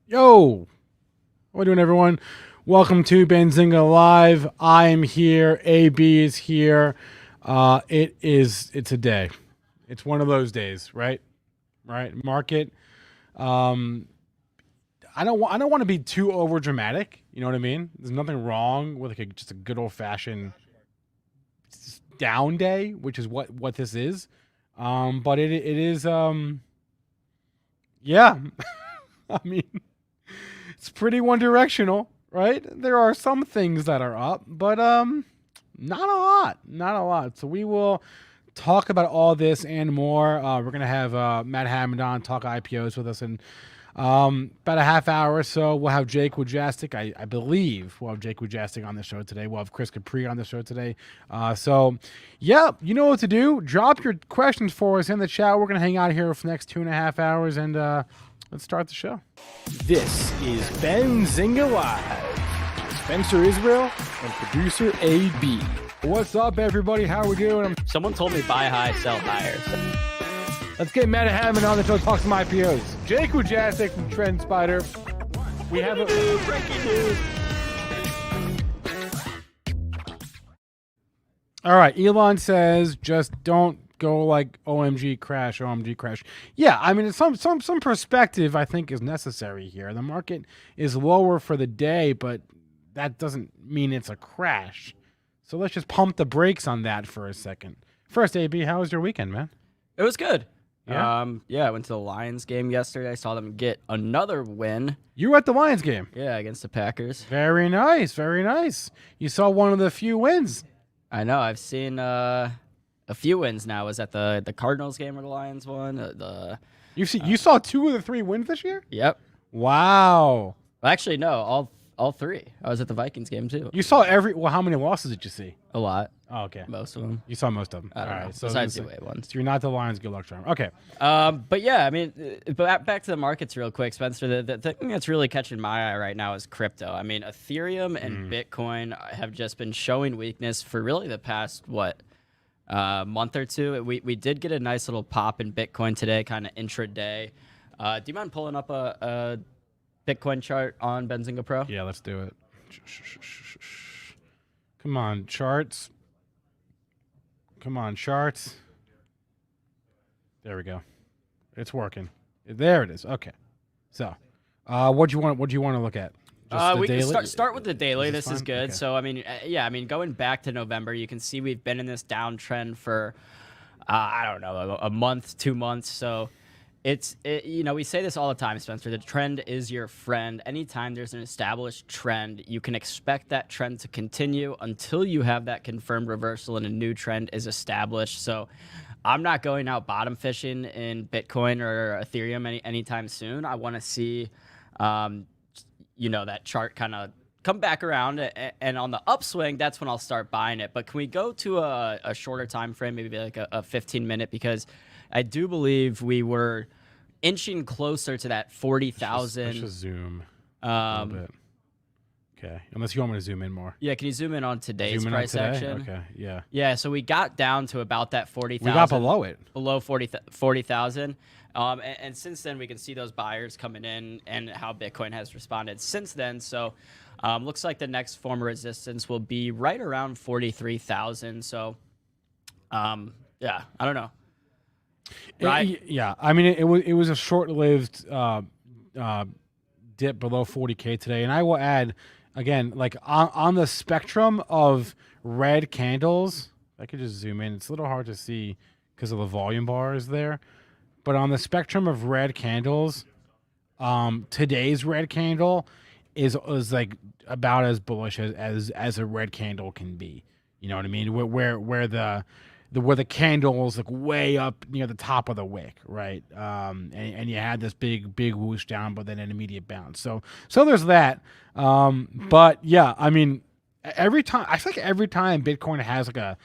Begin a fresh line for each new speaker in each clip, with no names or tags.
Yo, what are we doing, everyone? Welcome to Benzinga Live. I am here. AB is here. It's a day. It's one of those days, right? Right. Market. Um, I don't want to be too over dramatic. You know what I mean? There's nothing wrong with just a good old fashioned down day, which is what this is. But it is yeah. I mean, it's pretty one directional, right? There are some things that are up, but not a lot. Not a lot. So we will talk about all this and more. We're gonna have Matt Hammond on talk IPOs with us in about a half hour or so. We'll have Jake Wojastik. I believe we'll have Jake Wojastik on the show today. We'll have Chris Capre on the show today. So yeah, you know what to do. Drop your questions for us in the chat. We're gonna hang out here for the next 2.5 hours and let's start the show. This is Benzinga Live. Spencer Israel and producer AB. What's up, everybody? How we doing?
Someone told me buy high, sell higher.
Let's get Matt Hammond on the show to talk some IPOs. Jake Wojastik from Trend Spider. We have
breaking news.
All right, Elon says just don't go like OMG crash. Yeah, I mean, some perspective I think is necessary here. The market is lower for the day, but that doesn't mean it's a crash. So let's just pump the brakes on that for a second. First, AB, how was your weekend, man?
It was good.
Yeah?
I went to the Lions game yesterday. I saw them get another win.
You were at the Lions game?
Yeah, against the Packers.
Very nice, very nice. You saw one of the few wins.
I know. I've seen a few wins now. I was at the Cardinals game where the Lions won.
You saw 2 of the 3 wins this year?
Yep.
Wow.
Well, actually, no, all 3. I was at the Vikings game too.
You saw well, how many losses did you see?
A lot.
Oh, okay.
Most of them.
You saw most of them.
I don't know.
Right. So
Besides the away ones.
So you're not the Lions. Good luck, charm. Okay.
But yeah, I mean, but back to the markets real quick, Spencer. The thing that's really catching my eye right now is crypto. I mean, Ethereum and Bitcoin have just been showing weakness for really the past month or two. We did get a nice little pop in Bitcoin today, kind of intraday. Do you mind pulling up a Bitcoin chart on Benzinga Pro?
Yeah, let's do it. Come on, charts. Come on, charts. There we go. It's working. There it is. Okay. So, what do you want to look at? Just
we
daily?
can start with the daily. This is good.
Okay.
So, I mean, going back to November, you can see we've been in this downtrend for, I don't know, a month, 2 months. So, we say this all the time, Spencer. The trend is your friend. Anytime there's an established trend, you can expect that trend to continue until you have that confirmed reversal and a new trend is established. So, I'm not going out bottom fishing in Bitcoin or Ethereum anytime soon. I want to see, that chart kind of come back around, and on the upswing, that's when I'll start buying it. But can we go to a shorter time frame, maybe like a 15-minute? Because I do believe we were inching closer to that 40,000.
Let's just zoom a little bit. Okay, unless you want me to zoom in more.
Yeah, can you zoom in on today's price action?
Okay, yeah.
Yeah, so we got down to about that 40,000.
We got below it.
Below 40,000. And since then, we can see those buyers coming in and how Bitcoin has responded since then. So looks like the next form of resistance will be right around 43,000. So, yeah, I don't know. Right?
Yeah, I mean, it was a short-lived dip below 40K today. And I will add, again, like on the spectrum of red candles, I could just zoom in. It's a little hard to see because of the volume bars there. But on the spectrum of red candles, today's red candle is like about as bullish as a red candle can be. You know what I mean? Where the candle is like way up near the top of the wick, right? And you had this big whoosh down, but then an immediate bounce. So there's that. But yeah, I mean, I feel like every time Bitcoin has like a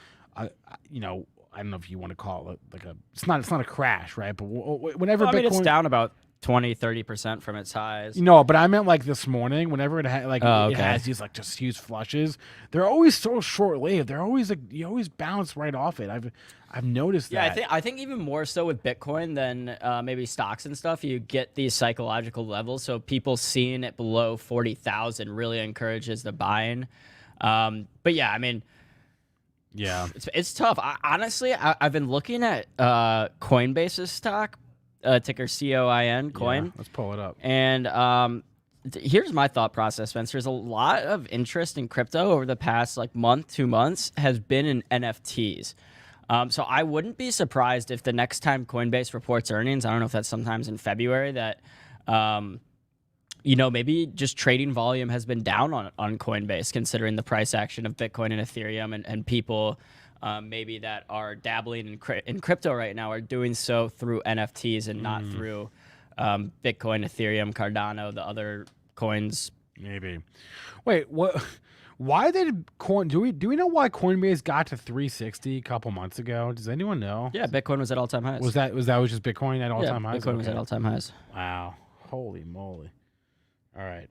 I don't know if you want to call it like it's not a crash, right? But whenever
Bitcoin, it's down about 20-30% from its highs.
No, but I meant like this morning. Whenever it
Okay.
has these like just huge flushes, they're always so short lived. They're always like you always bounce right off it. I've noticed that.
Yeah, I think even more so with Bitcoin than maybe stocks and stuff. You get these psychological levels, so people seeing it below 40,000 really encourages the buying. But yeah, I mean,
Yeah,
it's tough. Honestly, I've been looking at Coinbase's stock, ticker COIN, Coin.
Yeah, let's pull it up.
And here's my thought process, Spencer. There's a lot of interest in crypto over the past like month, 2 months has been in NFTs. So I wouldn't be surprised if the next time Coinbase reports earnings, I don't know if that's sometimes in February, that maybe just trading volume has been down on Coinbase, considering the price action of Bitcoin and Ethereum, and people maybe that are dabbling in crypto right now are doing so through NFTs and not through Bitcoin, Ethereum, Cardano, the other coins.
Maybe. Wait, what? Why did do we know why Coinbase got to 360 a couple months ago? Does anyone know?
Yeah, Bitcoin was at all-time highs.
Was that just Bitcoin at all-time highs?
Bitcoin was at all-time highs.
Wow. Holy moly. All right.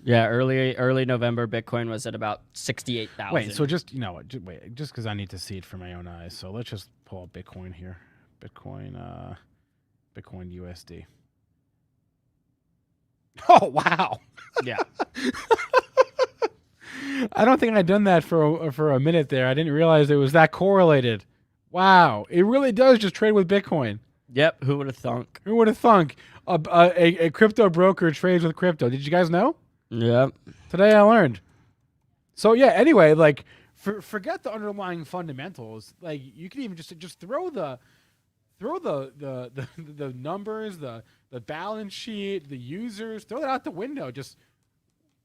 Yeah, early November, Bitcoin was at about 68,000.
Wait, so just just because I need to see it for my own eyes. So let's just pull up Bitcoin here. Bitcoin USD. Oh wow.
Yeah.
I don't think I'd done that for a minute there. I didn't realize it was that correlated. Wow, it really does just trade with Bitcoin.
Yep. Who would have thunk?
Who would have thunk? A crypto broker trades with crypto. Did you guys know?
Yep.
Today I learned. So yeah. Anyway, like forget the underlying fundamentals. Like you can even just throw the numbers, the balance sheet, the users, throw that out the window. Just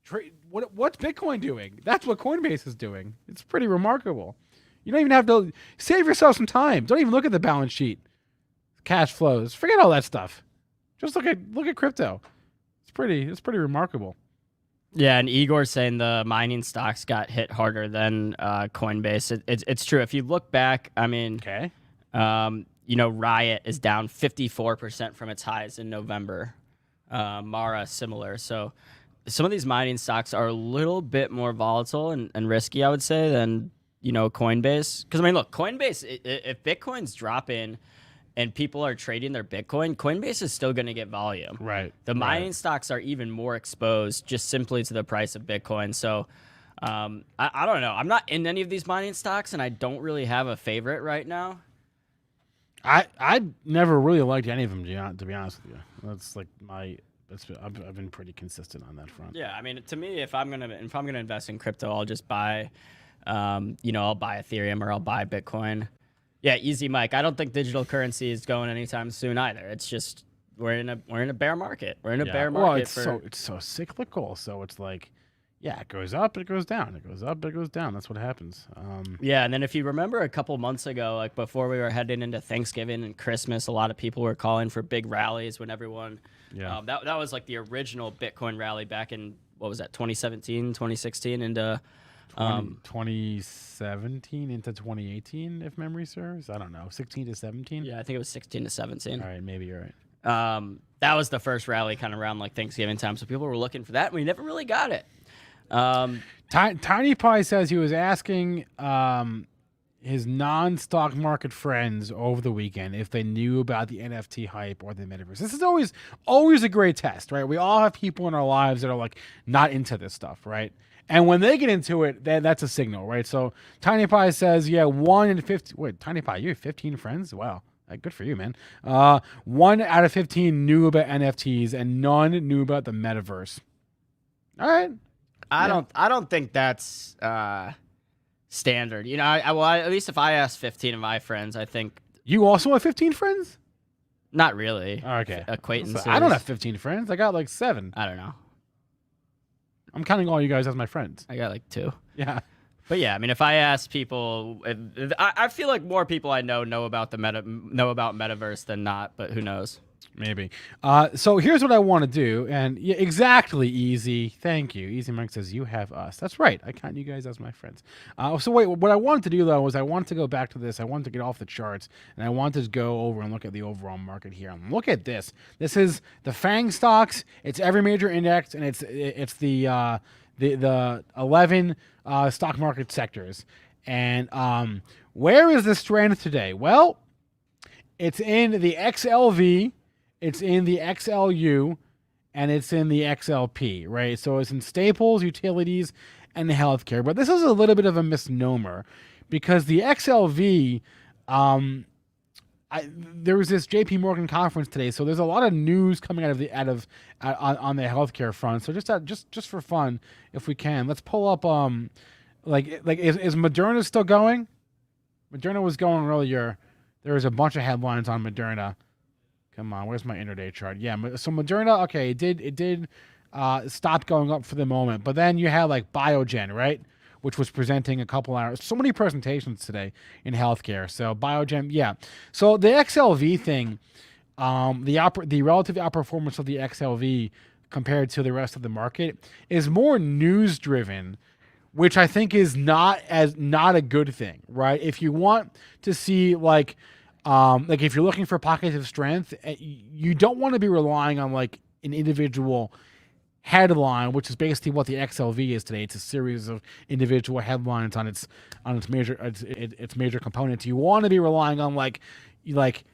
trade. What's Bitcoin doing? That's what Coinbase is doing. It's pretty remarkable. You don't even have to save yourself some time. Don't even look at the balance sheet, cash flows. Forget all that stuff. Just look at crypto. It's pretty remarkable.
Yeah, and Igor's saying the mining stocks got hit harder than Coinbase. It's true. If you look back, I mean,
Okay.
Riot is down 54% from its highs in November. Mara similar. So some of these mining stocks are a little bit more volatile and risky, I would say, than Coinbase. Because I mean, look, Coinbase, if Bitcoin's dropping and people are trading their Bitcoin, Coinbase is still going to get volume.
Right.
The mining stocks are even more exposed just simply to the price of Bitcoin. So I don't know. I'm not in any of these mining stocks, and I don't really have a favorite right now.
I never really liked any of them, to be honest with you. That's like I've been pretty consistent on that front.
Yeah, I mean, to me, if I'm gonna invest in crypto, I'll just buy, I'll buy Ethereum or I'll buy Bitcoin. Yeah, easy, Mike. I don't think digital currency is going anytime soon either. It's just we're in a bear market. We're in a bear market.
Well, it's so cyclical. So it's like, yeah, it goes up, it goes down, it goes up, it goes down. That's what happens.
Yeah, and then if you remember a couple months ago, like before we were heading into Thanksgiving and Christmas, a lot of people were calling for big rallies when everyone.
Yeah.
That was like the original Bitcoin rally back in, what was that, 2017, 2016 into
2017 into 2018, if memory serves. I don't know, 16 to 17.
Yeah, I think it was 16 to 17.
All right, maybe you're right.
That was the first rally kind of around like Thanksgiving time, so people were looking for that, and we never really got it.
Tiny Pie says he was asking his non-stock market friends over the weekend if they knew about the NFT hype or the metaverse. This is always a great test, right? We all have people in our lives that are like not into this stuff, right? And when they get into it, that's a signal, right? So Tiny Pie says, yeah, 1 in 15. Wait, Tiny Pie, you have 15 friends? Wow. Good for you, man. 1 out of 15 knew about NFTs and none knew about the metaverse. All right.
I don't think that's standard. At least if I ask 15 of my friends, I think.
You also have 15 friends?
Not really.
Okay.
Acquaintances.
I don't have 15 friends. I got like 7.
I don't know.
I'm counting all you guys as my friends.
I got like 2.
Yeah.
But yeah, I mean, if I ask people, I feel like more people I know about metaverse than not. But who knows?
Maybe. So here's what I want to do, and yeah, exactly, Easy. Thank you. Easy Mike says you have us. That's right. I count you guys as my friends. So wait, what I wanted to do though was I wanted to go back to this. I wanted to get off the charts, and I wanted to go over and look at the overall market here. And look at this. This is the FANG stocks. It's every major index, and it's the 11 stock market sectors. And where is the strength today? Well, it's in the XLV. It's in the XLU, and it's in the XLP, right? So it's in staples, utilities, and healthcare. But this is a little bit of a misnomer because the XLV, there was this JP Morgan conference today, so there's a lot of news coming on the healthcare front. So just for fun, if we can, let's pull up is Moderna still going? Moderna was going earlier. There was a bunch of headlines on Moderna. Come on, where's my intraday chart? Yeah, so Moderna, okay, it did stop going up for the moment, but then you had like Biogen, right, which was presenting a couple hours. So many presentations today in healthcare. So Biogen, yeah. So the XLV thing, the relative outperformance of the XLV compared to the rest of the market is more news driven, which I think is not a good thing, right? If you want to see like if you're looking for pockets of strength, you don't want to be relying on like an individual headline, which is basically what the XLV is today. It's a series of individual headlines on its major components. You want to be relying on like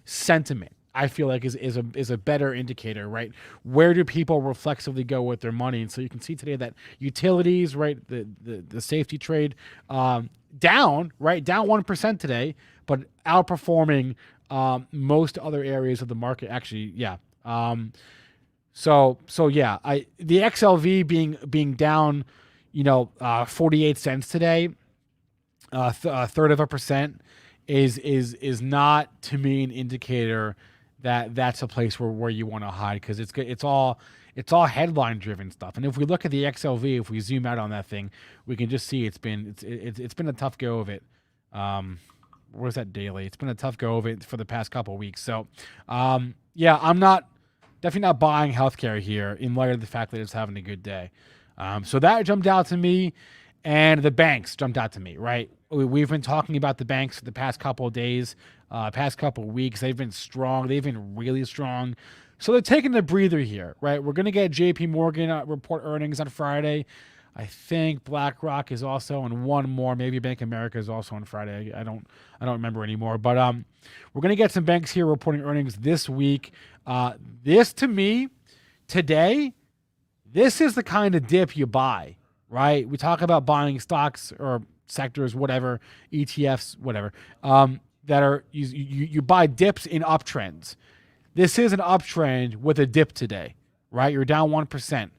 sentiment. I feel like is a better indicator, right? Where do people reflexively go with their money? And so you can see today that utilities, right, the safety trade, down 1% today, but outperforming most other areas of the market. Actually, yeah. So yeah, the XLV being down, 48 cents today, a third of a percent is not to me an indicator that that's a place where you want to hide, because it's all headline driven stuff. And if we look at the XLV, if we zoom out on that thing, we can just see it's been a tough go of it. Where's that daily? It's been a tough go of it for the past couple of weeks. So yeah, I'm definitely not buying healthcare here in light of the fact that it's having a good day. So that jumped out to me, and the banks jumped out to me, right? We've been talking about the banks for the past couple of days, past couple of weeks. They've been strong. They've been really strong. So they're taking a breather here, right? We're going to get JP Morgan report earnings on Friday. I think BlackRock is also, and one more, maybe Bank of America is also on Friday. I don't remember anymore. But we're going to get some banks here reporting earnings this week. This, to me, today, this is the kind of dip you buy, right? We talk about buying stocks or sectors, whatever, ETFs, whatever, that are you buy dips in uptrends. This is an uptrend with a dip today, right? You're down 1%.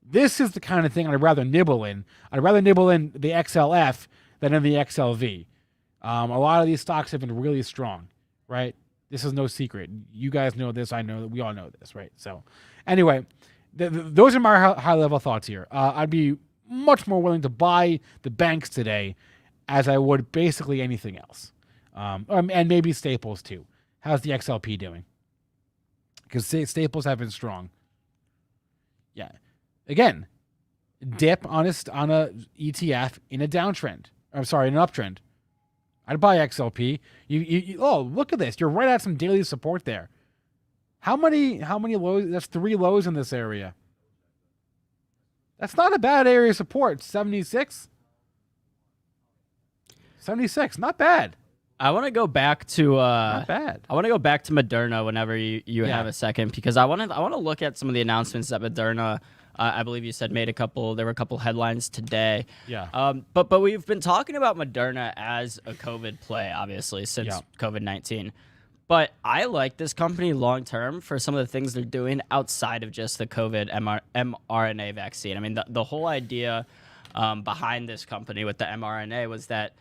This is the kind of thing I'd rather nibble in. I'd rather nibble in the XLF than in the XLV. A lot of these stocks have been really strong, right? This is no secret. You guys know this. I know that we all know this, right? So anyway, those are my high-level thoughts here. I'd be much more willing to buy the banks today as I would basically anything else. And maybe staples too. How's the XLP doing? Because staples have been strong. Yeah. Again, dip on a ETF in a downtrend. I'm sorry, in an uptrend. I'd buy XLP. You look at this. You're right at some daily support there. How many lows? That's 3 lows in this area. That's not a bad area of support. 76. 76, not bad.
I want to go back to
not bad.
I want to go back to Moderna whenever you have a second, because I want to look at some of the announcements that Moderna, I believe you said there were a couple headlines today.
Yeah.
But we've been talking about Moderna as a COVID play, obviously, since COVID-19. But I like this company long term for some of the things they're doing outside of just the COVID mRNA vaccine. I mean, the whole idea behind this company with the mRNA was that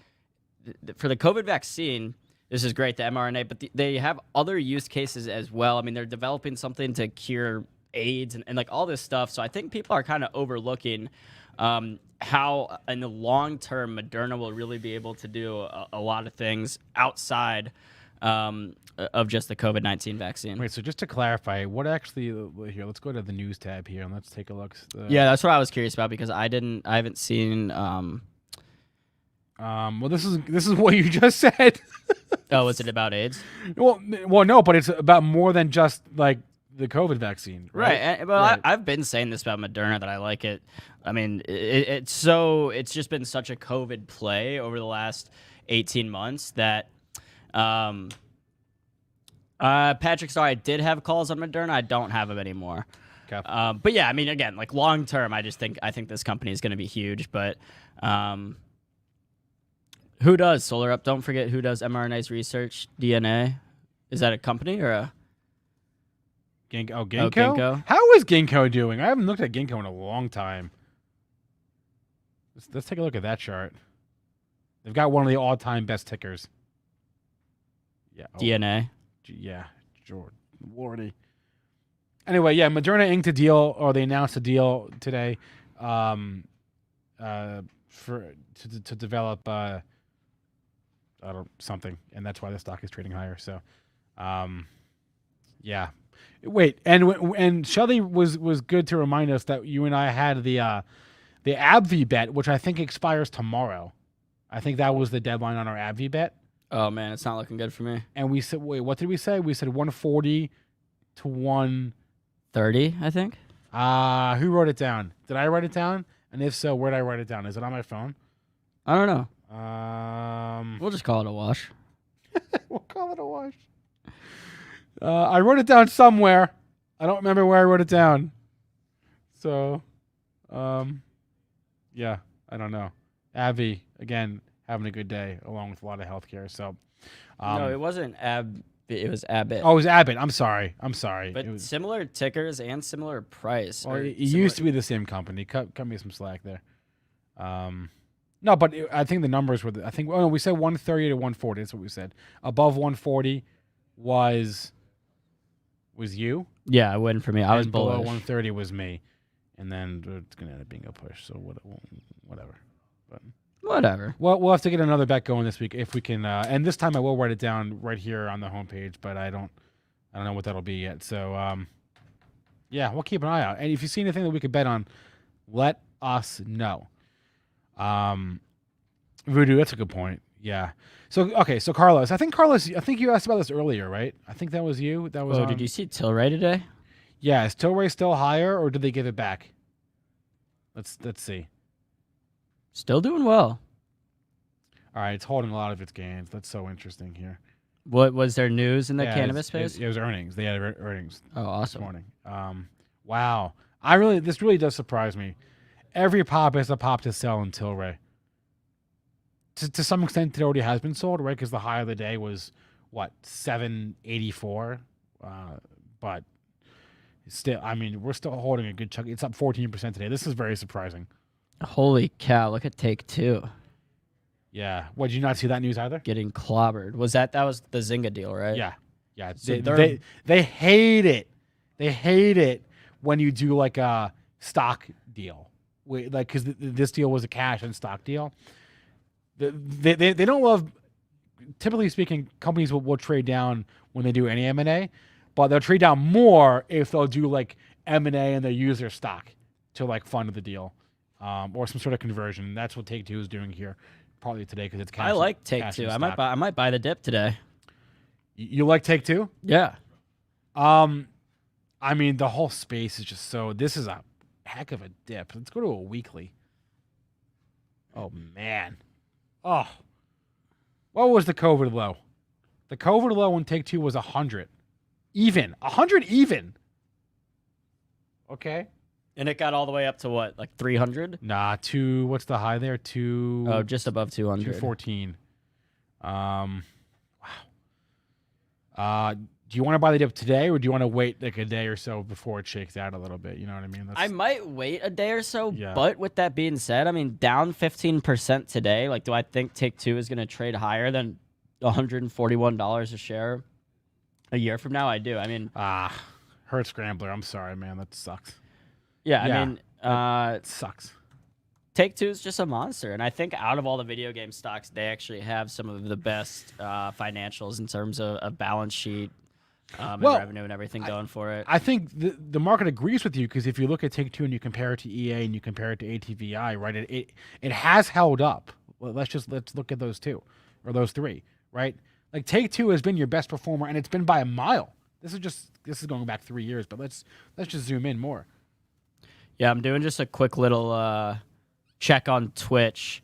for the COVID vaccine, this is great, the mRNA, but they have other use cases as well. I mean, they're developing something to cure AIDS and like all this stuff. So I think people are kind of overlooking how in the long term Moderna will really be able to do a lot of things outside of just the COVID-19 vaccine.
Wait, so just to clarify, what actually here? Let's go to the news tab here and let's take a look.
Yeah, that's what I was curious about because I haven't seen.
Well, this is what you just said.
Oh, is it about AIDS?
Well, no, but it's about more than just like the COVID vaccine, right?
And, well, right. I've been saying this about Moderna that I like it. I mean, it's just been such a COVID play over the last 18 months that. Patrick, sorry, I did have calls on Moderna. I don't have them anymore.
Okay.
But yeah, I mean, again, like long term, I think this company is going to be huge. But who does Solar Up? Don't forget who does mRNA's research. DNA, is that a company or a
Ginkgo?
Oh, Ginkgo.
How is Ginkgo doing? I haven't looked at Ginkgo in a long time. Let's take a look at that chart. They've got one of the all-time best tickers. Yeah.
DNA.
Yeah, Jordan Lordy. Anyway, yeah, Moderna inked a deal, or they announced a deal today, to develop something, and that's why the stock is trading higher. So, yeah. Wait, and Shelly was good to remind us that you and I had the AbbVie bet, which I think expires tomorrow. I think that was the deadline on our AbbVie bet.
Oh man, it's not looking good for me.
And we said, wait, what did we say? We said 140 to
130, I think.
Who wrote it down? Did I write it down? And if so, where did I write it down? Is it on my phone?
I don't know.
We'll
just call it a wash.
We'll call it a wash. I wrote it down somewhere. I don't remember where I wrote it down. So, yeah, I don't know. AbbVie, again, having a good day along with a lot of healthcare. So,
no, it wasn't it was Abbott.
Oh, it was Abbott. I'm sorry.
But similar tickers and similar price.
Well, it used to be the same company. Cut me some slack there. No, but I think the numbers were. We said 130 to 140. That's what we said. Above 140 was you.
Yeah, it went for me. I was
below
bullish.
130 was me, and then it's gonna end up being a push. So whatever. But
whatever.
Well, we'll have to get another bet going this week if we can. And this time I will write it down right here on the homepage, but I don't know what that'll be yet. So yeah, we'll keep an eye out. And if you see anything that we could bet on, let us know. Voodoo, that's a good point. Yeah. So Carlos, I think you asked about this earlier, right? I think that was you. That was.
Did you see Tilray today?
Yeah, is Tilray still higher, or did they give it back? Let's see.
Still doing well.
All right, it's holding a lot of its gains. That's so interesting here.
What was there news in the cannabis space?
It was earnings. They had earnings.
Oh, awesome.
This morning. Wow. This really does surprise me. Every pop is a pop to sell in Tilray. To some extent, it already has been sold, right? Because the high of the day was what, 784, but still, I mean, we're still holding a good chunk. It's up 14% today. This is very surprising.
Holy cow! Look at Take-Two.
Yeah. What, did you not see that news either?
Getting clobbered. Was that the Zynga deal, right?
Yeah.
So
they hate it. They hate it when you do like a stock deal. Because this deal was a cash and stock deal. They don't love. Typically speaking, companies will trade down when they do any M&A, but they'll trade down more if they'll do like M&A and they use their stock to like fund the deal, or some sort of conversion. That's what Take-Two is doing here, partly today because it's cash.
I like Take-Two. I might buy the dip today.
You like Take-Two?
Yeah.
I mean, the whole space is just so. This is a heck of a dip. Let's go to a weekly. Oh man. Oh. What was the COVID low? The COVID low on Take-Two was 100. Even. 100 even. Okay.
And it got all the way up to what, like 300?
Nah, what's the high there?
Just above 200.
214. Wow. Do you want to buy the dip today, or do you want to wait like a day or so before it shakes out a little bit? You know what I mean?
I might wait a day or so,
Yeah.
But with that being said, I mean, down 15% today. Like, do I think Take-Two is going to trade higher than $141 a share a year from now? I do. I mean,
Hurt Scrambler. I'm sorry, man. That sucks.
Yeah. I mean,
it sucks.
Take-Two is just a monster, and I think out of all the video game stocks, they actually have some of the best financials in terms of a balance sheet and revenue and everything going for it.
I think the market agrees with you, because if you look at Take-Two and you compare it to EA and you compare it to ATVI, right, it has held up. Well, let's look at those two or those three, right? Like Take-Two has been your best performer, and it's been by a mile. This is going back 3 years, but let's just zoom in more.
Yeah, I'm doing just a quick little check on Twitch.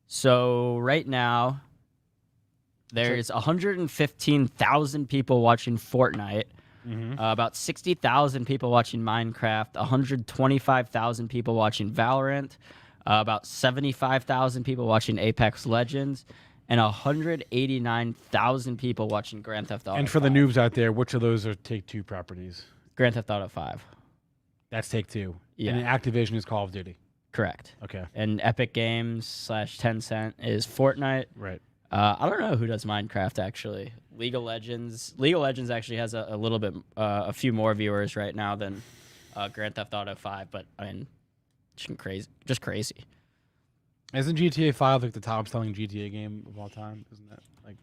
So right now, there's 115,000 people watching Fortnite, about 60,000 people watching Minecraft, 125,000 people watching Valorant, about 75,000 people watching Apex Legends, and 189,000 people watching Grand Theft Auto.
And for
5.
the noobs out there, which of those are Take-Two properties?
Grand Theft Auto 5.
That's Take-Two.
Yeah.
And Activision is Call of Duty.
Correct.
Okay.
And Epic Games / Tencent is Fortnite.
Right.
I don't know who does Minecraft, actually. League of Legends. League of Legends actually has a little bit, a few more viewers right now than Grand Theft Auto 5, but I mean, just crazy.
Isn't GTA 5 like the top selling GTA game of all time? Isn't that like?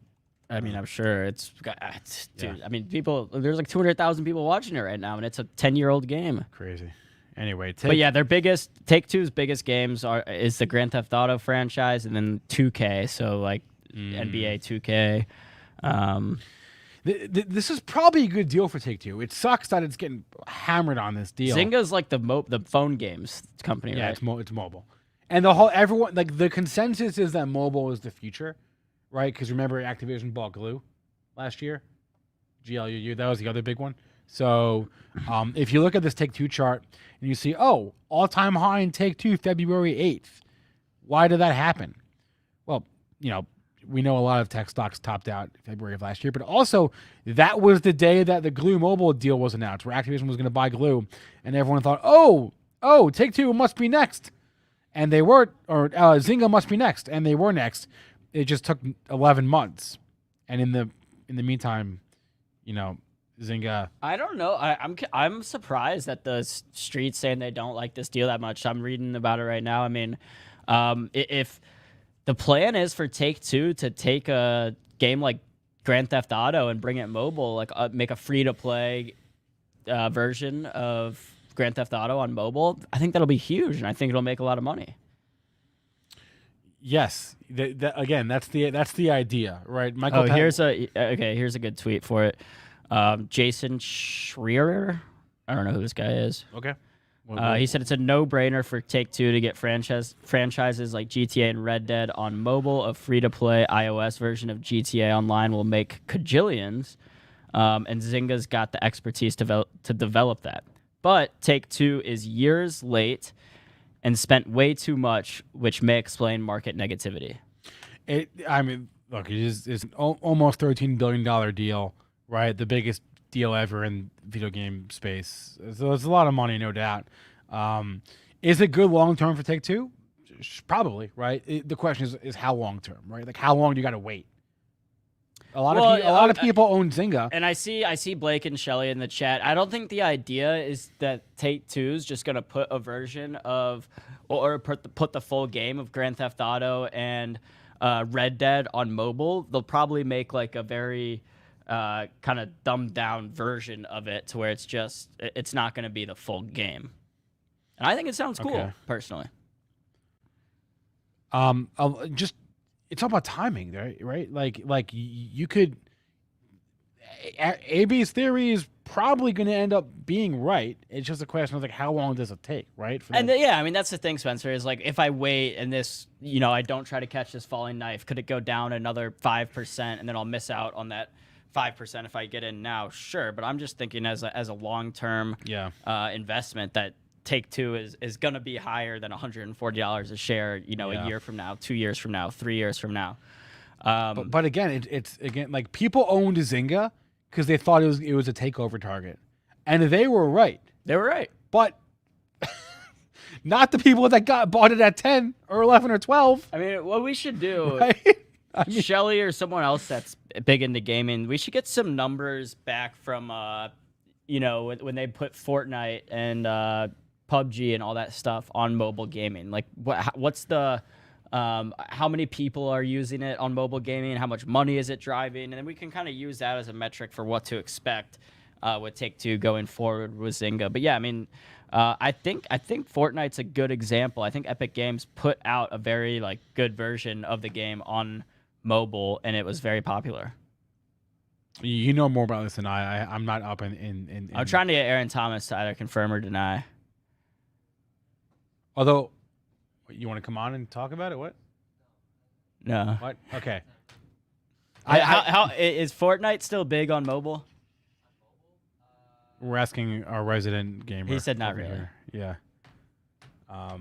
I mean, I'm sure it's dude.
Yeah.
I mean, there's like 200,000 people watching it right now, and it's a 10-year-old game.
Crazy. Anyway,
But yeah, their Take-Two's biggest games is the Grand Theft Auto franchise, and then 2K. So like NBA 2K.
This is probably a good deal for Take-Two. It sucks that it's getting hammered on this deal.
Zynga's like the phone games company,
Yeah,
right?
it's mobile, and everyone like the consensus is that mobile is the future, right? Because remember, Activision bought Glue last year. GLUU, that was the other big one. So if you look at this Take-Two chart and you see, all-time high in Take-Two, February 8th. Why did that happen? Well, we know a lot of tech stocks topped out February of last year, but also that was the day that the Glue mobile deal was announced, where Activision was going to buy Glue, and everyone thought, Take-Two must be next. And they were, or Zynga must be next, and they were next. It just took 11 months. And in the meantime, Zynga.
I don't know. I'm surprised that the street's saying they don't like this deal that much. I'm reading about it right now. I mean, if the plan is for Take-Two to take a game like Grand Theft Auto and bring it mobile, like make a free-to-play version of Grand Theft Auto on mobile, I think that'll be huge, and I think it'll make a lot of money.
Yes, again, that's the idea, right? Michael.
Here's a good tweet for it. Jason Schreier, I don't know who this guy is.
Okay.
He said it's a no-brainer for Take-Two to get franchises like GTA and Red Dead on mobile. A free-to-play iOS version of GTA Online will make cajillions, and Zynga's got the expertise to develop that. But Take-Two is years late and spent way too much, which may explain market negativity.
Look, it's an almost $13 billion deal, right? The biggest deal ever in video game space. So it's a lot of money, no doubt. Is it good long term for Take-Two? Probably, right? The question is how long term, right? Like how long do you got to wait? A lot of people own Zynga,
and I see Blake and Shelly in the chat. I don't think the idea is that Take-Two's just gonna put a version of or put the full game of Grand Theft Auto and Red Dead on mobile. They'll probably make like a very kind of dumbed down version of it to where it's not going to be the full game. And I think it sounds cool, personally.
It's all about timing, right? Like you could. AB's theory is probably going to end up being right. It's just a question of like how long does it take, right?
I mean that's the thing, Spencer. Is like if I wait and this, I don't try to catch this falling knife, could it go down another 5% and then I'll miss out on that 5% if I get in now? Sure, but I'm just thinking as a long-term investment that Take-Two is going to be higher than $140 a share, a year from now, 2 years from now, 3 years from now.
But again, it's like people owned Zynga because they thought it was a takeover target, and they were right.
They were right,
but not the people that bought it at 10 or 11 or 12.
I mean, what we should do,
right?
Shelly or someone else that's big into gaming, we should get some numbers back from when they put Fortnite and PUBG and all that stuff on mobile gaming? Like, what's the how many people are using it on mobile gaming? How much money is it driving? And then we can kind of use that as a metric for what to expect with Take-Two going forward with Zynga. But yeah, I mean, I think Fortnite's a good example. I think Epic Games put out a very like good version of the game on mobile, and it was very popular.
You know more about this than I'm not up in.
I'm trying to get Aaron Thomas to either confirm or deny.
Although, you want to come on and talk about it? What?
No.
What? Okay.
How is Fortnite still big on mobile?
We're asking our resident gamer.
He said not
over
really.
here. Yeah.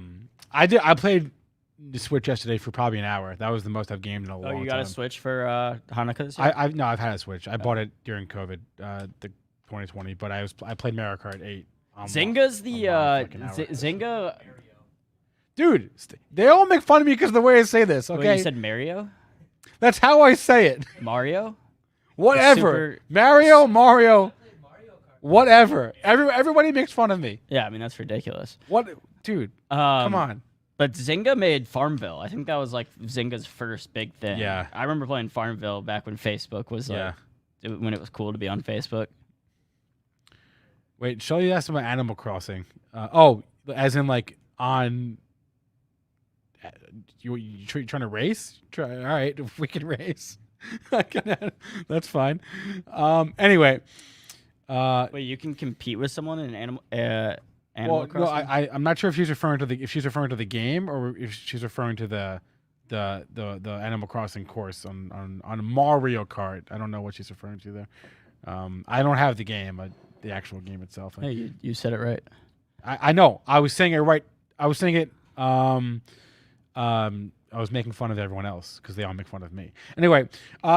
I played the Switch yesterday for probably an hour. That was the most I've gamed in a long time.
Oh, you got a Switch for Hanukkah this year?
I've had a Switch. I bought it during COVID, the 2020. But I played Mario Kart 8.
Zynga's the Zynga.
Dude, they all make fun of me because of the way I say this. Okay,
Wait, you said Mario?
That's how I say it.
Mario?
Whatever. Mario. Whatever. Everybody makes fun of me.
Yeah, I mean that's ridiculous.
What, dude? Come on.
But Zynga made Farmville. I think that was like Zynga's first big thing.
Yeah.
I remember playing Farmville back when Facebook was like, when it was cool to be on Facebook.
Wait, Shelly asked about Animal Crossing. As in like on. You trying to race? All right, if we can race, that's fine. Anyway,
wait, you can compete with someone in Animal Crossing?
No, I'm not sure if she's referring to the game or if she's referring to the Animal Crossing course on Mario Kart. I don't know what she's referring to there. I don't have the game, the actual game itself.
Hey, you said it right.
I know. I was saying it right. I was saying it. I was making fun of everyone else because they all make fun of me. Anyway,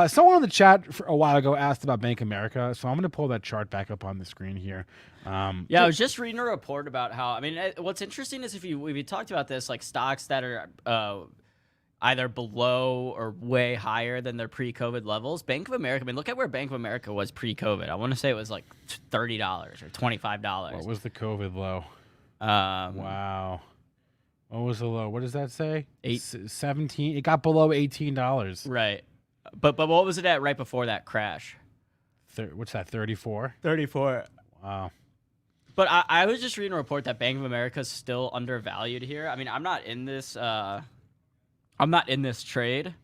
someone in the chat for a while ago asked about Bank of America, so I'm going to pull that chart back up on the screen here.
I was just reading a report about how. I mean, what's interesting is if you talked about this, like stocks that are either below or way higher than their pre-COVID levels. Bank of America. I mean, look at where Bank of America was pre-COVID. I want to say it was like $30 or $25.
What was the COVID low? Wow. What was the low? What does that say? 17. It got below $18.
Right. But what was it at right before that crash?
What's that? 34.
34.
Wow.
But I was just reading a report that Bank of America is still undervalued here. I mean, I'm not in this trade.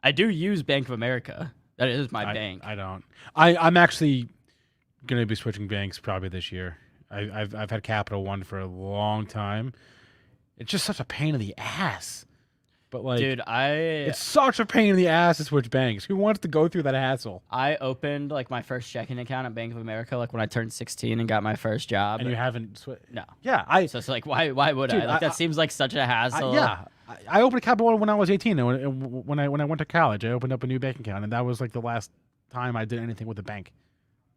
I do use Bank of America. That is my bank.
I don't. I'm actually gonna be switching banks probably this year. I've had Capital One for a long time. It's just such a pain in the ass. But like,
dude,
it's such a pain in the ass to switch banks. Who wants to go through that hassle?
I opened like my first checking account at Bank of America like when I turned 16 and got my first job.
And you haven't switched?
No.
Yeah,
so it's like why would I? Like that seems like such a hassle.
I opened a Capital One when I was 18. And when I went to college, I opened up a new bank account, and that was like the last time I did anything with a bank.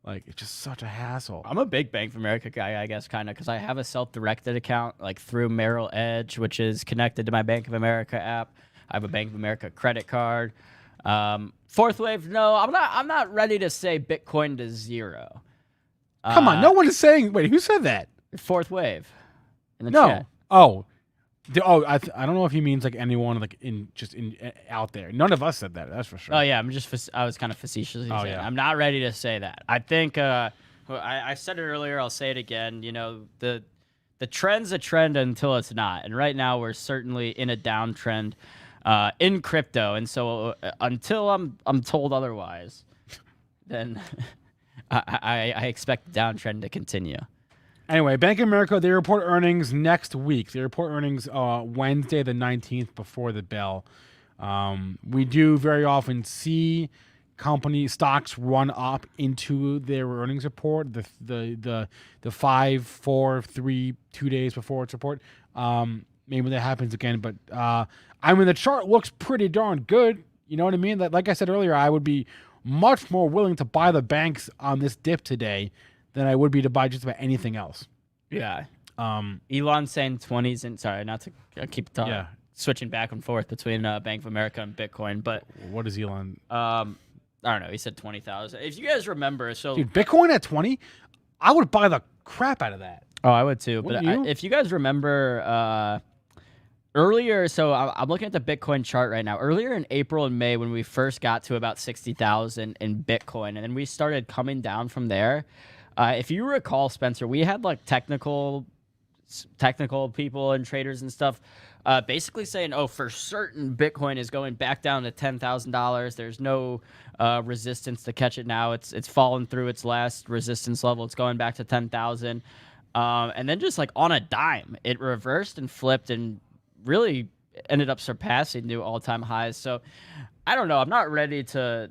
Like, it's just such a hassle.
I'm a big Bank of America guy, I guess, kind of, because I have a self-directed account, like, through Merrill Edge, which is connected to my Bank of America app. I have a Bank of America credit card. Fourth wave, no, I'm not ready to say Bitcoin to zero.
Come on, no one is saying... Wait, who said that?
Fourth wave. In the
no.
chat.
I don't know if he means like anyone like in out there. None of us said that. That's for sure.
Oh yeah, I was kind of facetiously saying.
Yeah.
I'm not ready to say that. I think I said it earlier. I'll say it again. You know, the trend's a trend until it's not. And right now we're certainly in a downtrend in crypto. And so until I'm told otherwise, then I expect the downtrend to continue.
Anyway, Bank of America, they report earnings next week. They report earnings Wednesday the 19th before the bell. We do very often see company stocks run up into their earnings report, the 5, 4, 3, 2 days before its report. Maybe that happens again, but I mean the chart looks pretty darn good. You know what I mean? Like I said earlier, I would be much more willing to buy the banks on this dip today than I would be to buy just about anything else.
Yeah. Elon saying 20s and sorry, not to keep talking.
Yeah.
Switching back and forth between Bank of America and Bitcoin, but
what is Elon?
I don't know. He said 20,000. If you guys remember, so
dude, Bitcoin at 20, I would buy the crap out of that.
Oh, I would too. But
Wouldn't you?
if you guys remember earlier, so I'm looking at the Bitcoin chart right now. Earlier in April and May, when we first got to about 60,000 in Bitcoin, and then we started coming down from there. If you recall, Spencer, we had like technical people and traders and stuff basically saying, oh, for certain Bitcoin is going back down to $10,000. There's no resistance to catch it now. It's fallen through its last resistance level. It's going back to 10,000. And then just like on a dime, it reversed and flipped and really ended up surpassing new all-time highs. So I don't know. I'm not ready to,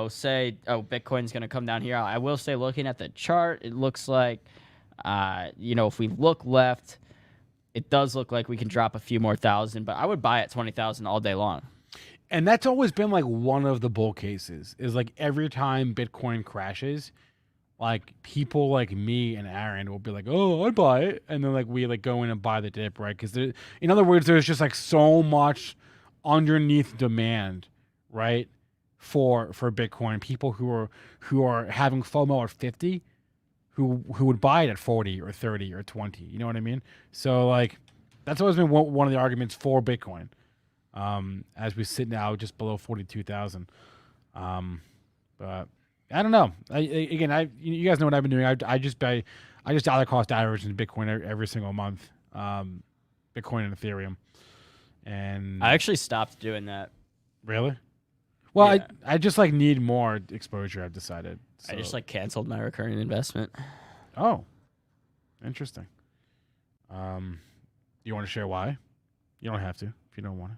say, oh, Bitcoin's going to come down here. I will say, looking at the chart, it looks like, if we look left, it does look like we can drop a few more thousand, but I would buy at 20,000 all day long.
And that's always been like one of the bull cases is like every time Bitcoin crashes, like people like me and Aaron will be like, oh, I'd buy it. And then like we like go in and buy the dip, right? Because in other words, there's just like so much underneath demand, right? For Bitcoin, people who are having FOMO at 50, who would buy it at 40 or 30 or 20. You know what I mean? So like that's always been one of the arguments for Bitcoin. As we sit now just below 42,000. But I don't know. You guys know what I've been doing. I just dollar cost average in Bitcoin every single month. Bitcoin and Ethereum. And
I actually stopped doing that.
Really? Well,
Yeah.
I just like need more exposure. I've decided. So.
I just like canceled my recurring investment.
Oh, interesting. You want to share why? You don't have to if you don't want to.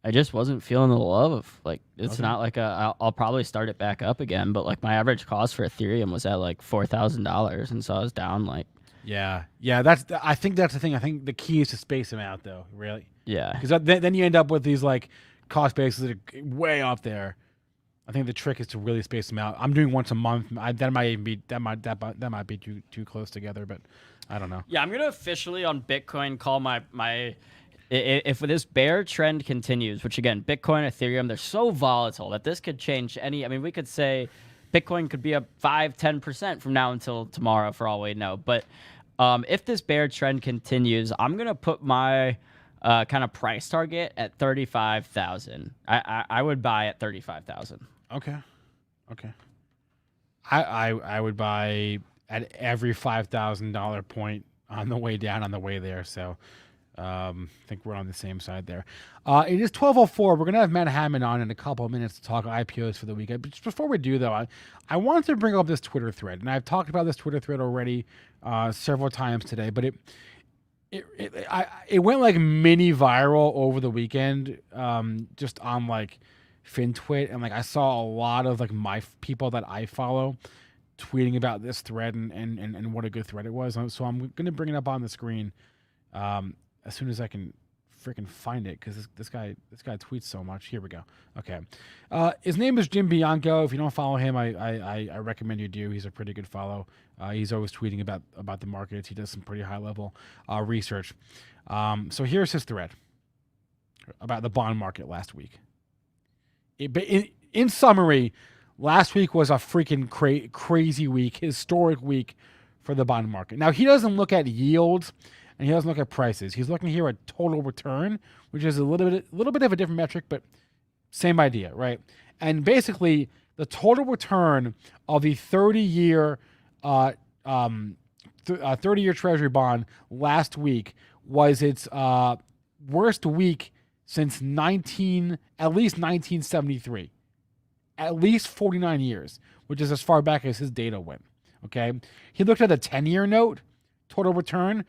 I just wasn't feeling the love. Like it's
Okay.
not like I'll probably start it back up again, but like my average cost for Ethereum was at like $4,000, and so I was down like.
Yeah. I think that's the thing. I think the key is to space them out, though. Really.
Yeah.
Because then you end up with these like cost bases that are way up there. I think the trick is to really space them out. I'm doing once a month. That might be too close together, but I don't know.
Yeah, I'm gonna officially on Bitcoin call my if this bear trend continues, which again, Bitcoin, Ethereum, they're so volatile that this could change any. I mean, we could say Bitcoin could be up 5-10% from now until tomorrow, for all we know. But if this bear trend continues, I'm gonna put my kind of price target at 35,000. I would buy at 35,000.
Okay. I would buy at every $5,000 point on the way down, on the way there. So I think we're on the same side there. It is 12:04. We're gonna have Matt Hammond on in a couple of minutes to talk IPOs for the weekend. But just before we do, though, I wanted to bring up this Twitter thread, and I've talked about this Twitter thread already several times today. But it went like mini viral over the weekend, just on like FinTwit, and like I saw a lot of like my people that I follow tweeting about this thread and what a good thread it was. So I'm gonna bring it up on the screen as soon as I can freaking find it, because this guy tweets so much. Here we go. Okay, his name is Jim Bianco. If you don't follow him, I recommend you do. He's a pretty good follow. He's always tweeting about the markets. He does some pretty high level research. So here's his thread about the bond market last week. In summary, last week was a freaking crazy week, historic week for the bond market. Now, he doesn't look at yields and he doesn't look at prices. He's looking here at total return, which is a little bit of a different metric, but same idea, right? And basically, the total return of the 30-year 30-year Treasury bond last week was its worst week since at least 1973, at least 49 years, which is as far back as his data went. Okay, he looked at the 10-year note total return.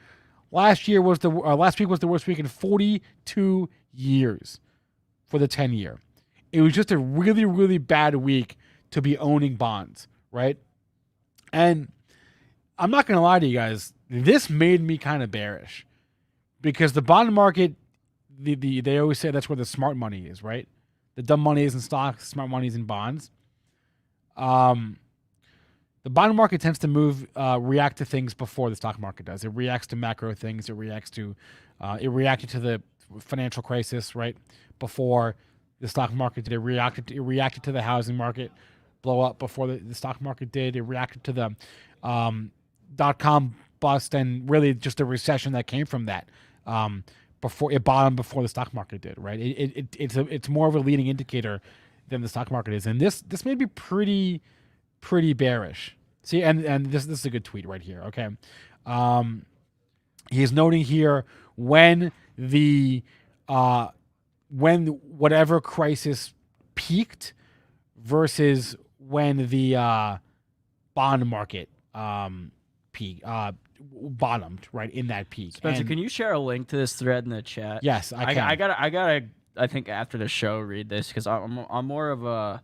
Last week was the worst week in 42 years for the 10-year. It was just a really, really bad week to be owning bonds, right? And I'm not gonna lie to you guys, this made me kind of bearish, because the bond market, they always say that's where the smart money is, right? The dumb money is in stocks, smart money is in bonds. The bond market tends to react to things before the stock market does. It reacts to macro things. It reacted to the financial crisis, right? Before the stock market did. It reacted to the housing market blow up before the stock market did. It reacted to the .com bust and really just a recession that came from that. Before it bottomed before the stock market did, right? It's more of a leading indicator than the stock market is, and this may be pretty bearish. See, and this is a good tweet right here. Okay, he's noting here when whatever crisis peaked versus when the bond market peak bottomed, right, in that peak.
Spencer,
And
can you share a link to this thread in the chat?
yes, I can.
I gotta. I think after the show, read this because I'm more of a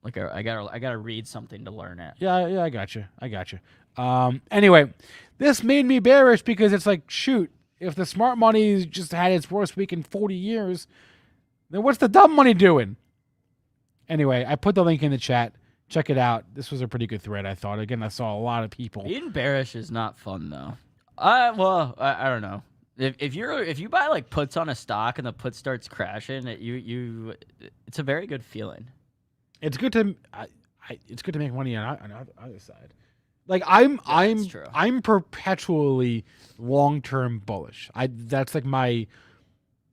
like I gotta read something to learn it.
Yeah, I got you. Anyway, this made me bearish because it's like, shoot, if the smart money just had its worst week in 40 years, then what's the dumb money doing? Anyway, I put the link in the chat. Check it out. This was a pretty good thread, I thought. Again, I saw a lot of people.
Being bearish is not fun though. I don't know. If you buy like puts on a stock and the put starts crashing, it's a very good feeling.
It's good to it's good to make money on the other side. Like I'm perpetually long-term bullish. That's like my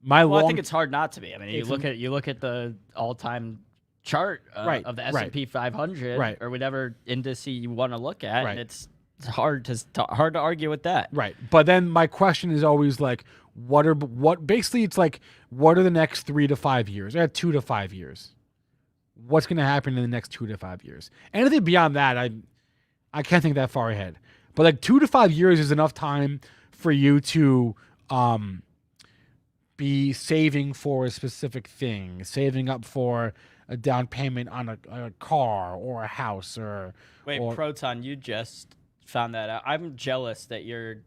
well, I think it's hard not to be. I mean, you look at the all-time chart of the S&P 500 or whatever index you want to look at, and it's hard to argue with that.
Right. But then my question is always like, what are the next 3 to 5 years? 2 to 5 years. What's going to happen in the next 2 to 5 years? Anything beyond that, I can't think that far ahead. But like 2 to 5 years is enough time for you to be saving for a specific thing, saving up for a down payment on a car or a house or.
Wait, Proton, you just found that out. I'm jealous that you're.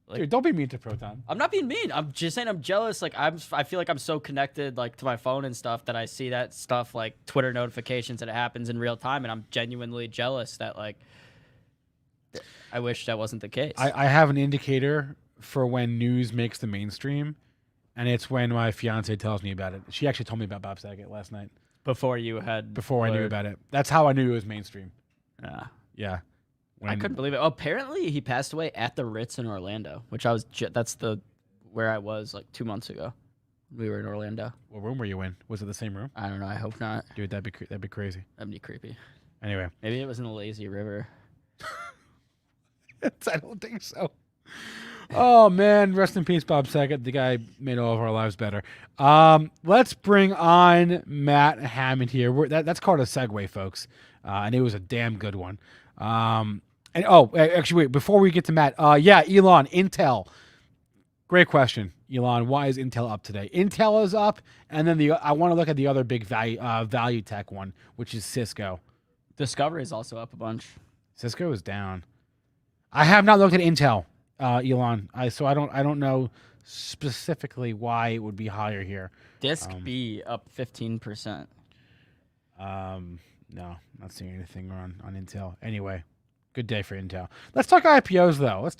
Like, dude, don't be mean to Proton.
I'm not being mean. I'm just saying I'm jealous. Like I feel like I'm so connected like to my phone and stuff that I see that stuff like Twitter notifications and it happens in real time, and I'm genuinely jealous that like. I wish that wasn't the case.
I have an indicator for when news makes the mainstream, and it's when my fiance tells me about it. She actually told me about Bob Saget last night.
Before I
knew about it. That's how I knew it was mainstream. Yeah.
I couldn't believe it. Oh, apparently he passed away at the Ritz in Orlando, which that's where I was like 2 months ago. We were in Orlando.
What room were you in? Was it the same room?
I don't know. I hope not.
Dude, that'd be crazy.
That'd be creepy.
Anyway.
Maybe it was in the lazy river.
I don't think so. Oh, man. Rest in peace, Bob Saget. The guy made all of our lives better. Let's bring on Matt Hammond here. That's called a segue, folks. And it was a damn good one. Actually, wait, before we get to Matt, Elon, Intel. Great question, Elon. Why is Intel up today? Intel is up, and then I want to look at the other big value tech one, which is Cisco.
Discovery is also up a bunch.
Cisco is down. I have not looked at Intel, Elon. So I don't know specifically why it would be higher here.
Disk B up 15%.
No, not seeing anything on Intel. Anyway, good day for Intel. Let's talk IPOs, though. Let's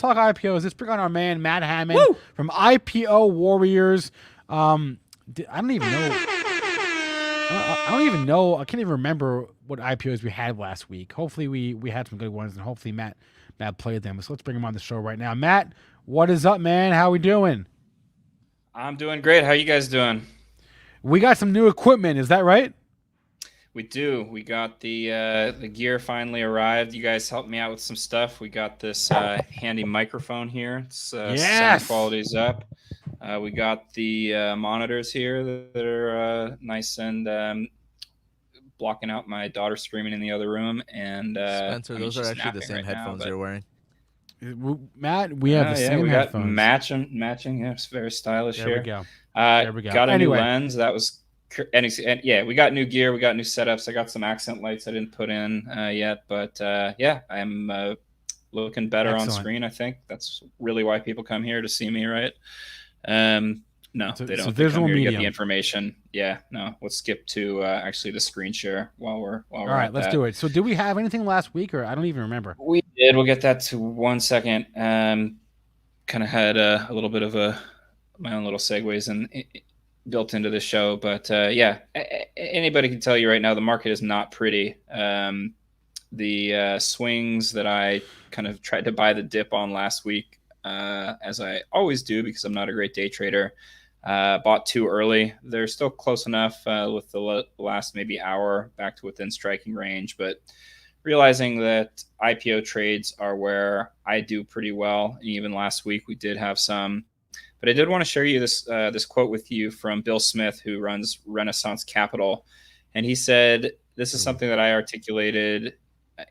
bring on our man, Matt Hammond from IPO Warriors. I don't even know. I can't even remember what IPOs we had last week. Hopefully we had some good ones, and hopefully Matt played them. So let's bring him on the show right now. Matt, what is up, man? How we doing?
I'm doing great. How you guys doing?
We got some new equipment. Is that right?
We do. We got the gear finally arrived. You guys helped me out with some stuff. We got this handy microphone here. It's sound quality's up. We got the monitors here that are nice and blocking out my daughter screaming in the other room. And
Spencer, those are actually the same headphones you're wearing.
Matt, we have the same headphones.
Matching. Yeah, it's very stylish here.
There we go.
Got a new lens. That was. And yeah, we got new gear, we got new setups. I got some accent lights I didn't put in yet, but I'm looking better on screen. I think that's really why people come here to see me, right? No, they don't. They come here to get the information. Yeah, no. Let's skip to actually the screen share while we're
all right. Let's do it. So, did we have anything last week, or I don't even remember?
We did. We'll get that to 1 second. Kind of had a little bit of my own little segues and. Built into the show, but anybody can tell you right now the market is not pretty. the swings that I kind of tried to buy the dip on last week, as I always do because I'm not a great day trader. Bought too early. They're still close enough with the last maybe hour back to within striking range, but realizing that IPO trades are where I do pretty well. And even last week we did have some. But I did want to share you this quote with you from Bill Smith, who runs Renaissance Capital. And he said, this is something that I articulated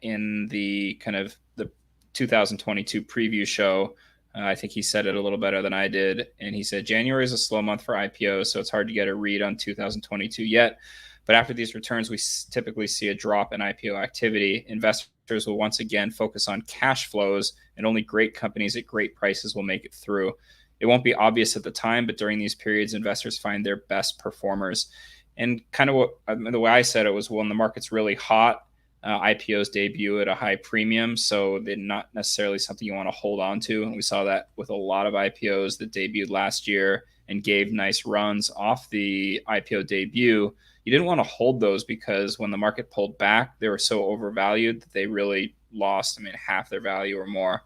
in the kind of the 2022 preview show. I think he said it a little better than I did. And he said, January is a slow month for IPOs, so it's hard to get a read on 2022 yet. But after these returns, we typically see a drop in IPO activity. Investors will once again focus on cash flows, and only great companies at great prices will make it through. It won't be obvious at the time, but during these periods, investors find their best performers. And kind of the way I said it was, when the market's really hot, IPOs debut at a high premium, so they're not necessarily something you want to hold on to. And we saw that with a lot of IPOs that debuted last year and gave nice runs off the IPO debut. You didn't want to hold those because when the market pulled back, they were so overvalued that they really lost, half their value or more.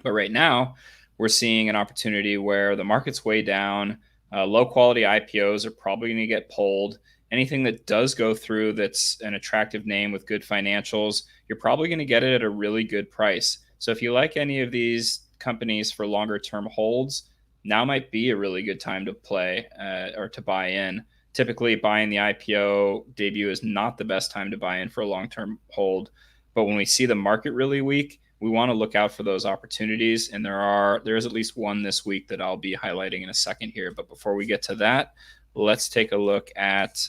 But right now, we're seeing an opportunity where the market's way down. Low quality IPOs are probably going to get pulled. Anything that does go through that's an attractive name with good financials, you're probably going to get it at a really good price. So if you like any of these companies for longer term holds, now might be a really good time to play or to buy in. Typically, buying the IPO debut is not the best time to buy in for a long-term hold. But when we see the market really weak, we want to look out for those opportunities. And there is at least one this week that I'll be highlighting in a second here. But before we get to that, let's take a look at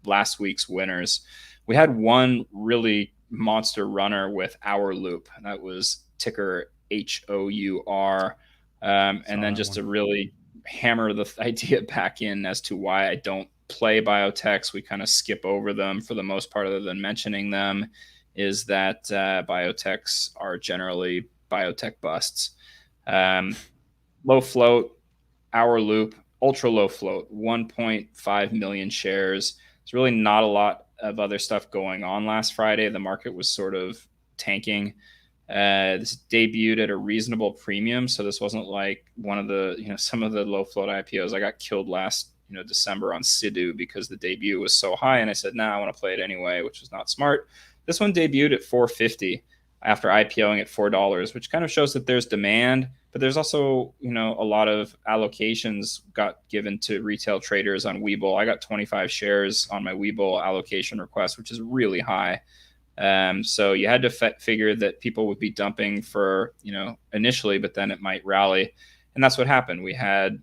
last week's winners. We had one really monster runner with Hour Loop, and that was ticker HOUR. And then just to really hammer the idea back in as to why I don't play biotechs, we kind of skip over them for the most part, other than mentioning them, is that biotechs are generally biotech busts. Low float, Hour Loop, ultra low float, 1.5 million shares. There's really not a lot of other stuff going on last Friday. The market was sort of tanking. This debuted at a reasonable premium, so this wasn't like one of the, some of the low float IPOs. I got killed last, December on Sidu because the debut was so high, and I said, I want to play it anyway, which was not smart. This one debuted at $4.50 after IPOing at $4, which kind of shows that there's demand, but there's also, a lot of allocations got given to retail traders on Webull. I got 25 shares on my Webull allocation request, which is really high. So you had to figure that people would be dumping for, initially, but then it might rally. And that's what happened. We had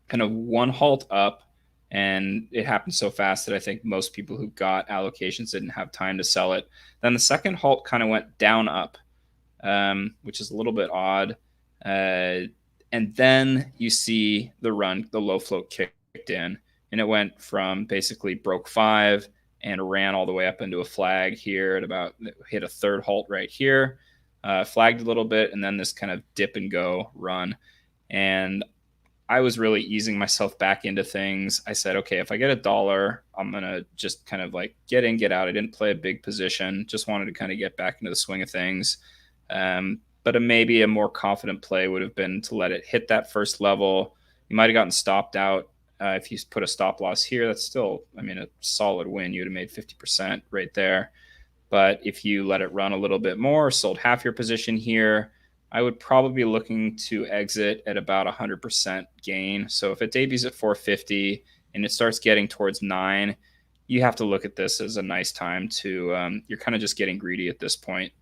kind of one halt up, and it happened so fast that I think most people who got allocations didn't have time to sell it. Then the second halt kind of went down up, which is a little bit odd. And then you see the low float kicked in, and it went from basically broke 5 and ran all the way up into a flag here at hit a third halt right here, flagged a little bit, and then this kind of dip and go run. And I was really easing myself back into things. I said, okay, if I get $1, I'm going to just kind of like get in, get out. I didn't play a big position, just wanted to kind of get back into the swing of things. But maybe a more confident play would have been to let it hit that first level. You might have gotten stopped out. If you put a stop loss here, that's still, a solid win. You would have made 50% right there. But if you let it run a little bit more, sold half your position here, I would probably be looking to exit at about 100% gain. So if it debuts at 450 and it starts getting towards 9, you have to look at this as a nice time to, you're kind of just getting greedy at this point.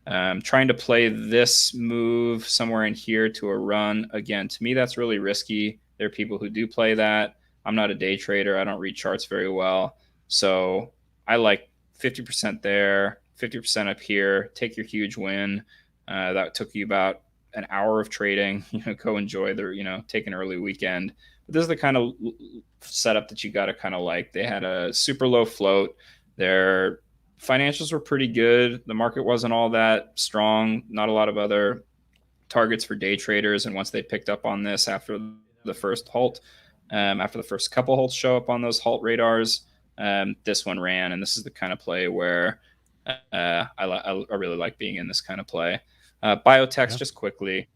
Trying to play this move somewhere in here to a run, again, to me, that's really risky. There are people who do play that. I'm not a day trader. I don't read charts very well. So I like 50% there, 50% up here, take your huge win. That took you about an hour of trading. Go enjoy take an early weekend. But this is the kind of setup that you got to kind of like. They had a super low float. Their financials were pretty good. The market wasn't all that strong. Not a lot of other targets for day traders. And once they picked up on this after the first halt, after the first couple halts show up on those halt radars, this one ran. And this is the kind of play where I really like being in this kind of play. Biotechs, just quickly,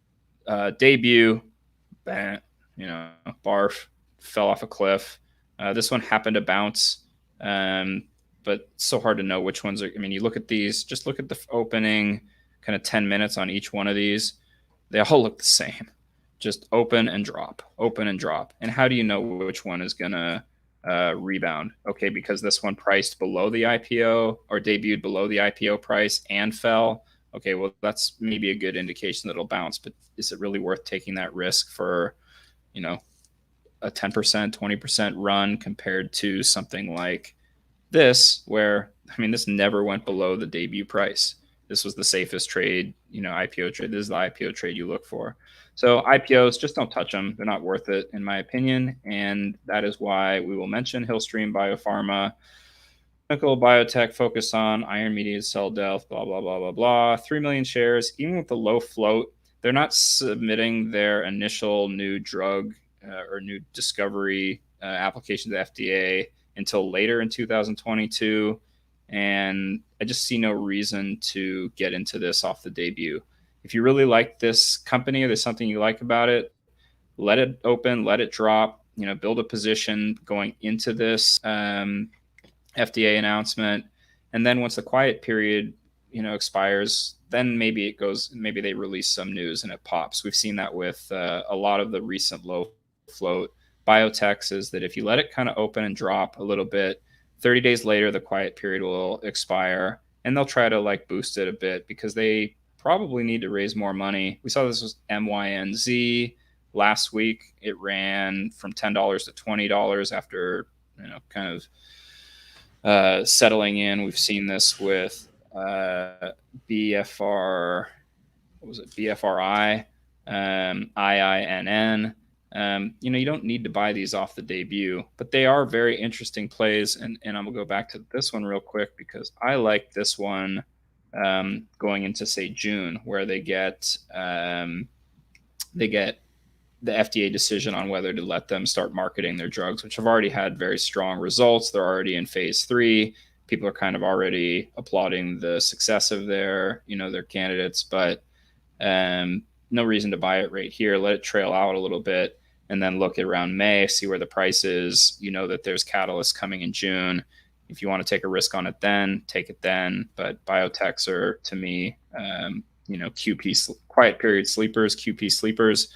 debut, barf, fell off a cliff. This one happened to bounce, but it's so hard to know which ones are. I mean, you look at these, just look at the opening kind of 10 minutes on each one of these. They all look the same. Just open and drop, open and drop. And how do you know which one is going to rebound? Okay, because this one priced below the IPO or debuted below the IPO price and fell. Okay, well, that's maybe a good indication that it'll bounce, but is it really worth taking that risk for, a 10%, 20% run compared to something like this, where, this never went below the debut price. This was the safest trade, IPO trade. This is the IPO trade you look for. So IPOs, just don't touch them. They're not worth it, in my opinion. And that is why we will mention Hillstream Biopharma, clinical biotech focus on iron mediated cell death, blah, blah, blah, blah, blah. 3 million shares, even with the low float, they're not submitting their initial new drug or new discovery application to the FDA until later in 2022. And I just see no reason to get into this off the debut. If you really like this company or there's something you like about it, let it open, let it drop, build a position going into this FDA announcement. And then once the quiet period, expires, then maybe they release some news and it pops. We've seen that with a lot of the recent low float biotechs, is that if you let it kind of open and drop a little bit, 30 days later, the quiet period will expire and they'll try to boost it a bit because they probably need to raise more money. We saw this with MYNZ last week. It ran from $10 to $20 after, kind of settling in. We've seen this with BFR, what was it? BFRI, IINN. You don't need to buy these off the debut, but they are very interesting plays. And I'm gonna go back to this one real quick because I like this one going into, say, June, where they get the FDA decision on whether to let them start marketing their drugs, which have already had very strong results. They're already in phase 3. People are kind of already applauding the success of their candidates, but no reason to buy it right here. Let it trail out a little bit and then look at around May, see where the price is. That there's catalysts coming in June. If you want to take a risk on it then, take it then. But biotechs are, to me, QP, quiet period sleepers, QP sleepers,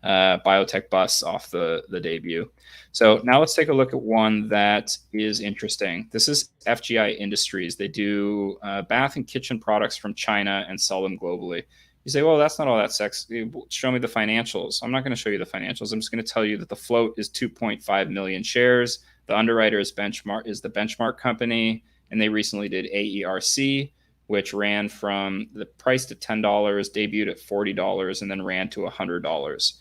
biotech busts off the debut. So now let's take a look at one that is interesting. This is FGI Industries. They do bath and kitchen products from China and sell them globally. You say, well, that's not all that sexy. Show me the financials. I'm not going to show you the financials. I'm just going to tell you that the float is 2.5 million shares. The underwriter is the benchmark company, and they recently did AERC, which ran from the price to $10, debuted at $40, and then ran to $100.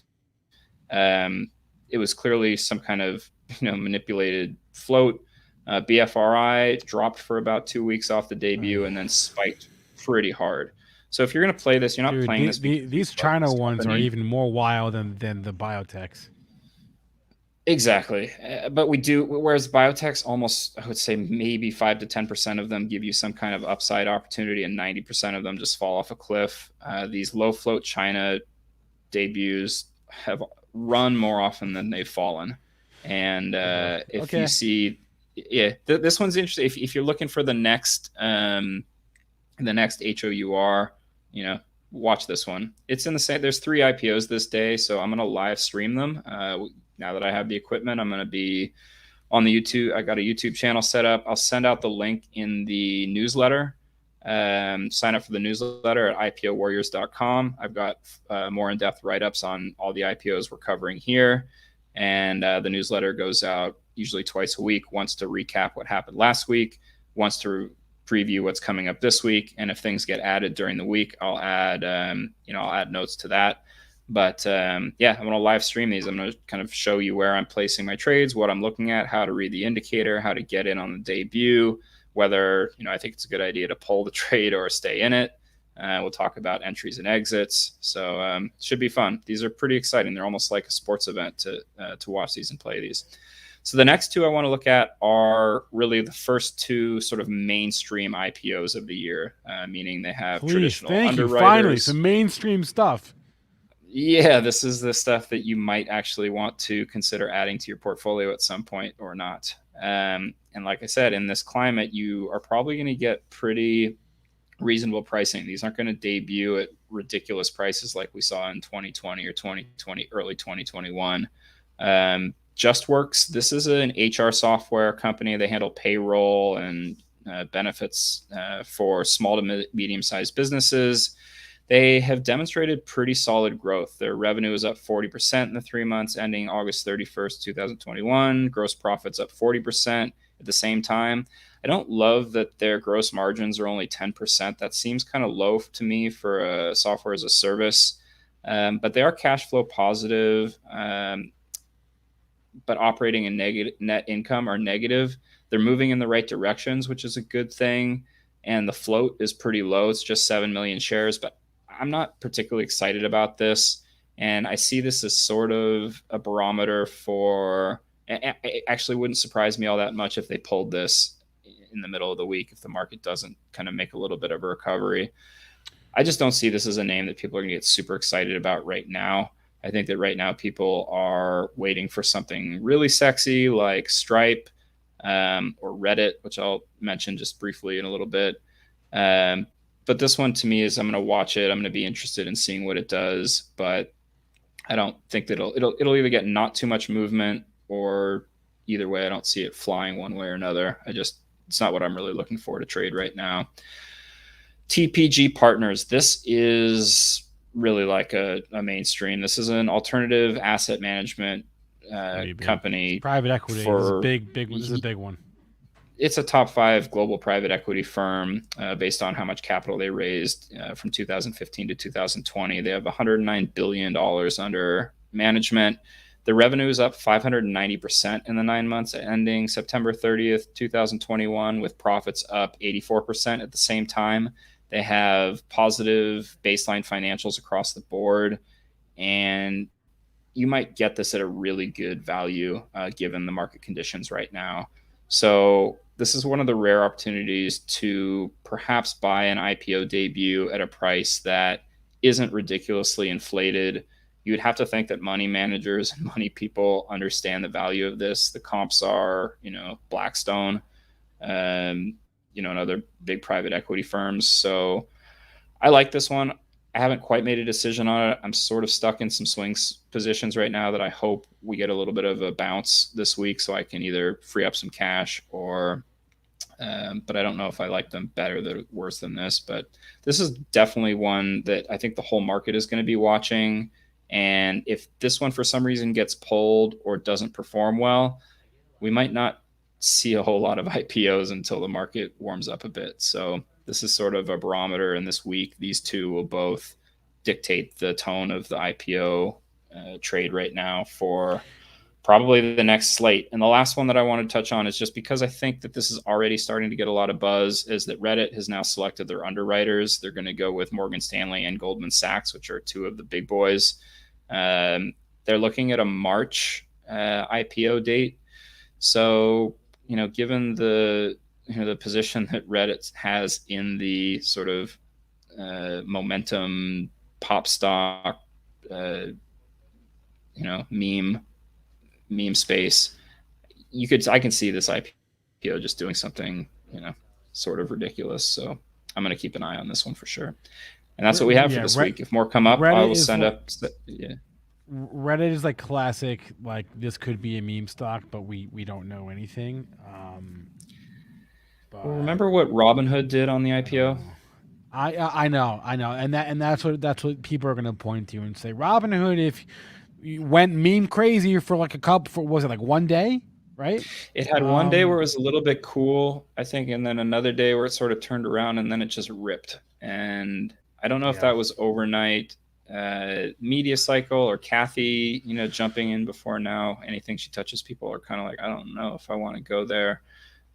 It was clearly some kind of manipulated float. BFRI dropped for about 2 weeks off the debut and then spiked pretty hard. So if you're going to play this, you're not playing this.
These China ones are even more wild than the biotechs.
Exactly. But whereas biotechs, almost, I would say maybe 5 to 10% of them give you some kind of upside opportunity and 90% of them just fall off a cliff. These low float China debuts have run more often than they've fallen. And if you see, this one's interesting. If you're looking for the next HOUR, watch this one. It's in the same. There's 3 IPOs this day, so I'm gonna live stream them. Now that I have the equipment, I'm gonna be on the YouTube. I got a YouTube channel set up. I'll send out the link in the newsletter. Sign up for the newsletter at IPOwarriors.com. I've got more in-depth write-ups on all the IPOs we're covering here, and the newsletter goes out usually twice a week. Once to recap what happened last week, once to preview what's coming up this week, and if things get added during the week, I'll add I'll add notes to that. But I'm going to live stream these. I'm going to kind of show you where I'm placing my trades, what I'm looking at, how to read the indicator, how to get in on the debut, whether I think it's a good idea to pull the trade or stay in it. We'll talk about entries and exits. So it should be fun. These are pretty exciting. They're almost like a sports event to watch these and play these. So the next two I want to look at are really the first two sort of mainstream IPOs of the year, meaning they have traditional underwriters.
Finally, some mainstream stuff.
Yeah, this is the stuff that you might actually want to consider adding to your portfolio at some point or not. And like I said, in this climate, you are probably going to get pretty reasonable pricing. These aren't going to debut at ridiculous prices like we saw in 2020 or 2020, early 2021. JustWorks, this is an HR software company. They handle payroll and benefits for small to medium-sized businesses. They have demonstrated pretty solid growth. Their revenue is up 40% in the 3 months ending August 31st, 2021. Gross profits up 40% at the same time. I don't love that their gross margins are only 10%. That seems kind of low to me for a software as a service. But they are cash flow positive, but operating and negative net income are negative. They're moving in the right directions, which is a good thing. And the float is pretty low. It's just 7 million shares, but I'm not particularly excited about this. And I see this as sort of a barometer for, it actually wouldn't surprise me all that much if they pulled this in the middle of the week, if the market doesn't kind of make a little bit of a recovery. I just don't see this as a name that people are going to get super excited about right now. I think that right now people are waiting for something really sexy like Stripe or Reddit, which I'll mention just briefly in a little bit. But this one to me is, I'm going to watch it. I'm going to be interested in seeing what it does, but I don't think that it'll either get not too much movement, or either way, I don't see it flying one way or another. It's not what I'm really looking for to trade right now. TPG Partners. This is really like a mainstream. This is an alternative asset management company.
Private equity. This is a big. This is a big one.
It's a top 5 global private equity firm based on how much capital they raised from 2015 to 2020. They have $109 billion under management. The revenue is up 590% in the 9 months ending September 30th, 2021, with profits up 84% at the same time. They have positive baseline financials across the board, and you might get this at a really good value given the market conditions right now. So this is one of the rare opportunities to perhaps buy an IPO debut at a price that isn't ridiculously inflated. You would have to think that money managers and money people understand the value of this. The comps are, Blackstone, and other big private equity firms. So I like this one. I haven't quite made a decision on it. I'm sort of stuck in some swings positions right now that I hope we get a little bit of a bounce this week so I can either free up some cash or, but I don't know if I like them better or worse than this. But this is definitely one that I think the whole market is going to be watching. And if this one for some reason gets pulled or doesn't perform well, we might not see a whole lot of IPOs until the market warms up a bit. So this is sort of a barometer, and this week these two will both dictate the tone of the IPO trade right now for probably the next slate. And the last one that I want to touch on is, just because I think that this is already starting to get a lot of buzz, is that Reddit has now selected their underwriters. They're going to go with Morgan Stanley and Goldman Sachs, which are two of the big boys. They're looking at a March IPO date. So, given the position that Reddit has in the sort of momentum pop stock, meme space, I can see this IPO just doing something, sort of ridiculous. So I'm going to keep an eye on this one for sure. And that's what we have for this week. If more come up, I will send up. Yeah.
Reddit is like classic. Like, this could be a meme stock, but we don't know anything.
Well, remember what Robinhood did on the IPO?
I know, and that's what people are going to point to and say, Robinhood, if you went meme crazy for like was it like one day, right?
It had one day where it was a little bit cool, I think, and then another day where it sort of turned around and then it just ripped. And I don't know if that was overnight media cycle or Kathy, jumping in before now. Anything she touches, people are kind of like, I don't know if I want to go there.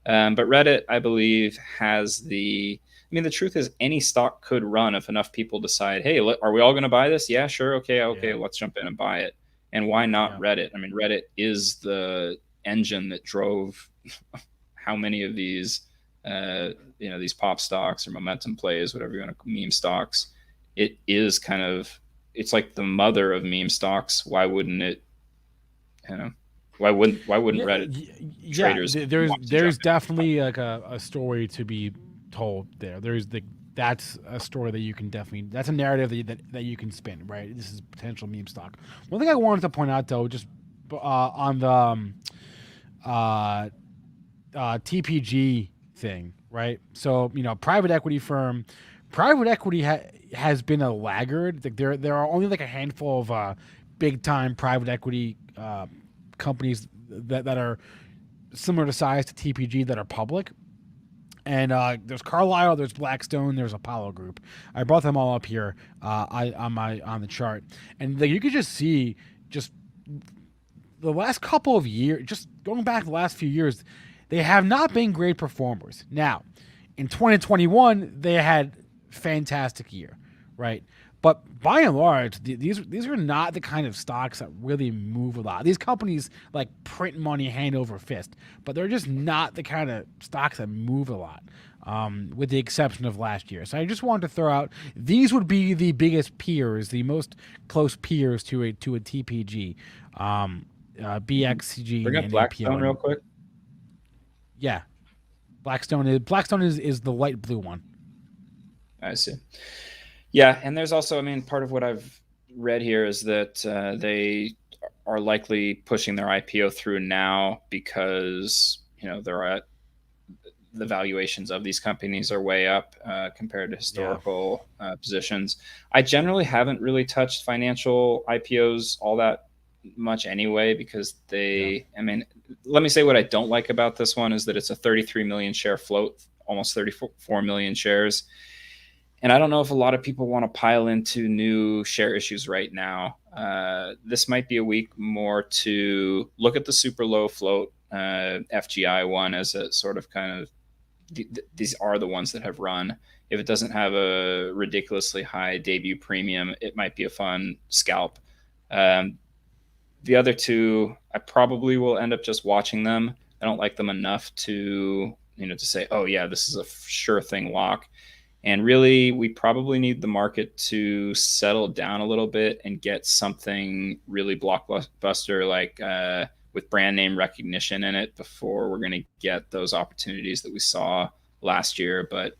But Reddit, I believe, has the truth is, any stock could run if enough people decide, hey, are we all going to buy this? Yeah, sure. Okay. Let's jump in and buy it. And why not Reddit? Reddit is the engine that drove how many of these, these pop stocks or momentum plays, whatever you want to meme stocks, it is kind of, it's like the mother of meme stocks. Why wouldn't it, why wouldn't Reddit traders?
There's definitely like a story to be told there. That's a story that you can definitely, that's a narrative that you can spin, right? This is potential meme stock. One thing I wanted to point out though, just on the TPG thing, right? So, private equity firm, private equity has been a laggard. Like there are only like a handful of big time private equity companies that are similar to size to TPG that are public. And there's Carlyle, there's Blackstone, there's Apollo Group. I brought them all up here on the chart, and you could just see just the last couple of years, just going back the last few years, they have not been great performers. Now, in 2021, they had fantastic year, right? But by and large, these are not the kind of stocks that really move a lot. These companies like print money hand over fist, but they're just not the kind of stocks that move a lot, with the exception of last year. So I just wanted to throw out, these would be the biggest peers, the most close peers to a TPG, BXCG.
Bring up Blackstone real quick.
Yeah, Blackstone is the light blue one.
I see. Yeah, and there's also, part of what I've read here is that they are likely pushing their IPO through now because they're at, the valuations of these companies are way up compared to historical positions. I generally haven't really touched financial IPOs all that much anyway because let me say what I don't like about this one is that it's a 33 million share float, almost 34 million shares. And I don't know if a lot of people want to pile into new share issues right now. This might be a week more to look at the super low float FGI one as a sort of kind of, these are the ones that have run. If it doesn't have a ridiculously high debut premium, it might be a fun scalp. The other two, I probably will end up just watching them. I don't like them enough to, to say, oh yeah, this is a sure thing lock. And really, we probably need the market to settle down a little bit and get something really blockbuster, like with brand name recognition in it, before we're going to get those opportunities that we saw last year. But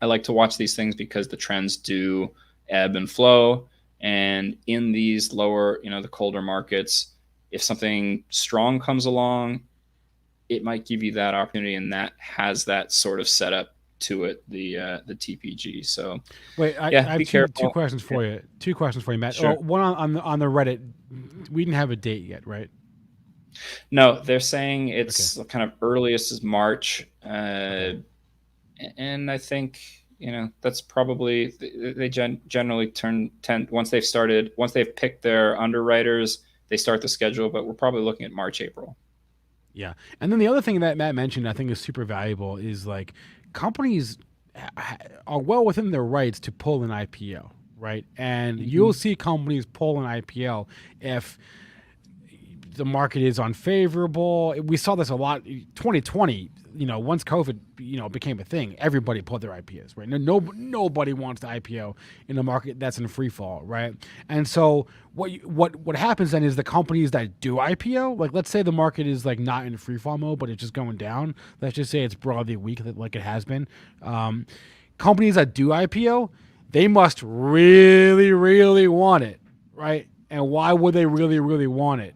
I like to watch these things because the trends do ebb and flow. And in these lower, the colder markets, if something strong comes along, it might give you that opportunity, and that has that sort of setup to it, the TPG. So
wait, I have two questions for you. Two questions for you, Matt.
Sure.
One on the Reddit. We didn't have a date yet, right?
No, they're saying it's kind of earliest is March, and I think that's probably, they generally tend once they've picked their underwriters, they start the schedule, but we're probably looking at March, April.
Yeah, and then the other thing that Matt mentioned, I think is super valuable, is like companies are well within their rights to pull an IPO, right? And you'll see companies pull an IPO if the market is unfavorable. We saw this a lot 2020, once COVID, became a thing, everybody pulled their IPOs, right? Nobody wants to IPO in a market that's in free fall, right? And so what happens then is the companies that do IPO, like let's say the market is like not in free fall mode, but it's just going down. Let's just say it's broadly weak, like it has been. Companies that do IPO, they must really, really want it, right? And why would they really, really want it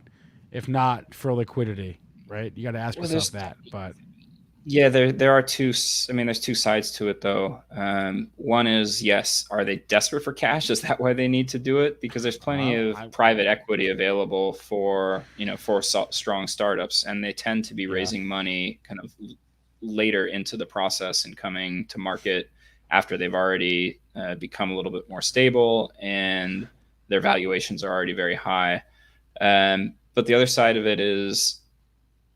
if not for liquidity, right? You got to ask yourself that. But
yeah, there are two. There's two sides to it, though. One is, yes, are they desperate for cash? Is that why they need to do it? Because there's plenty of private equity available for strong startups, and they tend to be raising money kind of later into the process and coming to market after they've already become a little bit more stable and their valuations are already very high. But the other side of it is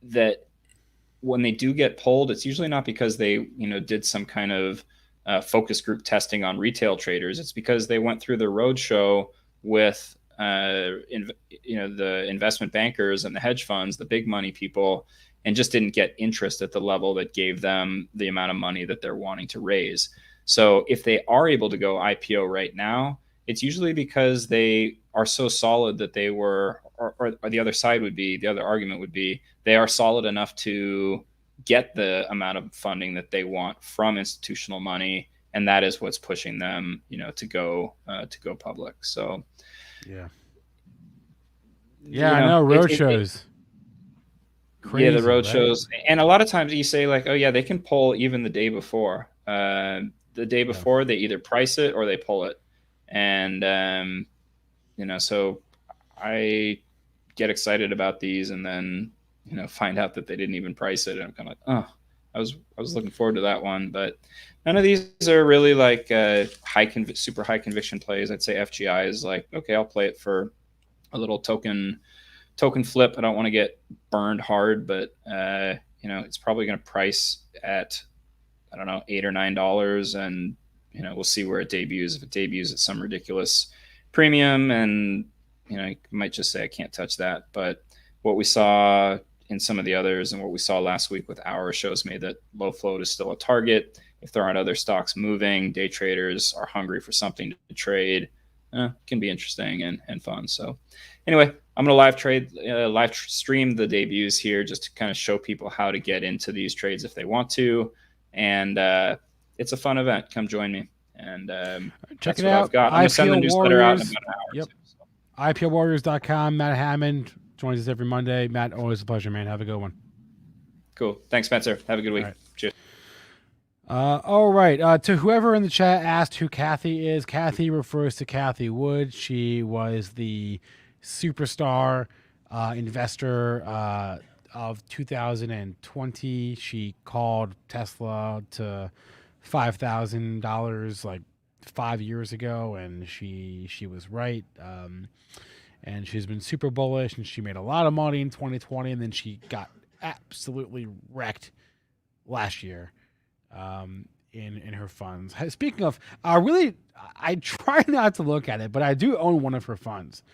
that when they do get pulled, it's usually not because they, did some kind of focus group testing on retail traders. It's because they went through the roadshow with the investment bankers and the hedge funds, the big money people, and just didn't get interest at the level that gave them the amount of money that they're wanting to raise. So if they are able to go IPO right now, it's usually because they are so solid that they were, or the other side would be, the other argument would be, they are solid enough to get the amount of funding that they want from institutional money, and that is what's pushing them, to go public. So,
yeah, I know road shows.
Crazy, the road shows, and a lot of times you say like, oh yeah, they can pull even the day before. The day before, they either price it or they pull it, and so I get excited about these, and then find out that they didn't even price it, and I'm kind of like, oh, I was looking forward to that one, but none of these are really like super high conviction plays. I'd say FGI is like, okay, I'll play it for a little token flip. I don't want to get burned hard, but it's probably going to price at, I don't know, $8 or $9, and we'll see where it debuts. If it debuts at some ridiculous premium, and you might just say I can't touch that. But what we saw in some of the others, and what we saw last week with Hour, shows me that low float is still a target. If there aren't other stocks moving, day traders are hungry for something to trade. Can be interesting and fun. So anyway, I'm going to live stream the debuts here just to kind of show people how to get into these trades if they want to. And it's a fun event. Come join me. And
check it out.
I've got. I'm going to send the newsletter out in about an hour.
Yep. IPOwarriors.com. Matt Hammond joins us every Monday. Matt, always a pleasure, man. Have a good one.
Cool. Thanks, Spencer. Have a good week.
All right.
Cheers.
All right. To whoever in the chat asked who Kathy is, Kathy refers to Kathy Wood. She was the superstar investor of 2020. She called Tesla to $5,000 like 5 years ago, and she was right. And she's been super bullish, and she made a lot of money in 2020, and then she got absolutely wrecked last year in her funds. Speaking of, I try not to look at it, but I do own one of her funds.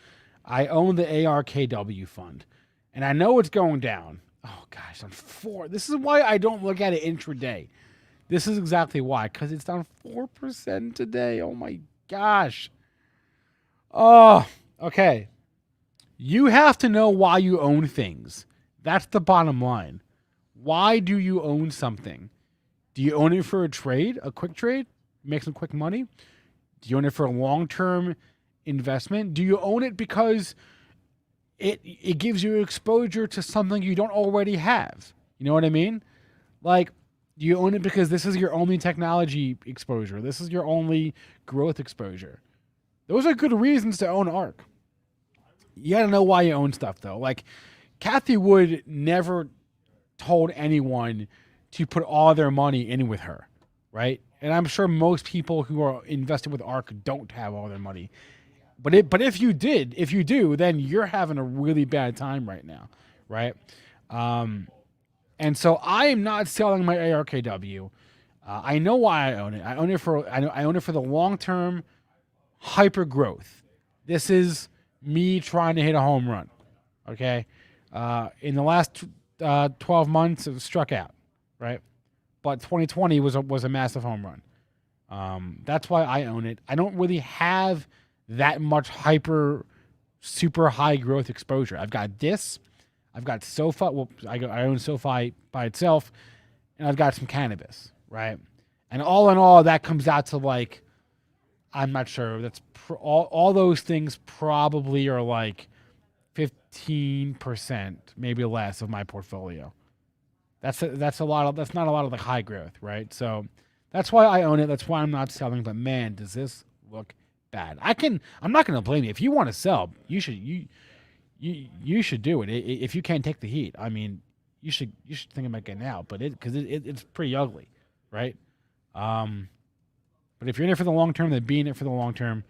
I own the ARKW fund, and I know it's going down. Oh gosh, on 4. This is why I don't look at it intraday. This is exactly why, because it's down 4% today. Oh my gosh. Oh, okay. You have to know why you own things. That's the bottom line. Why do you own something? Do you own it for a trade, a quick trade, make some quick money? Do you own it for a long-term investment? Do you own it because it gives you exposure to something you don't already have? You know what I mean? Like, do you own it because this is your only technology exposure? This is your only growth exposure? Those are good reasons to own ARK. You got to know why you own stuff, though. Like, Kathy Wood never told anyone to put all their money in with her, right? And I'm sure most people who are invested with ARK don't have all their money. But if you do, then you're having a really bad time right now, right? And so I am not selling my ARKW. I know why I own it. I own it for the long-term hyper growth. This is me trying to hit a home run. Okay, in the last 12 months, it struck out, right? But 2020 was a massive home run. That's why I own it. I don't really have that much super high growth exposure. I've got this. I've got SoFi. Well, I own SoFi by itself, and I've got some cannabis, right? And all in all, that comes out to like, I'm not sure. That's all those things probably are like 15%, maybe less of my portfolio. That's not a lot of like high growth, right? So that's why I own it. That's why I'm not selling. But man, does this look bad? I'm not going to blame you. If you want to sell, you should do it. If you can't take the heat, I mean, you should think about getting out. But it's pretty ugly, right? But if you're in it for the long term, then be in it for the long term.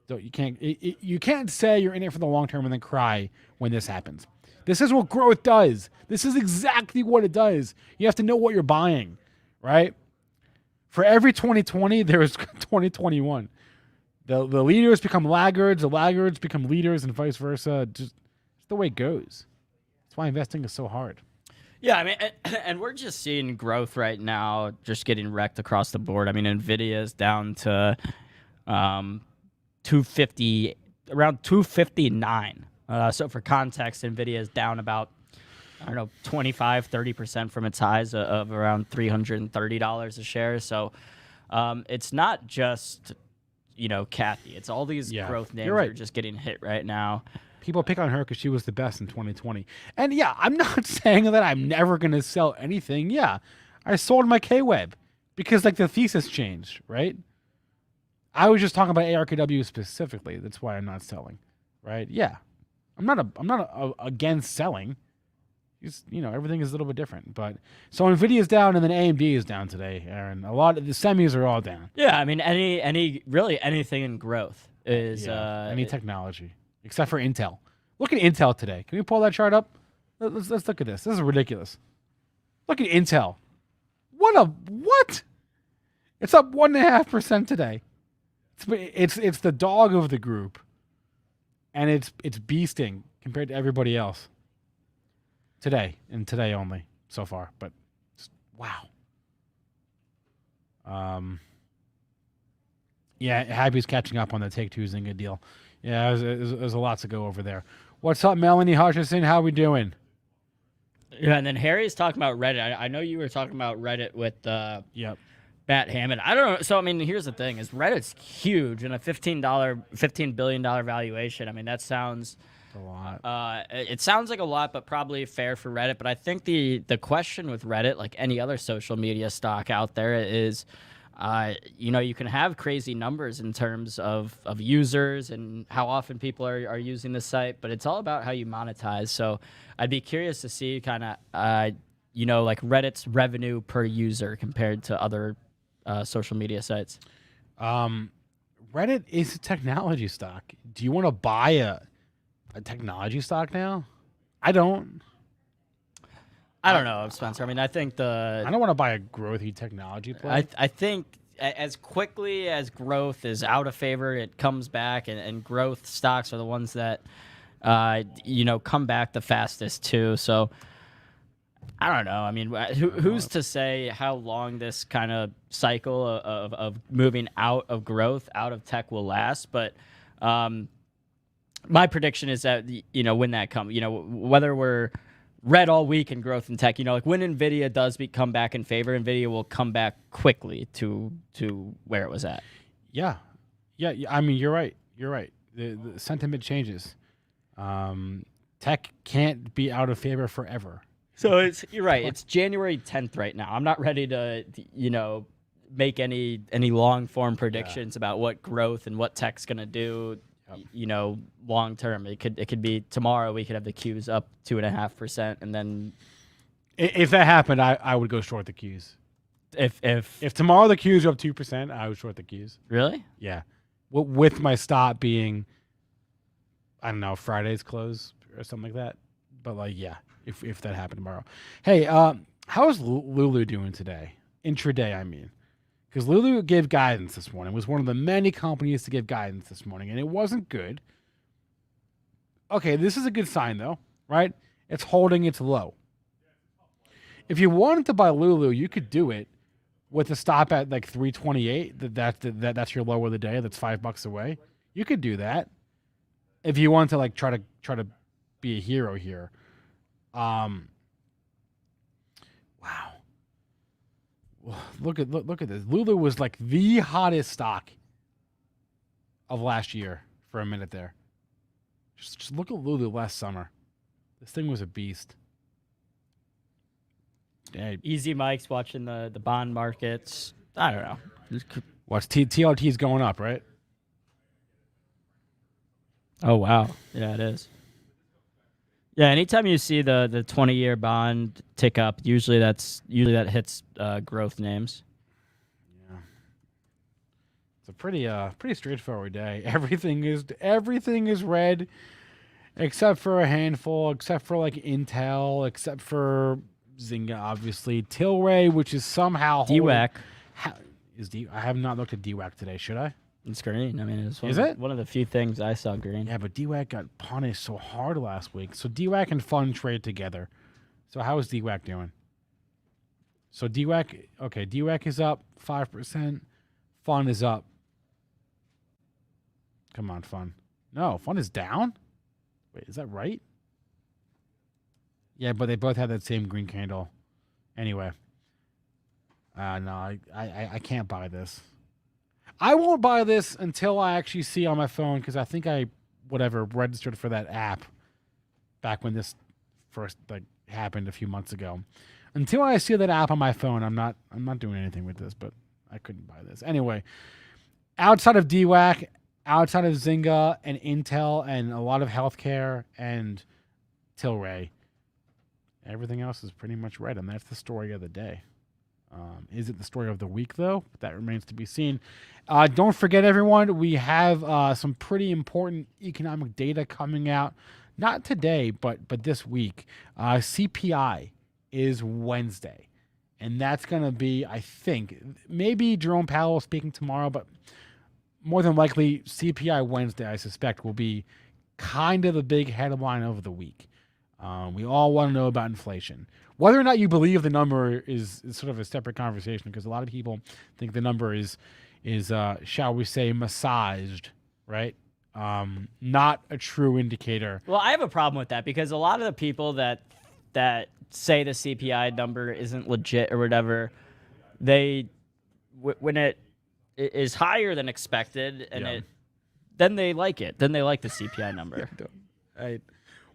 You can't say you're in it for the long term and then cry when this happens. This is what growth does. This is exactly what it does. You have to know what you're buying, right? For every 2020, there is 2021. The leaders become laggards, the laggards become leaders, and vice versa. Just it's the way it goes. That's why investing is so hard.
Yeah, I mean, and we're just seeing growth right now, just getting wrecked across the board. I mean, Nvidia is down to 250, around 259. So for context, Nvidia is down about, I don't know, 25, 30% from its highs of around $330 a share. So it's not just, Kathy. It's all these growth names that are just getting hit right now.
People pick on her because she was the best in 2020. And yeah, I'm not saying that I'm never going to sell anything. Yeah, I sold my K-Web because like the thesis changed, right? I was just talking about ARKW specifically. That's why I'm not selling, right? Yeah, I'm not against selling. Just, everything is a little bit different. But so Nvidia is down and then AMD is down today, Aaron. A lot of the semis are all down.
Yeah, I mean really anything in growth is
any technology. Except for Intel. Look at Intel today. Can we pull that chart up? Let's look at this. This is ridiculous. Look at Intel. What? It's up 1.5% today. It's the dog of the group, and it's beasting compared to everybody else. Today and today only so far, but wow. Yeah, Happy's catching up on the Take-Two Zynga deal. Yeah, there's a lot to go over there. What's up, Melanie Hutchison? How we doing?
Yeah, and then Harry's talking about Reddit. I know you were talking about Reddit with Matt Hammond. I don't know. So, I mean, here's the thing: is Reddit's huge and a $15 billion valuation. I mean, that sounds
a lot.
It sounds like a lot, but probably fair for Reddit. But I think the question with Reddit, like any other social media stock out there, is you can have crazy numbers in terms of users and how often people are using the site, but it's all about how you monetize. So I'd be curious to see kind of, like Reddit's revenue per user compared to other social media sites.
Reddit is a technology stock. Do you want to buy a technology stock now? I don't
know, Spencer. I mean, I think
I don't want to buy a growthy technology play.
I think as quickly as growth is out of favor, it comes back, and growth stocks are the ones that come back the fastest too. So I don't know. I mean, who's to say how long this kind of cycle of moving out of growth, out of tech will last? But my prediction is that when that comes, whether we're red all week in growth in tech, like when Nvidia does come back in favor, Nvidia will come back quickly to where it was at.
Yeah. I mean, you're right. The sentiment changes. Tech can't be out of favor forever.
So you're right. It's January 10th right now. I'm not ready to make any long form predictions about what growth and what tech's gonna do. Long term, it could be tomorrow. We could have the Qs up 2.5%, and then
if that happened, I would go short the Qs. If tomorrow the Qs are up 2%, I would short the Qs.
Really?
Yeah, with my stop being, I don't know, Friday's close or something like that. But like, yeah, if that happened tomorrow. Hey, how is Lulu doing today? Intraday, I mean. Because Lulu gave guidance this morning. It was one of the many companies to give guidance this morning, and it wasn't good. Okay, this is a good sign, though, right? It's holding its low. If you wanted to buy Lulu, you could do it with a stop at like 328. That's your low of the day. That's $5 away. You could do that if you want to like try to be a hero here. Wow. Look at this. Lulu was like the hottest stock of last year for a minute there. Just look at Lulu last summer. This thing was a beast.
Hey. Easy Mike's watching the bond markets. I don't know.
Watch TLT's going up, right?
Oh wow. Yeah, it is. Yeah, anytime you see the 20-year bond tick up, usually that hits growth names.
Yeah, it's a pretty straightforward day. Everything is red, except for a handful, except for like Intel, except for Zynga, obviously. Tilray, which is somehow
DWAC.
I have not looked at DWAC today. Should I?
It's green. I mean, it's
Is it?
one of the few things I saw green.
Yeah, but DWAC got punished so hard last week. So DWAC and Fun trade together. So how is DWAC doing? So DWAC is up 5%. Fun is up. Come on, Fun. No, Fun is down? Wait, is that right? Yeah, but they both had that same green candle. Anyway. No, I can't buy this. I won't buy this until I actually see on my phone, because I think I registered for that app back when this first happened a few months ago. Until I see that app on my phone, I'm not doing anything with this, but I couldn't buy this. Anyway, outside of DWAC, outside of Zynga and Intel and a lot of healthcare and Tilray, everything else is pretty much red, and that's the story of the day. Is it the story of the week, though? That remains to be seen. Don't forget, everyone, we have some pretty important economic data coming out. Not today, but this week. CPI is Wednesday. And that's going to be, I think, maybe Jerome Powell speaking tomorrow, but more than likely CPI Wednesday, I suspect, will be kind of the big headline of the week. We all want to know about inflation. Whether or not you believe the number is sort of a separate conversation, because a lot of people think the number is shall we say, massaged, right? Not a true indicator.
Well, I have a problem with that, because a lot of the people that say the CPI number isn't legit or whatever, when it is higher than expected, and then they like it. Then they like the CPI number.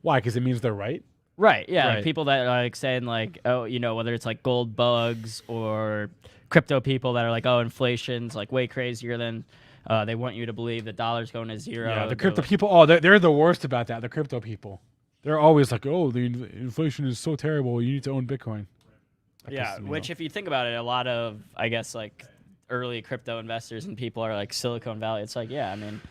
Why? Because it means they're right?
Right, yeah.
Right.
Like people that are saying whether it's like gold bugs or crypto people that are like, inflation's like way crazier than they want you to believe. The dollar's going to zero.
Yeah, the crypto people, they're the worst about that. The crypto people. They're always like, the inflation is so terrible, you need to own Bitcoin.
Yeah, which if you think about it, a lot of, I guess, like early crypto investors and people are like Silicon Valley. It's like, yeah, I mean,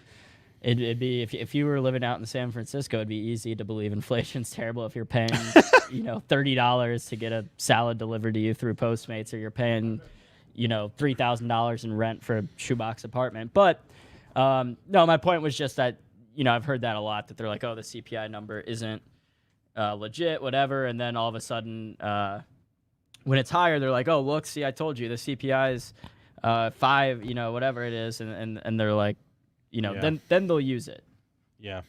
it'd be if you were living out in San Francisco, it'd be easy to believe inflation's terrible if you're paying $30 to get a salad delivered to you through Postmates, or you're paying $3,000 in rent for a shoebox apartment. But no, my point was just that I've heard that a lot, that they're like, the CPI number isn't legit, whatever, and then all of a sudden when it's higher, they're like, look, see, I told you the CPI is 5, whatever it is, and they're like, then they'll use it.
Yeah.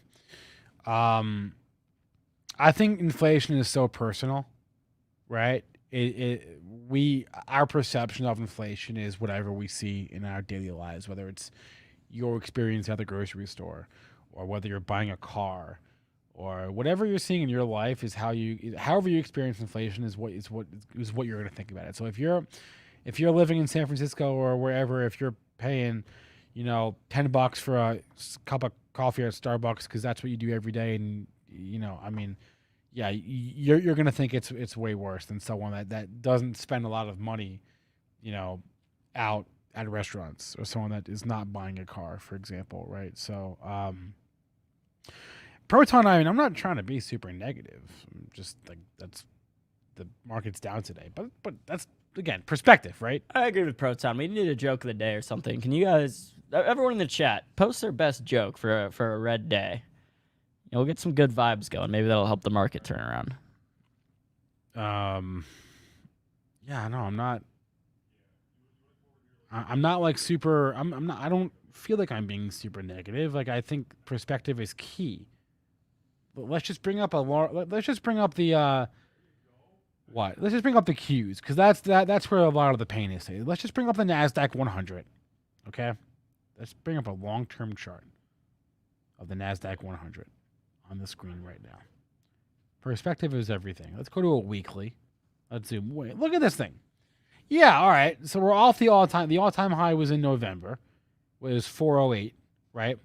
I think inflation is so personal, right? Our perception of inflation is whatever we see in our daily lives, whether it's your experience at the grocery store, or whether you're buying a car, or whatever you're seeing in your life is however you experience inflation is what you're going to think about it. So if you're living in San Francisco or wherever, if you're paying $10 for a cup of coffee at Starbucks because that's what you do every day, and you're gonna think it's way worse than someone that doesn't spend a lot of money, out at restaurants, or someone that is not buying a car, for example, right? So, Proton, I'm not trying to be super negative. I'm just like, that's the market's down today, but that's, again, perspective, right?
I agree with Proton. We need a joke of the day or something. Can you guys, everyone in the chat, post their best joke for a red day? We'll get some good vibes going. Maybe that'll help the market turn around.
Yeah, no, I'm not like super. I'm not. I don't feel like I'm being super negative. Like, I think perspective is key. But let's just bring up let's just bring up the what? Let's just bring up the Qs, because that's where a lot of the pain is. Let's just bring up the NASDAQ 100. Okay, let's bring up a long-term chart of the NASDAQ 100 on the screen right now. Perspective is everything. Let's go to a weekly. Let's zoom. Wait, look at this thing. Yeah, all right. So we're off the all-time. The all-time high was in November. It was 408, right?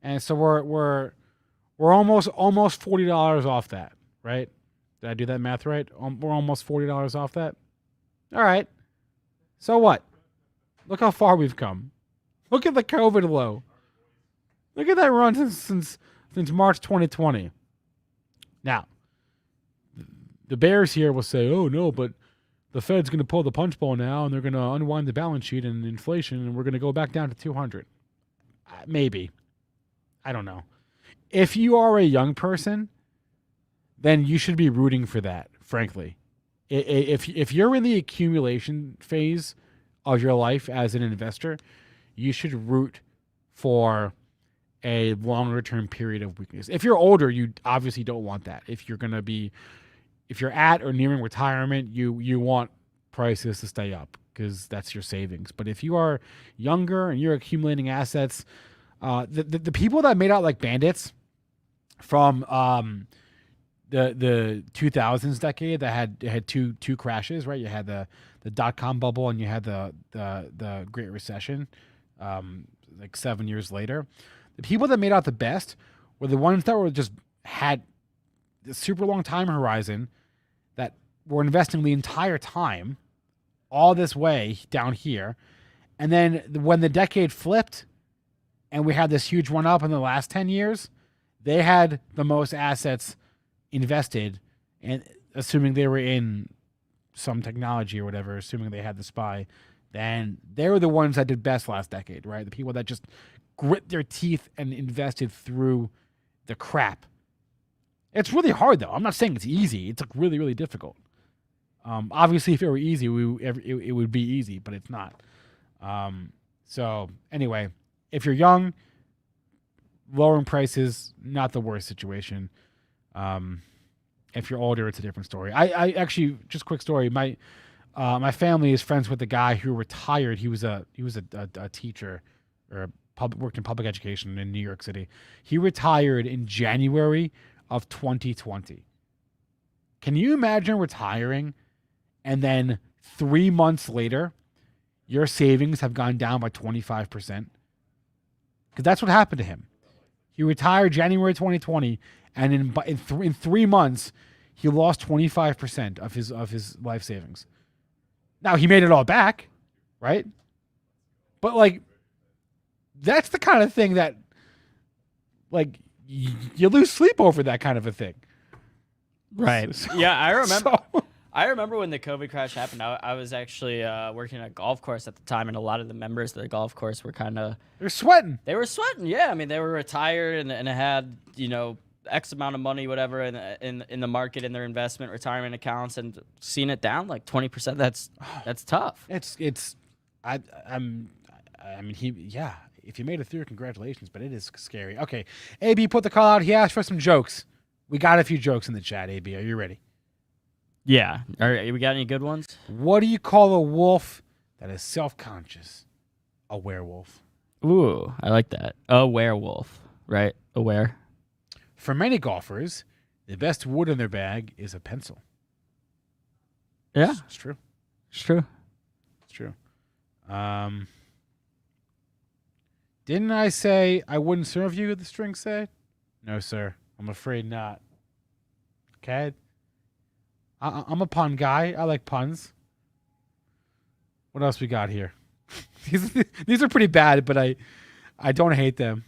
And so we're almost $40 off that, right? Did I do that math right? We're almost $40 off that. All right. So what? Look how far we've come. Look at the COVID low. Look at that run since March 2020. Now, the bears here will say, "Oh no, but the Fed's going to pull the punch bowl now, and they're going to unwind the balance sheet and inflation, and we're going to go back down to 200." Maybe. I don't know. If you are a young person, then you should be rooting for that, frankly. If you're in the accumulation phase of your life as an investor, you should root for a longer term period of weakness. If you're older, you obviously don't want that. If you're at or nearing retirement, you want prices to stay up because that's your savings. But if you are younger and you're accumulating assets, the people that made out like bandits from the 2000s decade that had two crashes, right? You had the dot-com bubble and you had the Great Recession, like 7 years later. The people that made out the best were the ones that were just had a super long time horizon, that were investing the entire time, all this way down here, and then when the decade flipped, and we had this huge run up in the last 10 years, they had the most assets invested, and assuming they were in some technology or whatever, assuming they had the SPY, then they were the ones that did best last decade, right? The people that just grit their teeth and invested through the crap. It's really hard, though. I'm not saying it's easy. It's like really, really difficult. Obviously, if it were easy, it would be easy, but it's not. So anyway, if you're young, lowering prices, not the worst situation. If you're older, it's a different story. I actually, just quick story. My family is friends with the guy who retired. He was a teacher, or worked in public education in New York City. He retired in January of 2020. Can you imagine retiring and then 3 months later, your savings have gone down by 25%? Because that's what happened to him. He retired January 2020, and in 3 months, he lost 25% of his life savings. Now, he made it all back, right? But, like, that's the kind of thing that, like, you lose sleep over that kind of a thing.
Right.
So,
yeah, I remember.
So,
I remember when the COVID crash happened. I was actually working at a golf course at the time, and a lot of the members of the golf course were kind of...
they're sweating.
They were sweating, yeah. I mean, they were retired and had, X amount of money, whatever, in the market, in their investment retirement accounts, and seeing it down like 20%. That's tough. If you made it through, congratulations, but it is scary. Okay, AB put the call out. He asked for some jokes. We got a few jokes in the chat. AB, are you ready? Yeah. All right. We got any good ones? What do you call a wolf that is self-conscious? A werewolf. Ooh, I like that. A werewolf, right? Aware.
For many golfers, the best wood in their bag is a pencil.
Yeah,
it's true.
It's true.
It's true. Didn't I say I wouldn't serve you? The string said. No, sir. I'm afraid not. Okay. I'm a pun guy. I like puns. What else we got here? These are pretty bad, but I don't hate them.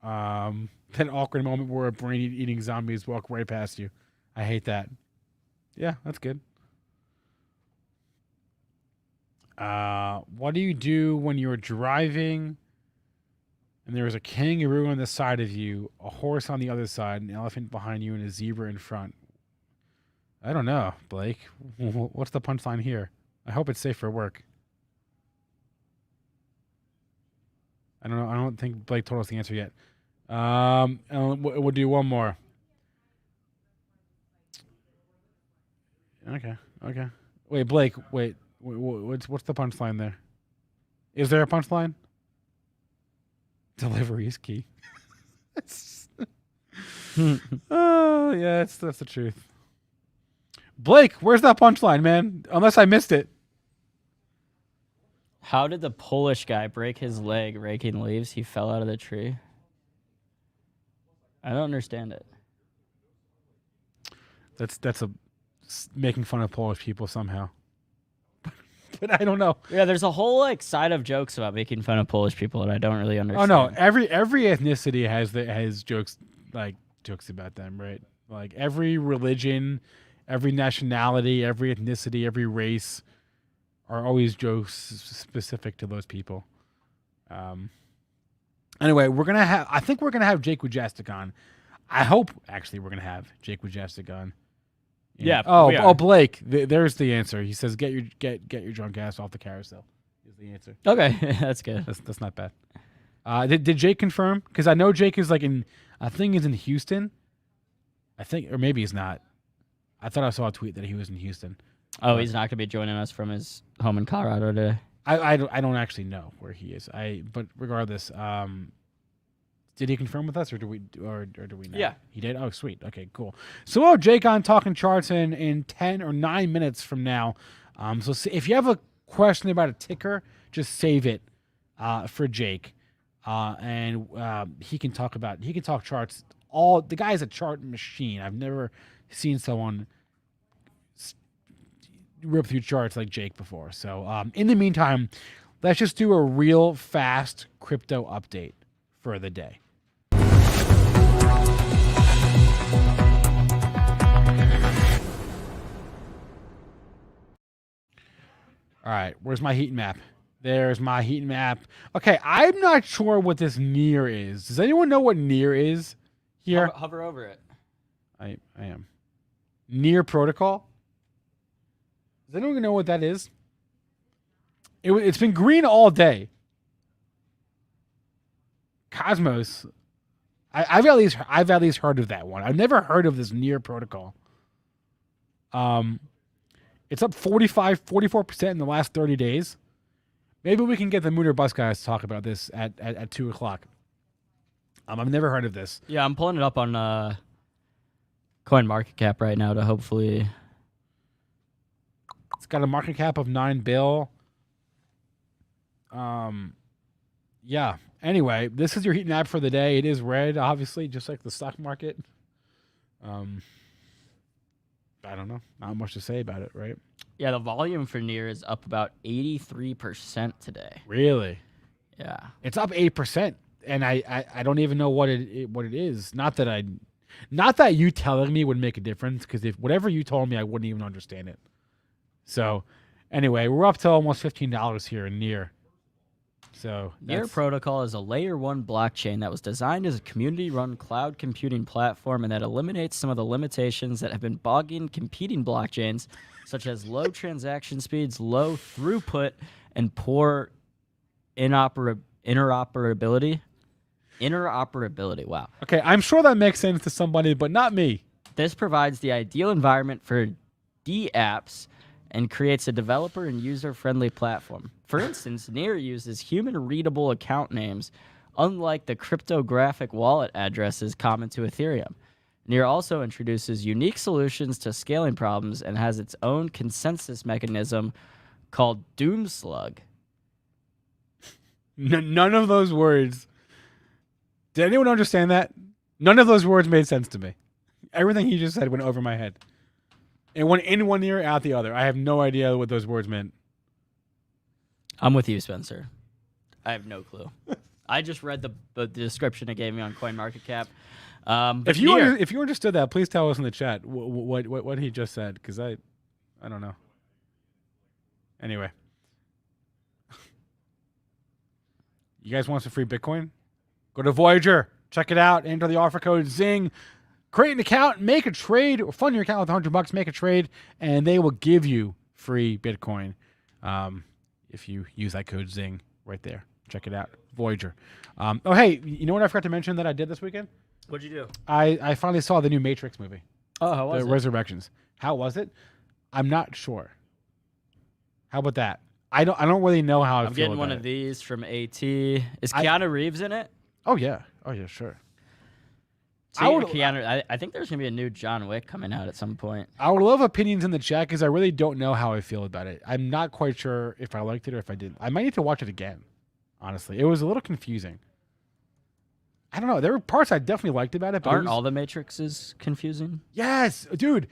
That awkward moment where a brain-eating zombies walk right past you. I hate that. Yeah, that's good. What do you do when you're driving and there is a kangaroo on the side of you, a horse on the other side, an elephant behind you, and a zebra in front? I don't know, Blake. What's the punchline here? I hope it's safe for work. I don't know. I don't think Blake told us the answer yet. And we'll do one more. Okay. Wait, Blake. Wait. What's the punchline there? Is there a punchline? Delivery is key. Oh yeah, that's the truth. Blake, where's that punchline, man? Unless I missed it.
How did the Polish guy break his leg raking leaves? He fell out of the tree. I don't understand it.
That's making fun of Polish people somehow. But I don't know.
Yeah, there's a whole side of jokes about making fun of Polish people that I don't really understand.
Oh no, every ethnicity has jokes about them, right? Like every religion, every nationality, every ethnicity, every race are always jokes specific to those people. Anyway, I think we're gonna have Jake Wojcicki on. I hope actually we're gonna have Jake Wojcicki on.
Yeah.
Oh, Blake. There's the answer. He says, "Get your drunk ass off the carousel." Is the answer.
Okay, that's good.
That's not bad. Did Jake confirm? Because I know Jake is like I think he's in Houston. I think, or maybe he's not. I thought I saw a tweet that he was in Houston.
Oh, he's not going to be joining us from his home in Colorado today.
I don't actually know where he is. But regardless, did he confirm with us, or do we know?
Yeah,
he did. Oh, sweet. Okay, cool. So we'll have Jake on talking charts in 10 or 9 minutes from now. So if you have a question about a ticker, just save it for Jake, and he can talk charts. The guy's a chart machine. I've never seen someone rip through charts like Jake before. So in the meantime, let's just do a real fast crypto update for the day. All right, where's my heat map? There's my heat map. Okay, I'm not sure what this near is. Does anyone know what near is here?
Hover over it.
I am. Near protocol? Does anyone know what that is? It's been green all day. Cosmos. I've at least heard of that one. I've never heard of this near protocol. It's up 44% in the last 30 days. Maybe we can get the Moon or Bus guys to talk about this at 2:00. I've never heard of this.
Yeah, I'm pulling it up on CoinMarketCap right now to hopefully.
It's got a market cap of $9 billion. Yeah. Anyway, this is your heat map for the day. It is red, obviously, just like the stock market. I don't know. Not much to say about it, right?
Yeah, the volume for Near is up about 83% today.
Really?
Yeah.
It's up 8%, and I don't even know what it is. Not that you telling me would make a difference, because if whatever you told me, I wouldn't even understand it. So, anyway, we're up to almost $15 here in Near. So
Near Protocol is a layer 1 blockchain that was designed as a community-run cloud computing platform and that eliminates some of the limitations that have been bogging competing blockchains, such as low transaction speeds, low throughput, and poor interoperability. Wow.
Okay, I'm sure that makes sense to somebody, but not me.
This provides the ideal environment for dApps and creates a developer and user-friendly platform. For instance, Near uses human-readable account names, unlike the cryptographic wallet addresses common to Ethereum. Near also introduces unique solutions to scaling problems and has its own consensus mechanism called Doomslug.
None of those words. Did anyone understand that? None of those words made sense to me. Everything he just said went over my head. It went in one ear, out the other. I have no idea what those words meant.
I'm with you, Spencer. I have no clue. I just read the description it gave me on CoinMarketCap.
If you understood that, please tell us in the chat what he just said, because I don't know. Anyway, you guys want some free Bitcoin? Go to Voyager, check it out. Enter the offer code ZING. Create an account, make a trade, or fund your account with $100, make a trade, and they will give you free Bitcoin if you use that code ZING right there. Check it out, Voyager. Oh, hey, you know what I forgot to mention that I did this weekend?
What'd you do?
I finally saw the new Matrix movie.
Oh, how was it?
Resurrections. How was it? I'm not sure. How about that? I don't really know how I feel about it.
I'm getting one of these from AT. Is Keanu Reeves in it?
Oh yeah, sure.
I think there's gonna be a new John Wick coming out at some point.
I would love opinions in the chat because I really don't know how I feel about it. I'm not quite sure if I liked it or if I didn't. I might need to watch it again. Honestly, it was a little confusing. I don't know. There were parts I definitely liked about it. But
aren't all the Matrixes confusing?
Yes, dude.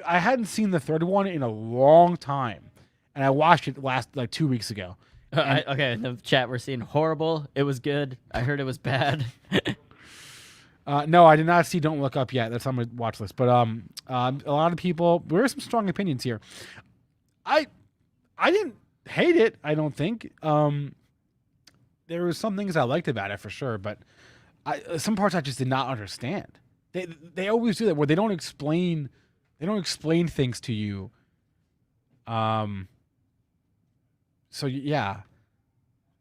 I hadn't seen the third one in a long time, and I watched it last 2 weeks ago.
Okay, in the chat we're seeing horrible. It was good. I heard it was bad.
No, I did not see Don't Look Up yet. That's on my watch list. But a lot of people, there are some strong opinions here. I didn't hate it, I don't think. there were some things I liked about it for sure, but some parts I just did not understand. They always do that where they don't explain things to you. So yeah,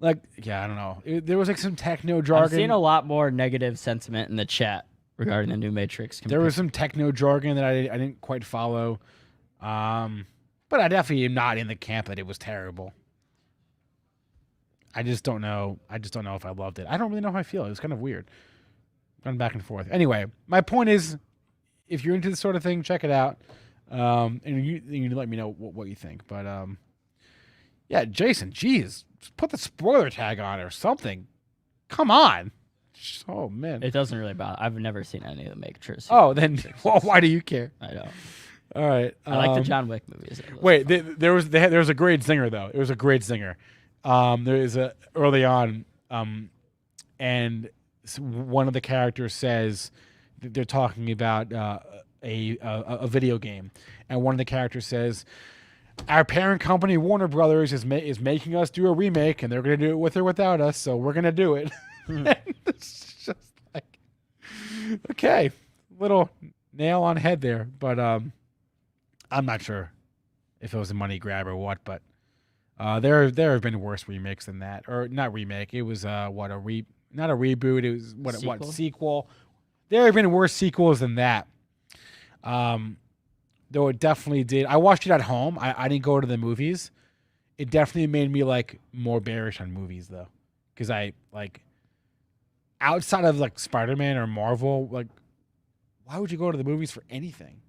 I don't know. There was like some techno jargon.
I've seen a lot more negative sentiment in the chat regarding the new Matrix.
There was some techno jargon that I didn't quite follow. But I definitely am not in the camp that it was terrible. I just don't know. If I loved it. I don't really know how I feel. It was kind of weird. Going back and forth. Anyway, my point is, if you're into this sort of thing, check it out. And you let me know what you think. But yeah, Jason, geez, just put the spoiler tag on or something. Come on. Oh man,
it doesn't really bother. I've never seen any of the Matrix.
Oh, then why do you care?
I know.
All right.
I like the John Wick movies.
Wait, there was a great zinger though. It was a great zinger. There is a early on, and one of the characters says they're talking about a video game, and one of the characters says, "Our parent company Warner Brothers is making us do a remake, and they're going to do it with or without us, so we're going to do it." It's just like, okay, little nail on head there, but I'm not sure if it was a money grab or what, but there have been worse remakes than that, or not remake. It was not a reboot. It was what sequel. There have been worse sequels than that. Though it definitely did. I watched it at home. I didn't go to the movies. It definitely made me like more bearish on movies though, because I like outside of like Spider-Man or Marvel, like why would you go to the movies for anything?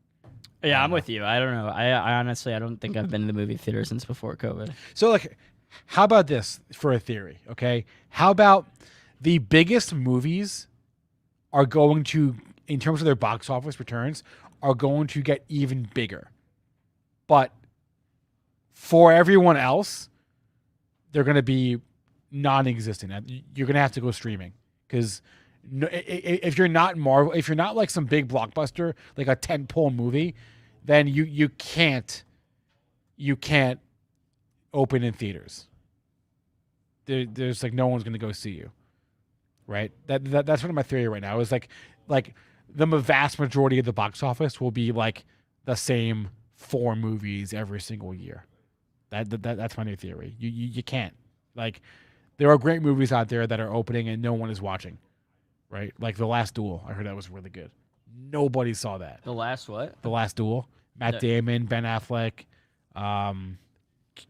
Yeah, I'm with you. I don't know. I honestly, I don't think I've been to the movie theater since before COVID.
So, like, how about this for a theory, okay? How about the biggest movies are going to, in terms of their box office returns, are going to get even bigger. But for everyone else, they're going to be non-existent. You're going to have to go streaming because if you're not Marvel, if you're not like some big blockbuster, like a tentpole movie, then you can't open in theaters. There's like no one's gonna go see you, right? That's one of my theory right now. Is like the vast majority of the box office will be like the same 4 movies every single year. That's my new theory. You can't, like, there are great movies out there that are opening and no one is watching. Right? Like The Last Duel. I heard that was really good. Nobody saw that.
The last what?
The Last Duel. Matt Damon, Ben Affleck.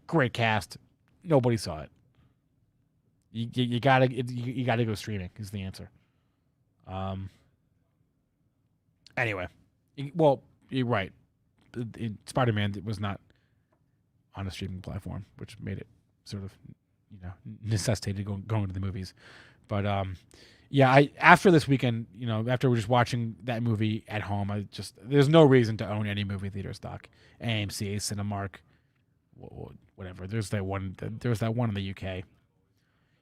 Great cast. Nobody saw it. You gotta go streaming is the answer. Anyway. Well, you're right. Spider-Man was not on a streaming platform, which made it sort of, necessitated going to the movies. But yeah, after this weekend, after we're just watching that movie at home, there's no reason to own any movie theater stock. AMC, Cinemark, whatever. There's that one in the UK.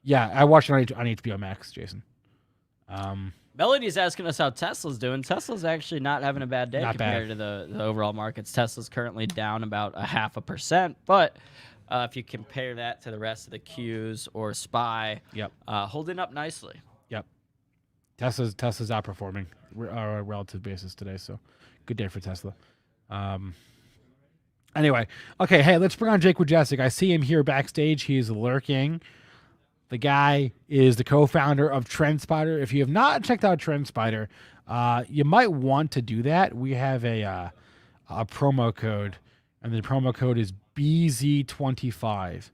Yeah, I watched it on HBO Max, Jason.
Melody's asking us how Tesla's doing. Tesla's actually not having a bad day compared to the overall markets. Tesla's currently down about 0.5%, but if you compare that to the rest of the Qs or SPY, holding up nicely. Yep.
Tesla's outperforming on a relative basis today, so good day for Tesla. Anyway, okay, hey, let's bring on Jake Wojcicki. I see him here backstage. He's lurking. The guy is the co-founder of TrendSpider. If you have not checked out TrendSpider, you might want to do that. We have a promo code, and the promo code is BZ25.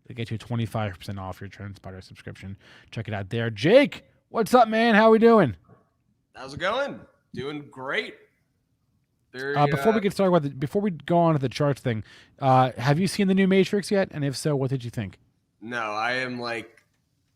They get you 25% off your TrendSpider subscription. Check it out there. Jake, what's up, man? How we doing?
How's it going? Doing great.
Before we get started, before we go on to the charts thing, have you seen the new Matrix yet? And if so, what did you think?
No, I am like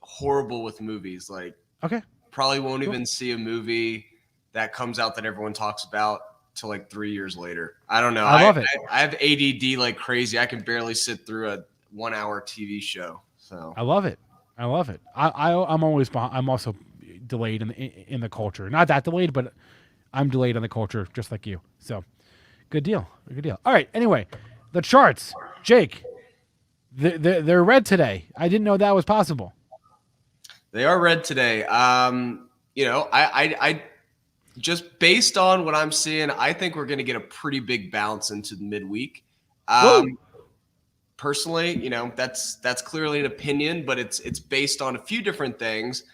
horrible with movies. Like,
okay,
probably won't even see a movie that comes out that everyone talks about till like 3 years later. I don't know.
I love it.
I have ADD like crazy. I can barely sit through a 1-hour TV show. So
I love it. I'm always behind. I'm also delayed in the culture. Not that delayed, but I'm delayed on the culture, just like you. So good deal. Good deal. All right. Anyway, the charts, Jake. They're red today. I didn't know that was possible.
They are red today. I just based on what I'm seeing, I think we're going to get a pretty big bounce into the midweek. Personally, that's clearly an opinion, but it's based on a few different things.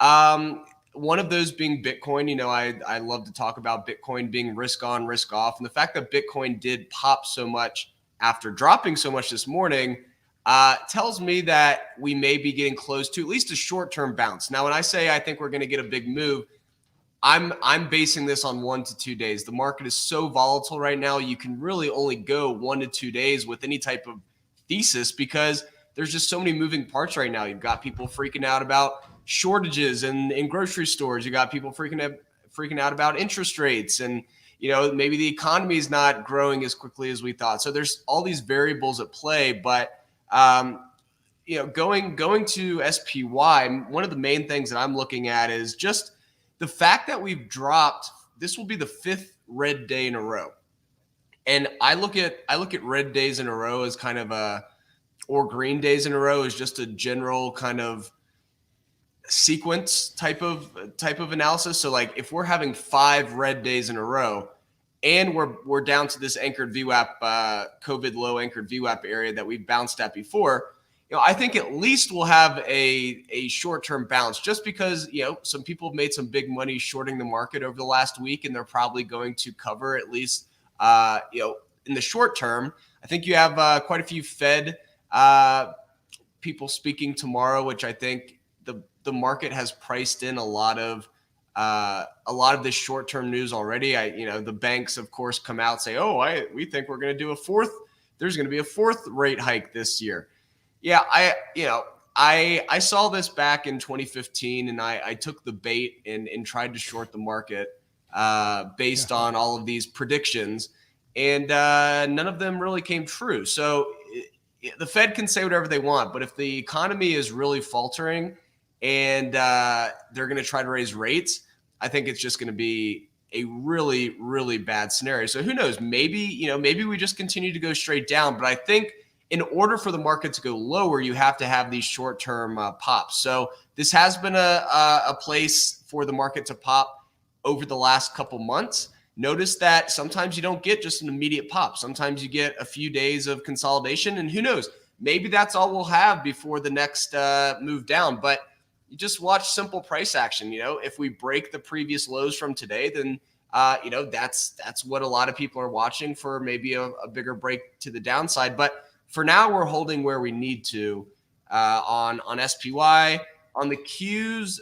One of those being Bitcoin. I love to talk about Bitcoin being risk on, risk off, and the fact that Bitcoin did pop so much after dropping so much this morning tells me that we may be getting close to at least a short-term bounce. Now, when I say I think we're going to get a big move, I'm basing this on 1 to 2 days. The market is so volatile right now. You can really only go 1 to 2 days with any type of thesis because there's just so many moving parts right now. You've got people freaking out about shortages in grocery stores. You got people freaking out about interest rates, and maybe the economy is not growing as quickly as we thought. So there's all these variables at play. But going to SPY, one of the main things that I'm looking at is just the fact that we've dropped. This will be the 5th red day in a row. And I look at red days in a row as kind of or green days in a row as just a general kind of sequence type of analysis. So like if we're having 5 red days in a row and we're down to this anchored VWAP, COVID low anchored VWAP area that we've bounced at before, I think at least we'll have a short-term bounce just because, some people have made some big money shorting the market over the last week, and they're probably going to cover at least in the short term. I think you have quite a few Fed people speaking tomorrow, which I think the market has priced in a lot of this short-term news already. The banks, of course, come out and say, we think we're going to do there's going to be a 4th rate hike this year. Yeah, I saw this back in 2015, and I took the bait and tried to short the market based on all of these predictions. And none of them really came true. So the Fed can say whatever they want, but if the economy is really faltering and they're going to try to raise rates, I think it's just going to be a really, really bad scenario. So who knows? Maybe we just continue to go straight down. But I think in order for the market to go lower, you have to have these short-term pops. So this has been a place for the market to pop over the last couple months. Notice that sometimes you don't get just an immediate pop. Sometimes you get a few days of consolidation, and who knows, maybe that's all we'll have before the next move down. But you just watch simple price action. If we break the previous lows from today, then that's what a lot of people are watching for, maybe a bigger break to the downside. But for now, we're holding where we need to on SPY. On the Qs,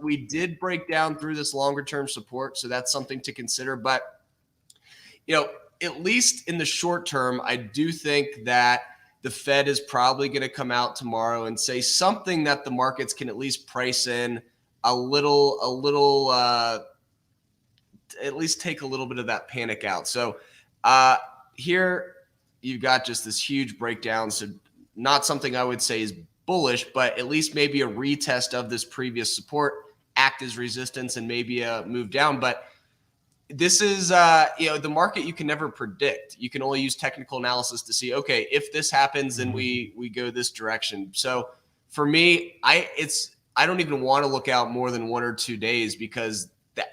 we did break down through this longer term support, so that's something to consider. But at least in the short term, I do think that the Fed is probably going to come out tomorrow and say something that the markets can at least price in a little, at least take a little bit of that panic out. So here you've got just this huge breakdown. So not something I would say is bullish, but at least maybe a retest of this previous support, act as resistance, and maybe a move down. But this is, the market you can never predict. You can only use technical analysis to see, okay, if this happens, then we go this direction. So for me, I don't even want to look out more than 1 or 2 days because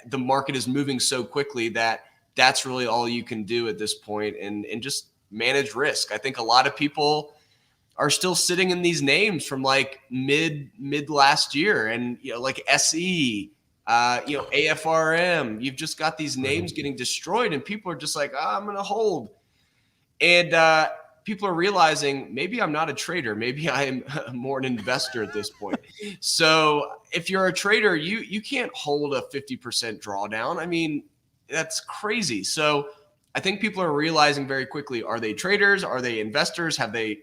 the market is moving so quickly that that's really all you can do at this point, and just manage risk. I think a lot of people are still sitting in these names from like mid last year, and like SE, AFRM. You've just got these names getting destroyed, and people are just like, I'm gonna hold. And people are realizing maybe I'm not a trader, maybe I am more an investor at this point. So if you're a trader, you can't hold a 50% drawdown. I mean, that's crazy. So I think people are realizing very quickly: are they traders? Are they investors? Have they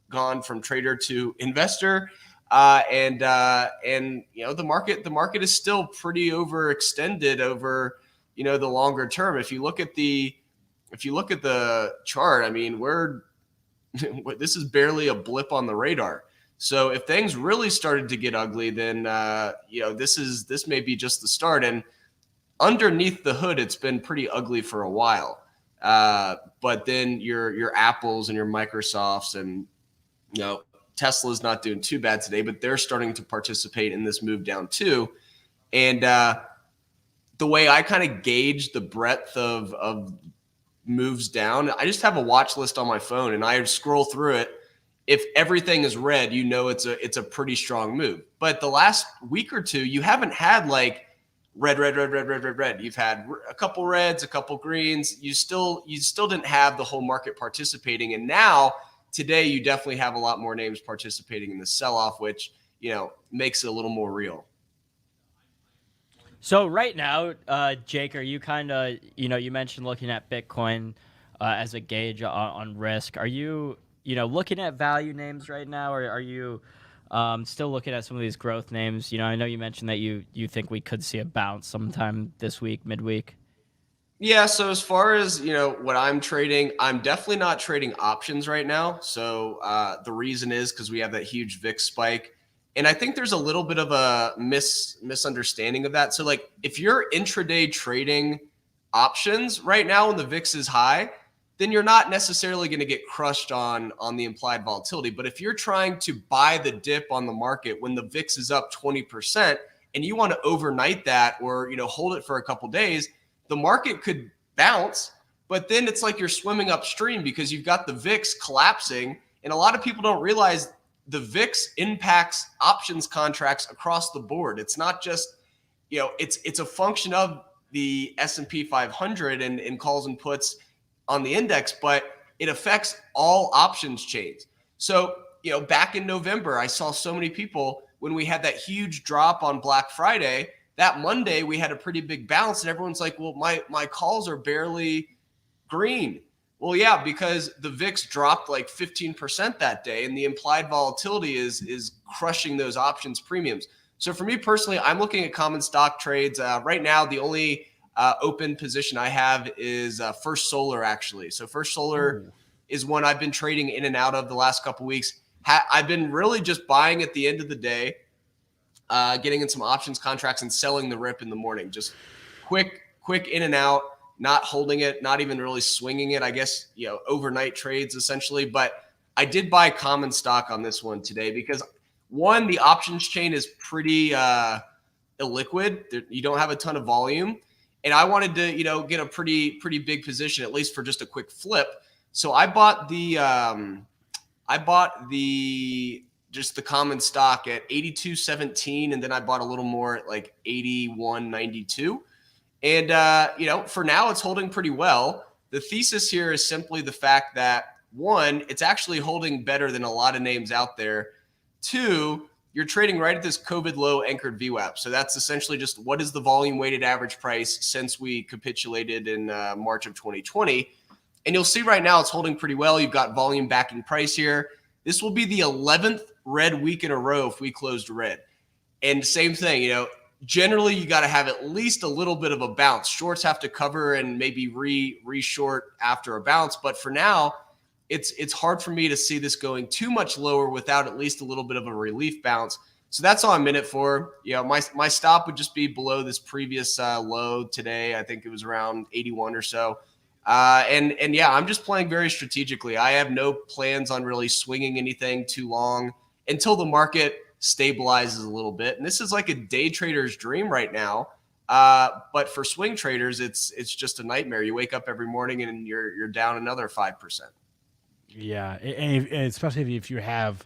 gone from trader to investor? And the market is still pretty overextended over the longer term. If you look at the chart, I mean, this is barely a blip on the radar. So if things really started to get ugly, then this may be just the start. And underneath the hood, it's been pretty ugly for a while. But then your Apples and your Microsofts and Tesla's not doing too bad today, but they're starting to participate in this move down too. And the way I kind of gauge the breadth of moves down, I just have a watch list on my phone and I scroll through it. If everything is red, you know it's a pretty strong move. But the last week or two, you haven't had like red. You've had a couple reds, a couple greens. You still didn't have the whole market participating. And now today, you definitely have a lot more names participating in the sell-off, which makes it a little more real.
So right now, Jake, are you kind of, you mentioned looking at Bitcoin as a gauge on risk. Are you, looking at value names right now, or are you still looking at some of these growth names? I know you mentioned that you think we could see a bounce sometime this week, midweek.
Yeah, so as far as, what I'm trading, I'm definitely not trading options right now. So the reason is because we have that huge VIX spike. And I think there's a little bit of a misunderstanding of that. So like if you're intraday trading options right now when the VIX is high, then you're not necessarily going to get crushed on the implied volatility. But if you're trying to buy the dip on the market when the VIX is up 20% and you want to overnight that or, hold it for a couple days, the market could bounce, but then it's like you're swimming upstream because you've got the VIX collapsing. And a lot of people don't realize the VIX impacts options contracts across the board. It's not just, it's a function of the S&P 500 and calls and puts on the index, but it affects all options chains. So, back in November, I saw so many people when we had that huge drop on Black Friday. That Monday, we had a pretty big bounce, and everyone's like, well, my calls are barely green. Well, yeah, because the VIX dropped like 15% that day, and the implied volatility is crushing those options premiums. So for me personally, I'm looking at common stock trades. Right now, the only open position I have is First Solar, actually. So First Solar is one I've been trading in and out of the last couple of weeks. I've been really just buying at the end of the day, getting in some options contracts and selling the rip in the morning. Just quick in and out, not holding it, not even really swinging it. I guess, overnight trades essentially. But I did buy common stock on this one today because one, the options chain is pretty illiquid. You don't have a ton of volume. And I wanted to, get a pretty big position, at least for just a quick flip. So I bought the just the common stock at 82.17, and then I bought a little more at like 81.92. And for now it's holding pretty well. The thesis here is simply the fact that one, it's actually holding better than a lot of names out there. Two, you're trading right at this COVID low anchored VWAP. So that's essentially just what is the volume weighted average price since we capitulated in March of 2020. And you'll see right now it's holding pretty well. You've got volume backing price here. This will be the 11th red week in a row if we closed red. And same thing, generally you got to have at least a little bit of a bounce. Shorts have to cover and maybe re-short after a bounce. But for now, it's hard for me to see this going too much lower without at least a little bit of a relief bounce. So that's all I'm in it for. My stop would just be below this previous low today. I think it was around 81 or so. And yeah, I'm just playing very strategically. I have no plans on really swinging anything too long until the market stabilizes a little bit. And this is like a day trader's dream right now. But for swing traders, it's just a nightmare. You wake up every morning and you're down another 5%.
Yeah, and especially if you have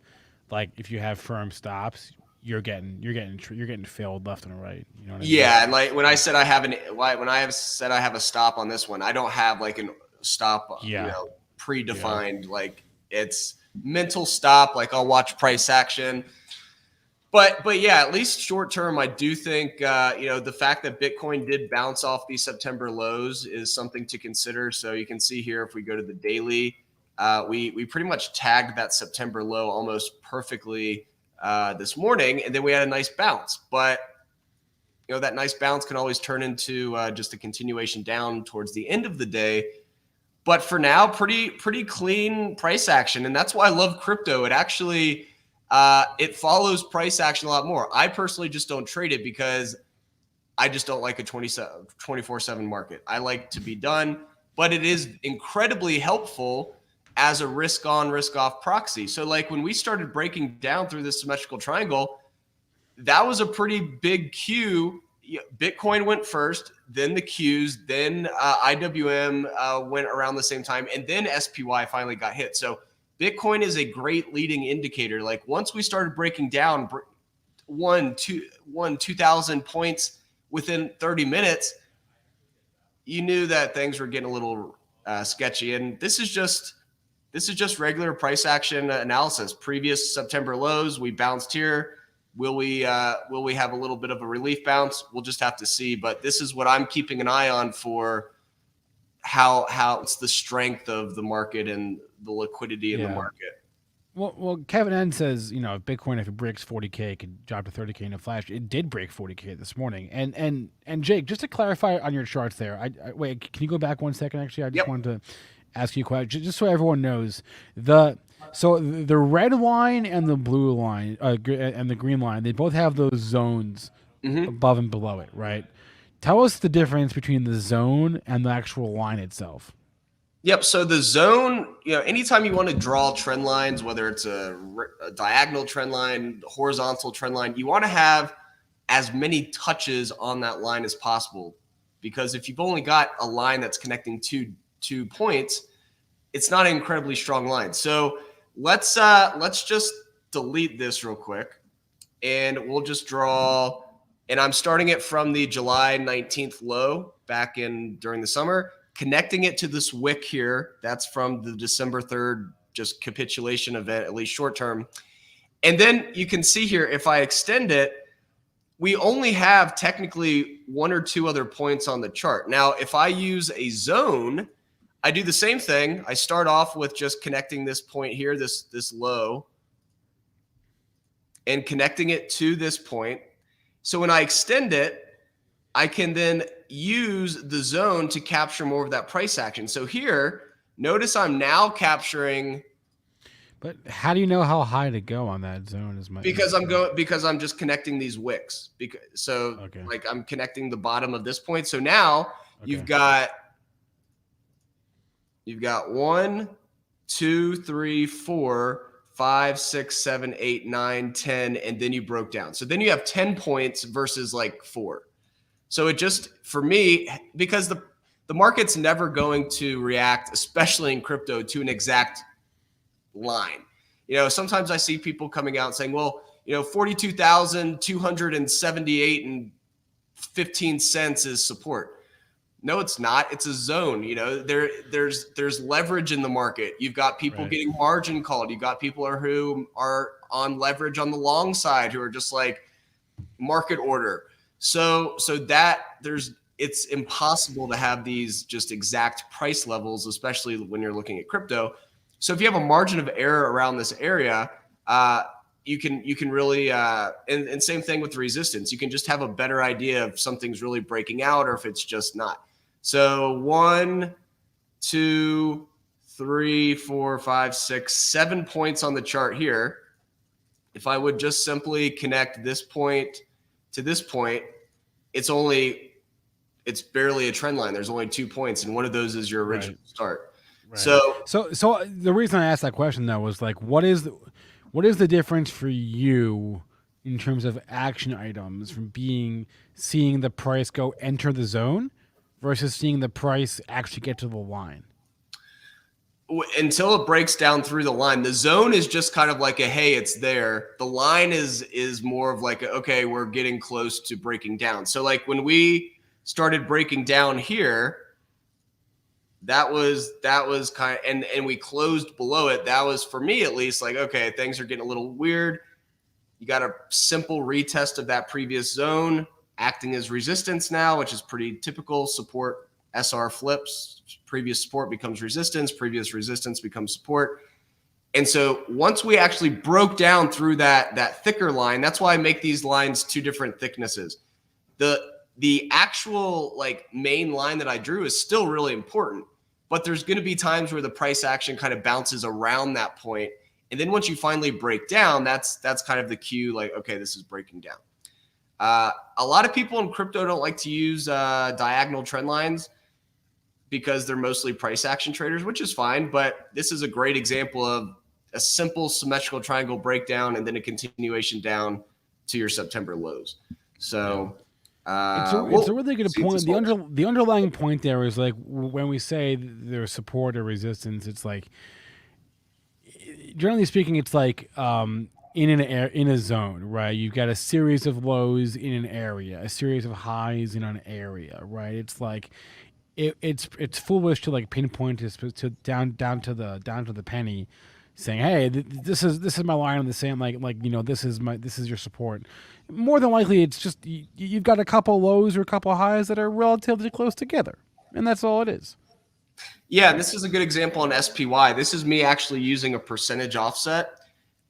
firm stops, you're getting filled left and right. You know what I mean?
Yeah, and like when I said I have a stop on this one, I don't have like a stop, predefined. Yeah. Like it's mental stop. Like I'll watch price action. But yeah, at least short term, I do think the fact that Bitcoin did bounce off these September lows is something to consider. So you can see here if we go to the daily, we pretty much tagged that September low almost perfectly this morning, and then we had a nice bounce. But that nice bounce can always turn into just a continuation down towards the end of the day. But for now, pretty clean price action, and that's why I love crypto. It actually it follows price action a lot more. I personally just don't trade it because I just don't like a 24/7 market. I like to be done, but it is incredibly helpful as a risk on, risk off proxy. So like when we started breaking down through this symmetrical triangle, that was a pretty big Q. Bitcoin went first, then the Qs, then IWM went around the same time, and then SPY finally got hit. So Bitcoin is a great leading indicator. Like once we started breaking down 2,000 points within 30 minutes, you knew that things were getting a little sketchy. And this is just regular price action analysis. Previous September lows, we bounced here. Will we have a little bit of a relief bounce? We'll just have to see. But this is what I'm keeping an eye on for how it's the strength of the market and the liquidity in the market.
Well, Kevin N says, you know, Bitcoin, if it breaks 40K, it could drop to 30K in a flash. It did break 40K this morning. And Jake, just to clarify on your charts there, I wait, can you go back 1 second? Actually, I just wanted to ask you a question, just so everyone knows. So the red line and the blue line and the green line, they both have those zones above and below it, right? Tell us the difference between the zone and the actual line itself.
Yep. So the zone, you know, anytime you want to draw trend lines, whether it's a diagonal trend line, horizontal trend line, you want to have as many touches on that line as possible. Because if you've only got a line that's connecting two points, it's not an incredibly strong line. So let's just delete this real quick, and we'll just draw. And I'm starting it from the July 19th low back during the summer. Connecting it to this wick here, that's from the December 3rd just capitulation event, at least short term. And then you can see here, if I extend it, we only have technically 1 or 2 other points on the chart. Now, if I use a zone, I do the same thing. I start off with just connecting this point here, this low, and connecting it to this point. So when I extend it, I can then use the zone to capture more of that price action. So here, notice I'm now capturing.
But how do you know how high to go on that zone?
Because I'm just connecting these wicks. Like I'm connecting the bottom of this point. So now you've got 1, 2, 3, 4, 5, 6, 7, 8, 9, 10, and then you broke down. So then you have 10 points versus like 4. So it just, for me, because the market's never going to react, especially in crypto, to an exact line. You know, sometimes I see people coming out saying, well, you know, 42,278 and 15 cents is support. No, it's not. It's a zone. You know, there's leverage in the market. You've got people getting margin called. You've got people who are on leverage on the long side who are just like market order. So it's impossible to have these just exact price levels, especially when you're looking at crypto. So if you have a margin of error around this area, you can really and same thing with resistance. You can just have a better idea if something's really breaking out or if it's just not. So 1, 2, 3, 4, 5, 6, 7 points on the chart here. If I would just simply connect this point to this point, it's barely a trend line. There's only 2 points, and one of those is your original start. Right.
So the reason I asked that question though was like, what is the difference for you in terms of action items from seeing the price enter the zone versus seeing the price actually get to the line?
Until it breaks down through the line, the zone is just kind of like hey, it's there. The line is more of like okay, we're getting close to breaking down. So like when we started breaking down here, that was kind of, and we closed below it. That was, for me at least, like, okay, things are getting a little weird. You got a simple retest of that previous zone acting as resistance now, which is pretty typical. Support SR flips, previous support becomes resistance, previous resistance becomes support. And so once we actually broke down through that thicker line, that's why I make these lines 2 different thicknesses. The actual like main line that I drew is still really important, but there's going to be times where the price action kind of bounces around that point. And then once you finally break down, that's kind of the cue, like, okay, this is breaking down. A lot of people in crypto don't like to use diagonal trend lines because they're mostly price action traders, which is fine. But this is a great example of a simple symmetrical triangle breakdown and then a continuation down to your September lows. So
it's a really good point. The underlying point there is like when we say there's support or resistance, it's like generally speaking, it's like in a zone, right? You've got a series of lows in an area, a series of highs in an area, right? It's like it's foolish to like pinpoint to down to the penny, saying, hey, this is my line in the sand, like this is your support. More than likely, it's just you've got a couple lows or a couple highs that are relatively close together, and that's all it is.
Yeah, this is a good example on SPY. This is me actually using a percentage offset,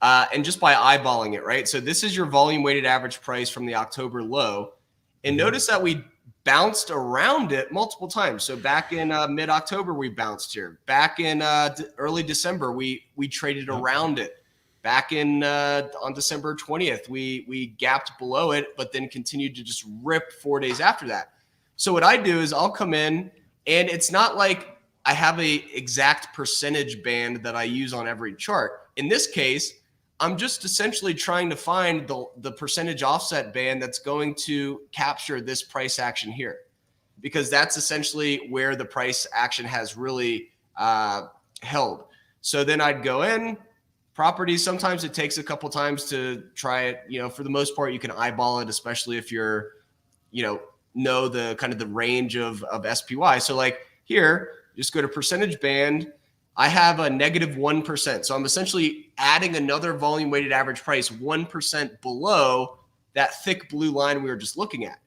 and just by eyeballing it, right? So this is your volume weighted average price from the October low, and notice that we bounced around it multiple times. So back in mid-October, we bounced here. Back in early December, we traded around it. Back in on December 20th, we gapped below it, but then continued to just rip 4 days after that. So what I do is I'll come in, and it's not like I have a exact percentage band that I use on every chart. In this case, I'm just essentially trying to find the percentage offset band that's going to capture this price action here, because that's essentially where the price action has really held. So then I'd go in. Properties, sometimes it takes a couple times to try it. For the most part, you can eyeball it, especially if you're, know the kind of the range of SPY. So like here, just go to percentage band. I have a -1%. So I'm essentially adding another volume weighted average price 1% below that thick blue line we were just looking at.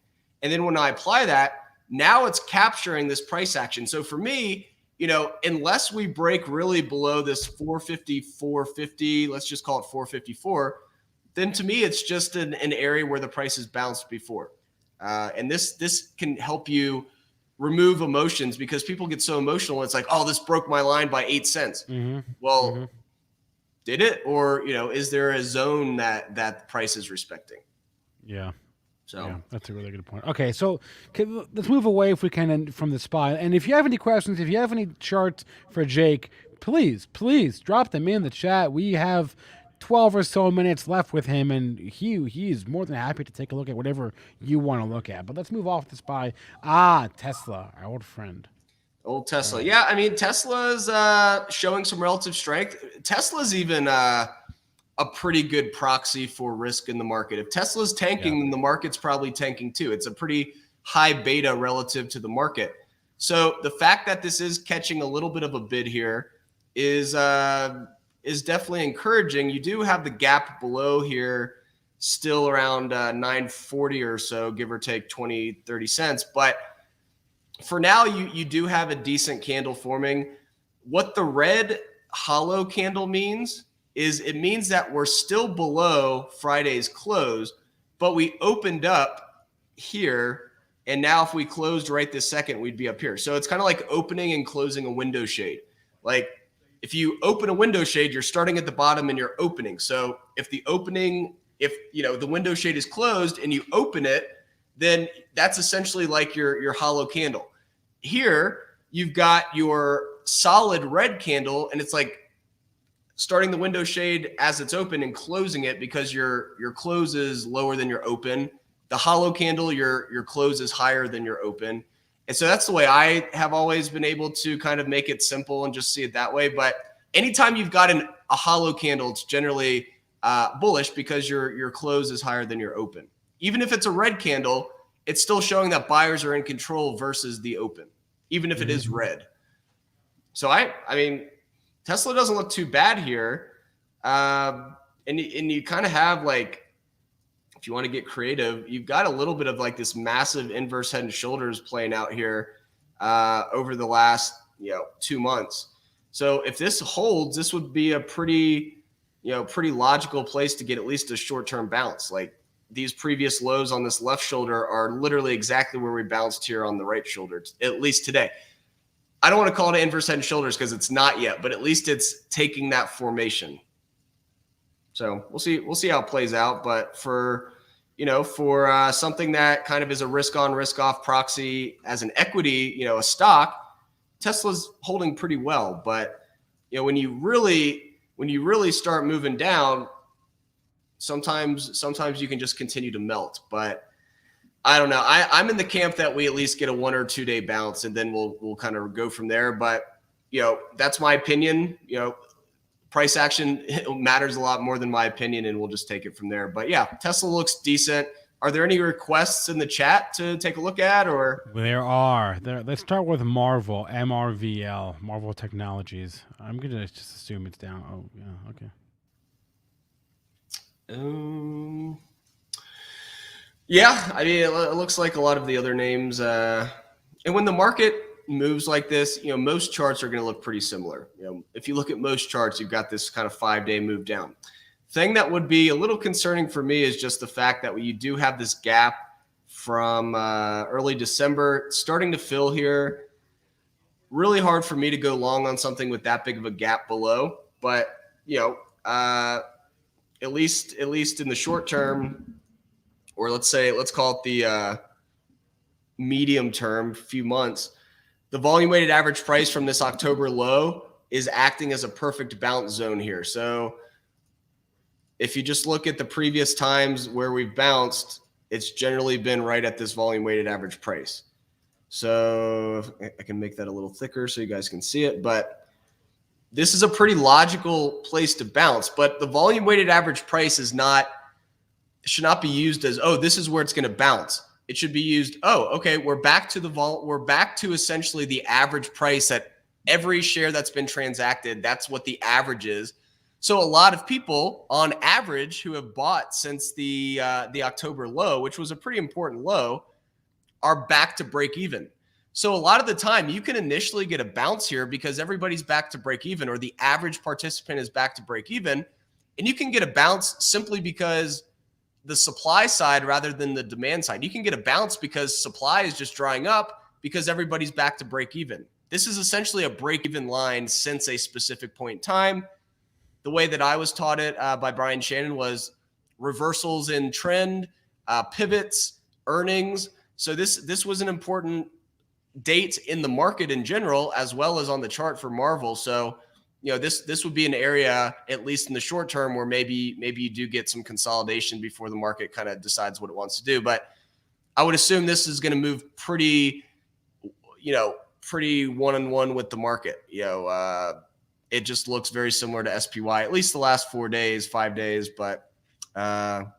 And then when I apply that, now it's capturing this price action. So for me, unless we break really below this 450, let's just call it 454, then to me, it's just an area where the price has bounced before. And this can help you remove emotions, because people get so emotional. It's like, oh, this broke my line by 8 cents.
Mm-hmm.
Well,
Mm-hmm.
Did it? Or, is there a zone that the price is respecting?
Yeah.
So
yeah, that's a really good point. Okay, so let's move away if we can from the SPY. And if you have any questions, if you have any charts for Jake, please drop them in the chat. We have 12 or so minutes left with him, and he is more than happy to take a look at whatever you want to look at. But let's move off the SPY. Tesla, our old friend.
Old Tesla. Yeah, I mean, Tesla's showing some relative strength. Tesla's even a pretty good proxy for risk in the market. If Tesla's tanking, then the market's probably tanking too. It's a pretty high beta relative to the market. So the fact that this is catching a little bit of a bid here is definitely encouraging. You do have the gap below here still around 940 or so, give or take 20, 30 cents. But for now, you do have a decent candle forming. What the red hollow candle means is it means that we're still below Friday's close, but we opened up here. And now if we closed right this second, we'd be up here. So it's kind of like opening and closing a window shade. Like if you open a window shade, you're starting at the bottom and you're opening. So if the window shade is closed and you open it, then that's essentially like your hollow candle. Here, you've got your solid red candle, and it's like starting the window shade as it's open and closing it because your close is lower than your open. The hollow candle, your close is higher than your open. And so that's the way I have always been able to kind of make it simple and just see it that way. But anytime you've got a hollow candle, it's generally bullish because your close is higher than your open. Even if it's a red candle, it's still showing that buyers are in control versus the open, even if it is red. So I mean, Tesla doesn't look too bad here. And you kind of have like, if you want to get creative, you've got a little bit of like this massive inverse head and shoulders playing out here over the last 2 months. So if this holds, this would be a pretty logical place to get at least a short-term bounce. Like these previous lows on this left shoulder are literally exactly where we bounced here on the right shoulder, at least today. I don't want to call it inverse head and shoulders because it's not yet, but at least it's taking that formation. So we'll see how it plays out. But for something that kind of is a risk on, risk off proxy as an equity, a stock, Tesla's holding pretty well, but when you really start moving down, sometimes you can just continue to melt. But I don't know. I'm in the camp that we at least get a 1 or 2 day bounce, and then we'll kind of go from there. But that's my opinion. Price action matters a lot more than my opinion, and we'll just take it from there. But yeah, Tesla looks decent. Are there any requests in the chat to take a look at, or?
There are. Let's start with Marvel, MRVL, Marvel Technologies. I'm going to just assume it's down. Oh, yeah, okay.
Yeah, I mean, it looks like a lot of the other names. And when the market moves like this, most charts are going to look pretty similar. If you look at most charts, you've got this kind of 5-day move down. Thing that would be a little concerning for me is just the fact that you do have this gap from early December starting to fill here. Really hard for me to go long on something with that big of a gap below. But, at least in the short term, or let's call it the medium term, few months, the volume weighted average price from this October low is acting as a perfect bounce zone here. So if you just look at the previous times where we've bounced, it's generally been right at this volume weighted average price. So I can make that a little thicker so you guys can see it, but this is a pretty logical place to bounce. But the volume weighted average price should not be used as, oh, this is where it's going to bounce. It should be used, oh, okay, we're back to essentially the average price at every share that's been transacted. That's what the average is. So a lot of people on average who have bought since the October low, which was a pretty important low, are back to break even. So a lot of the time you can initially get a bounce here because everybody's back to break even, or the average participant is back to break even. And you can get a bounce simply because the supply side rather than the demand side. You can get a bounce because supply is just drying up because everybody's back to break even. This is essentially a break even line since a specific point in time. The way that I was taught it by Brian Shannon was reversals in trend, pivots, earnings. So this was an important date in the market in general, as well as on the chart for Marvel. So, this would be an area, at least in the short term, where maybe you do get some consolidation before the market kind of decides what it wants to do. But I would assume this is going to move pretty one-on-one with the market. It just looks very similar to SPY, at least the last 4 days, 5 days. But I'm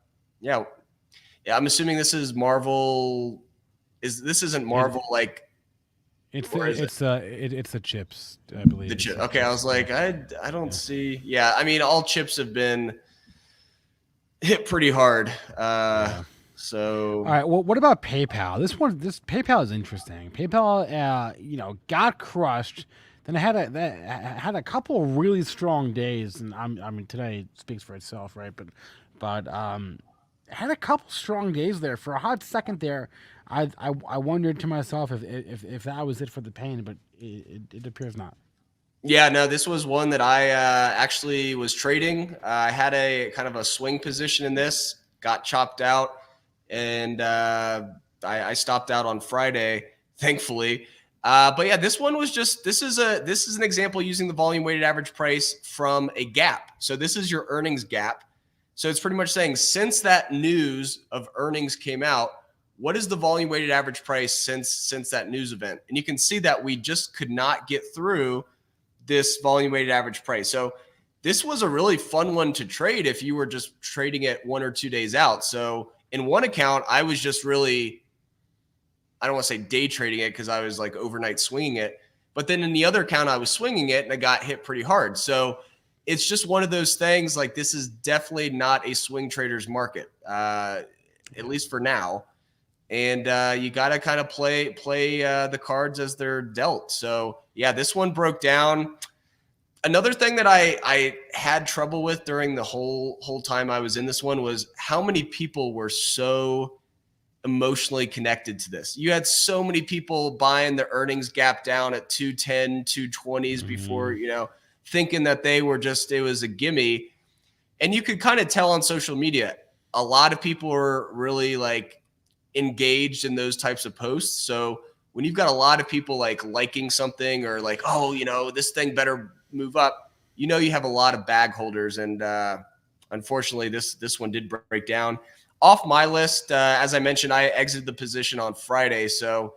assuming this is Marvel. This isn't Marvel like.
It's the chips, I believe.
The chip. Okay, I was like, I don't see. Yeah, I mean, all chips have been hit pretty hard. So.
All right. Well, what about PayPal? This PayPal is interesting. PayPal, got crushed. Then it had a couple of really strong days, and I mean today speaks for itself, right? But had a couple strong days there for a hot second there. I wondered to myself if that was it for the pain, but it appears not.
Yeah, no, this was one that I actually was trading. I had a kind of a swing position in this, got chopped out, and I stopped out on Friday, thankfully. But yeah, this one was just, this is an example using the volume weighted average price from a gap. So this is your earnings gap. So it's pretty much saying since that news of earnings came out, what is the volume weighted average price since that news event? And you can see that we just could not get through this volume weighted average price. So this was a really fun one to trade if you were just trading it 1 or 2 days out. So in one account, I was just really, I don't want to say day trading it because I was like overnight swinging it. But then in the other account, I was swinging it and I got hit pretty hard. So it's just one of those things, like this is definitely not a swing trader's market, at least for now. And you got to kind of play the cards as they're dealt. So yeah, this one broke down. Another thing that I had trouble with during the whole time I was in this one was how many people were so emotionally connected to this. You had so many people buying the earnings gap down at 210, 220s before, thinking that they were just, it was a gimme. And you could kind of tell on social media, a lot of people were really like engaged in those types of posts. So when you've got a lot of people like liking something or like, oh, this thing better move up, you have a lot of bag holders. And unfortunately, this one did break down. Off my list, as I mentioned, I exited the position on Friday. So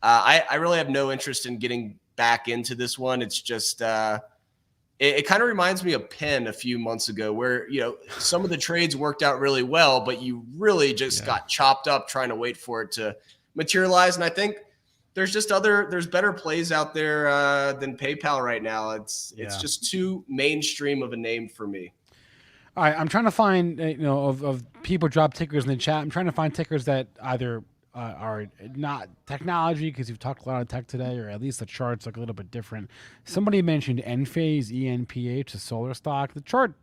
I really have no interest in getting back into this one. It's just it kind of reminds me of Penn a few months ago where, some of the trades worked out really well, but you really just got chopped up trying to wait for it to materialize. And I think there's better plays out there than PayPal right now. It's just too mainstream of a name for me.
All right, I'm trying to find, of people drop tickers in the chat. I'm trying to find tickers that either are not technology, because you've talked a lot of tech today, or at least the charts look a little bit different. Somebody mentioned Enphase, ENPH, a solar stock. The chart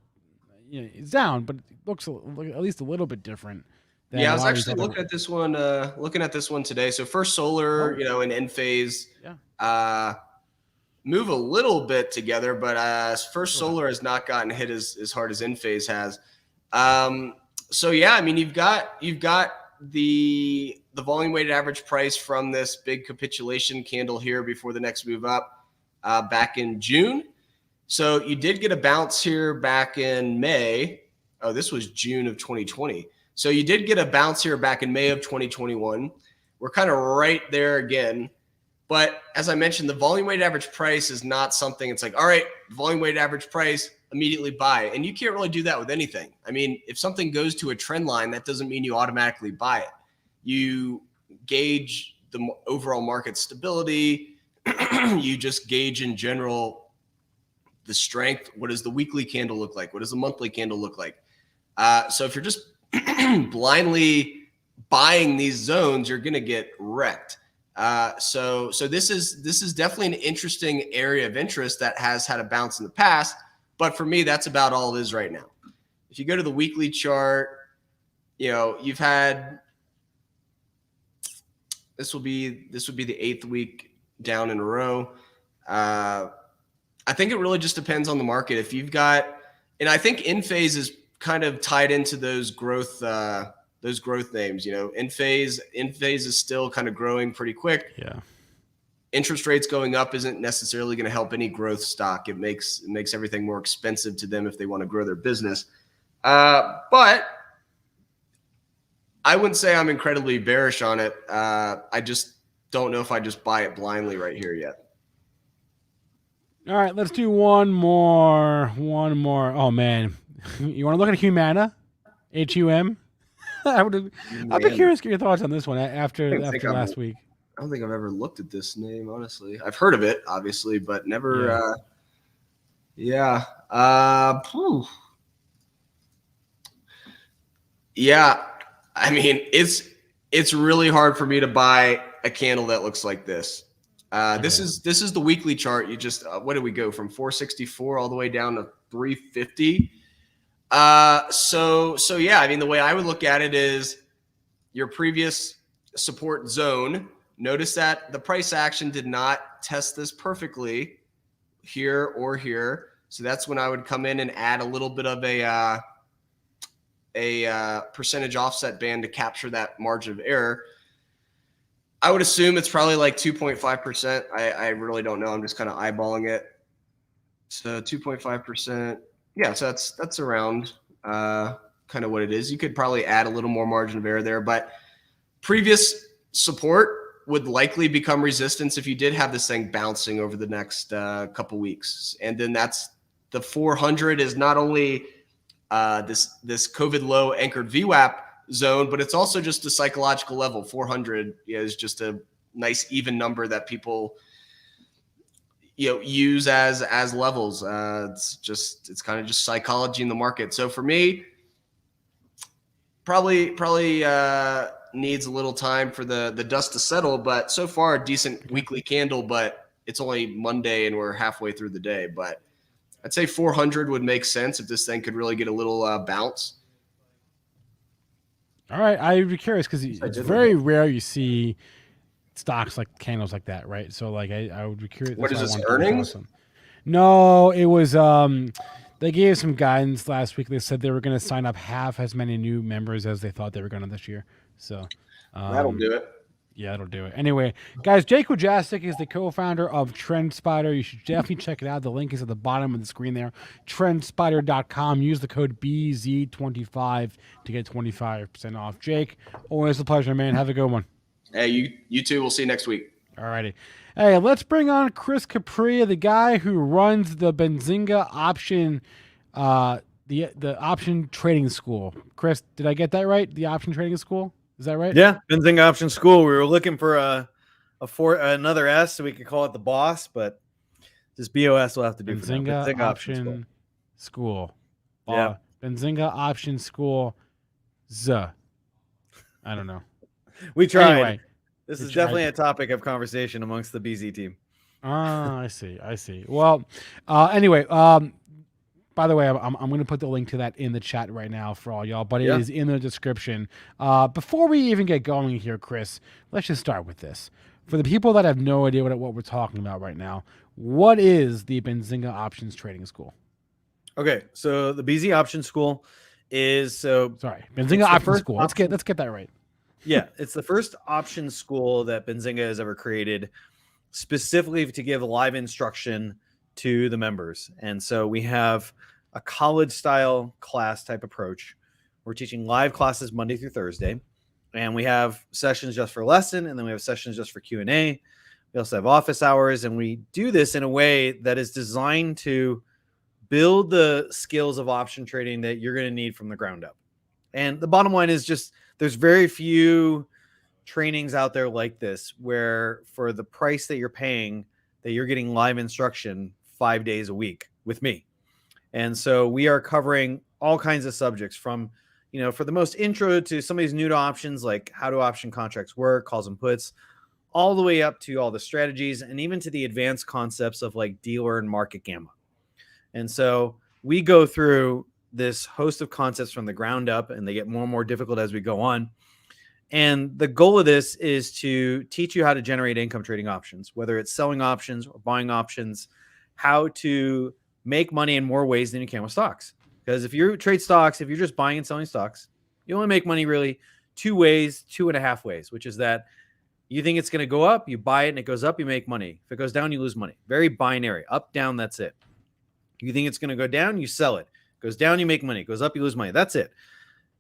is down, but it looks at least a little bit different.
Yeah, I was actually looking at this one today. So First Solar, and Enphase move a little bit together, but First Solar has not gotten hit as hard as Enphase has. So yeah, I mean, you've got the volume weighted average price from this big capitulation candle here before the next move up back in June. So you did get a bounce here back in May. Oh, this was June of 2020. So you did get a bounce here back in May of 2021. We're kind of right there again. But as I mentioned, the volume weighted average price is not something it's like, all right, volume weighted average price, immediately buy. And you can't really do that with anything. I mean, if something goes to a trend line, that doesn't mean you automatically buy it. You gauge the overall market stability. You just gauge in general the strength. What does the weekly candle look like? What does the monthly candle look like? So if you're just blindly buying these zones, you're going to get wrecked. So this is definitely an interesting area of interest that has had a bounce in the past. But for me, that's about all it is right now. If you go to the weekly chart, you've had this would be the 8th week down in a row. I think it really just depends on the market. If you've got, and I think Enphase is kind of tied into those growth names. Enphase is still kind of growing pretty quick.
Yeah.
Interest rates going up isn't necessarily going to help any growth stock. It makes everything more expensive to them if they want to grow their business. But I wouldn't say I'm incredibly bearish on it. I just don't know if I just buy it blindly right here yet.
All right, let's do one more. Oh man, you want to look at Humana, HUM? I'd be curious to get your thoughts on this one after last week.
I don't think I've ever looked at this name, honestly. I've heard of it, obviously, but never. Yeah. I mean, it's really hard for me to buy a candle that looks like this. This is the weekly chart. You just what did we go from 464 all the way down to 350? So yeah, I mean, the way I would look at it is your previous support zone. Notice that the price action did not test this perfectly here or here. So that's when I would come in and add a little bit of a percentage offset band to capture that margin of error. I would assume it's probably like 2.5%. I really don't know. I'm just kind of eyeballing it. So 2.5%. Yeah, so that's around kind of what it is. You could probably add a little more margin of error there, but previous support would likely become resistance if you did have this thing bouncing over the next couple weeks. And then that's the 400 is not only this COVID low anchored VWAP zone, but it's also just a psychological level. 400 is just a nice even number that people use as levels. It's kind of just psychology in the market. So for me, probably needs a little time for the dust to settle, but so far a decent weekly candle, but it's only Monday and we're halfway through the day. But I'd say 400 would make sense if this thing could really get a little bounce.
All right, I'd be curious because it's very rare you see stocks like candles like that, right? So like I would be curious.
What is this, earnings?
No, it was they gave some guidance last week. They said they were going to sign up half as many new members as they thought they were going to this year. So
that'll do it.
Yeah, it'll do it. Anyway, guys, Jake Wojcicki is the co-founder of TrendSpider. You should definitely check it out. The link is at the bottom of the screen there. TrendSpider.com. Use the code BZ25 to get 25% off. Jake, always a pleasure, man. Have a good one.
Hey, you too. We'll see you next week.
All righty. Hey, let's bring on Chris Capre, the guy who runs the Benzinga option, the option trading school. Chris, did I get that right? The option trading school? Is that right?
Yeah, Benzinga Option School. We were looking for another S so we could call it the boss, but just BOS will have to do.
Benzinga Option School.
Yeah.
Benzinga Option School. I don't know.
We tried.
Anyway,
this is definitely a topic of conversation amongst the BZ team.
I see. Well, anyway, by the way, I'm going to put the link to that in the chat right now for all y'all, but it is in the description. Before we even get going here, Chris, let's just start with this. For the people that have no idea what we're talking about right now, what is the Benzinga Options Trading School?
Okay, so the BZ Option School is
Benzinga Option School. Let's get that right.
Yeah, it's the first option school that Benzinga has ever created, specifically to give live instruction to the members. And so we have a college style class type approach. We're teaching live classes Monday through Thursday, and we have sessions just for lesson, and then we have sessions just for Q&A. We also have office hours, and we do this in a way that is designed to build the skills of option trading that you're going to need from the ground up. And the bottom line is just there's very few trainings out there like this where for the price that you're paying that you're getting live instruction 5 days a week with me. And so we are covering all kinds of subjects from, for the most intro to somebody's new to options, like how do option contracts work, calls and puts, all the way up to all the strategies and even to the advanced concepts of like dealer and market gamma. And so we go through this host of concepts from the ground up, and they get more and more difficult as we go on. And the goal of this is to teach you how to generate income trading options, whether it's selling options or buying options, how to make money in more ways than you can with stocks. Because if you trade stocks, if you're just buying and selling stocks, you only make money really 2 ways, 2.5 ways, which is that you think it's going to go up, you buy it and it goes up, you make money. If it goes down, you lose money. Very binary, up, down, that's it. You think it's going to go down, you sell it. It goes down, you make money. It goes up, you lose money. That's it.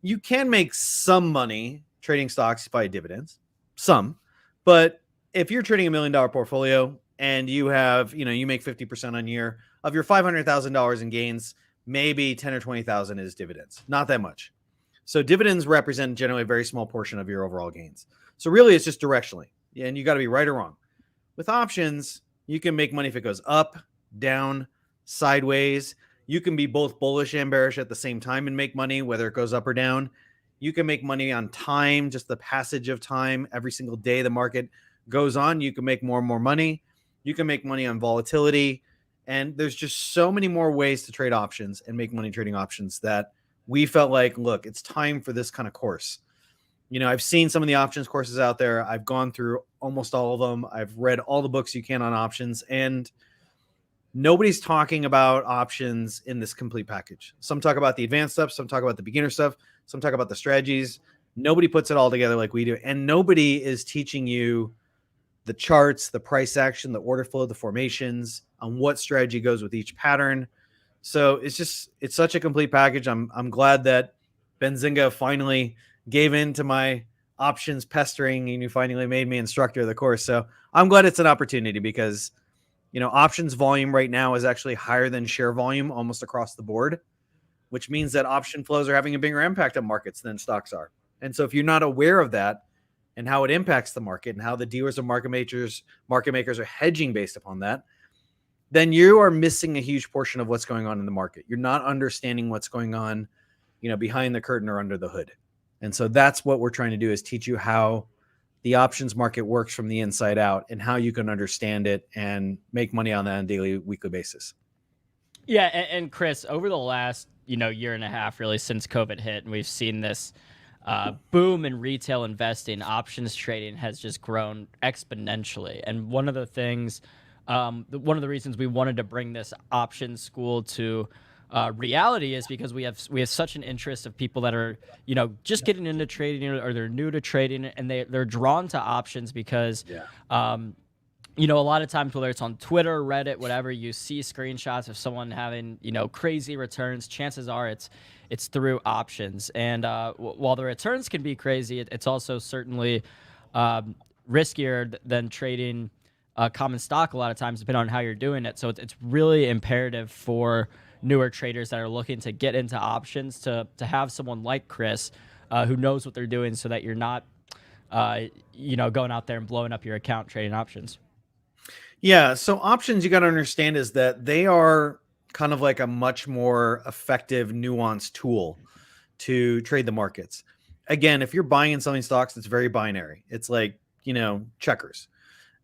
You can make some money trading stocks by dividends, some, but if you're trading $1 million portfolio and you have, you make 50% on year of your $500,000 in gains, maybe 10 or 20,000 is dividends, not that much. So dividends represent generally a very small portion of your overall gains. So really it's just directionally, and you got to be right or wrong. With options, you can make money if it goes up, down, sideways. You can be both bullish and bearish at the same time and make money, whether it goes up or down. You can make money on time, just the passage of time. Every single day the market goes on, you can make more and more money. You can make money on volatility. And there's just so many more ways to trade options and make money trading options that we felt like, look, it's time for this kind of course. I've seen some of the options courses out there. I've gone through almost all of them. I've read all the books you can on options, and nobody's talking about options in this complete package. Some talk about the advanced stuff. Some talk about the beginner stuff. Some talk about the strategies. Nobody puts it all together like we do. And nobody is teaching you the charts, the price action, the order flow, the formations, on what strategy goes with each pattern. So it's such a complete package. I'm glad that Benzinga finally gave in to my options pestering and you finally made me instructor of the course. So I'm glad it's an opportunity because, options volume right now is actually higher than share volume almost across the board, which means that option flows are having a bigger impact on markets than stocks are. And so if you're not aware of that and how it impacts the market and how the dealers and market makers are hedging based upon that, then you are missing a huge portion of what's going on in the market. You're not understanding what's going on, behind the curtain or under the hood. And so that's what we're trying to do, is teach you how the options market works from the inside out and how you can understand it and make money on that on a daily, weekly basis.
Yeah. And Chris, over the last, year and a half, really, since COVID hit, and we've seen this boom in retail investing, options trading has just grown exponentially. And one of the things, one of the reasons we wanted to bring this options school to reality is because we have such an interest of people that are, just getting into trading, or they're new to trading, and they're drawn to options because a lot of times, whether it's on Twitter, Reddit, whatever, you see screenshots of someone having, crazy returns. Chances are it's through options. And while the returns can be crazy, it's also certainly riskier than trading common stock a lot of times, depending on how you're doing it. So it's really imperative for newer traders that are looking to get into options to have someone like Chris who knows what they're doing, so that you're not going out there and blowing up your account trading options.
Yeah, so options, you got to understand, is that they are kind of like a much more effective, nuanced tool to trade the markets. Again, if you're buying and selling stocks, it's very binary. It's like, checkers.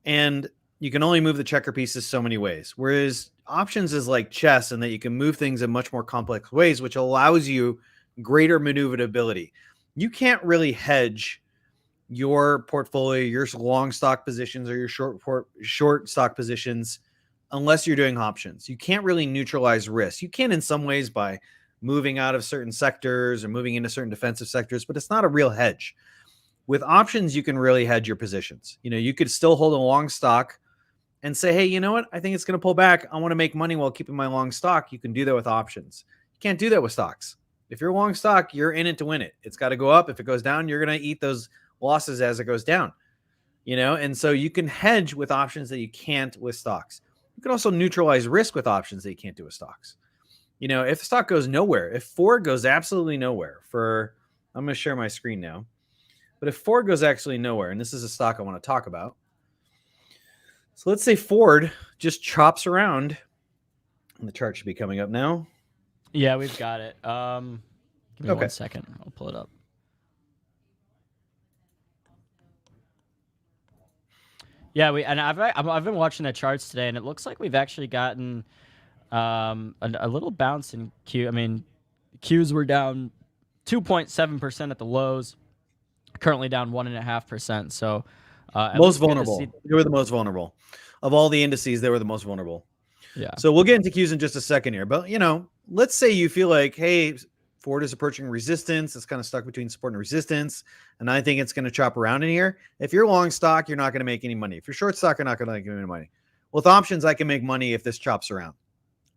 And you can only move the checker pieces so many ways. Whereas options is like chess, in that you can move things in much more complex ways, which allows you greater maneuverability. You can't really hedge your portfolio, your long stock positions, or your short stock positions, unless you're doing options. You can't really neutralize risk. You can in some ways by moving out of certain sectors or moving into certain defensive sectors, but it's not a real hedge. With options, you can really hedge your positions. You could still hold a long stock and say, hey, you know what? I think it's going to pull back. I want to make money while keeping my long stock. You can do that with options. You can't do that with stocks. If you're a long stock, you're in it to win it. It's got to go up. If it goes down, you're going to eat those losses as it goes down, and so you can hedge with options that you can't with stocks. You can also neutralize risk with options that you can't do with stocks. If the stock goes nowhere, if Ford goes absolutely nowhere I'm going to share my screen now, but if Ford goes actually nowhere, and this is a stock I want to talk about. So let's say Ford just chops around, and the chart should be coming up now.
Yeah, we've got it. Give me 1 second. I'll pull it up. Yeah, I've been watching the charts today, and it looks like we've actually gotten a little bounce in Q. I mean, Qs were down 2.7% at the lows, currently down 1.5%. So
most vulnerable. They were the most vulnerable of all the indices. They were the most vulnerable.
Yeah.
So we'll get into Qs in just a second here, but let's say you feel like, hey, Ford is approaching resistance. It's kind of stuck between support and resistance, and I think it's going to chop around in here. If you're long stock, you're not going to make any money. If you're short stock, you're not going to make any money. With options, I can make money if this chops around.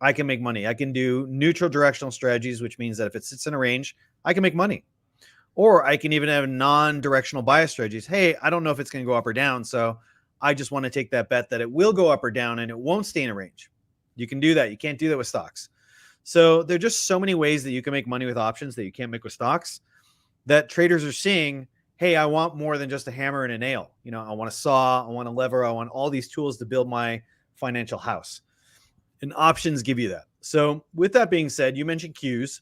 I can make money. I can do neutral directional strategies, which means that if it sits in a range, I can make money. Or I can even have non-directional bias strategies. Hey, I don't know if it's going to go up or down, so I just want to take that bet that it will go up or down and it won't stay in a range. You can do that. You can't do that with stocks. So there are just so many ways that you can make money with options that you can't make with stocks, that traders are seeing, hey, I want more than just a hammer and a nail. I want a saw, I want a lever, I want all these tools to build my financial house. And options give you that. So with that being said, you mentioned Qs,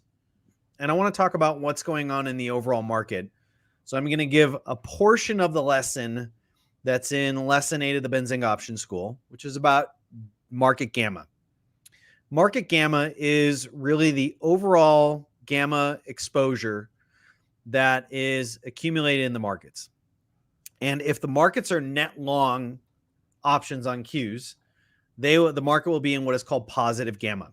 and I want to talk about what's going on in the overall market. So I'm going to give a portion of the lesson that's in lesson 8 of the Benzinga Option School, which is about market gamma. Market gamma is really the overall gamma exposure that is accumulated in the markets. And if the markets are net long options on Qs, the market will be in what is called positive gamma.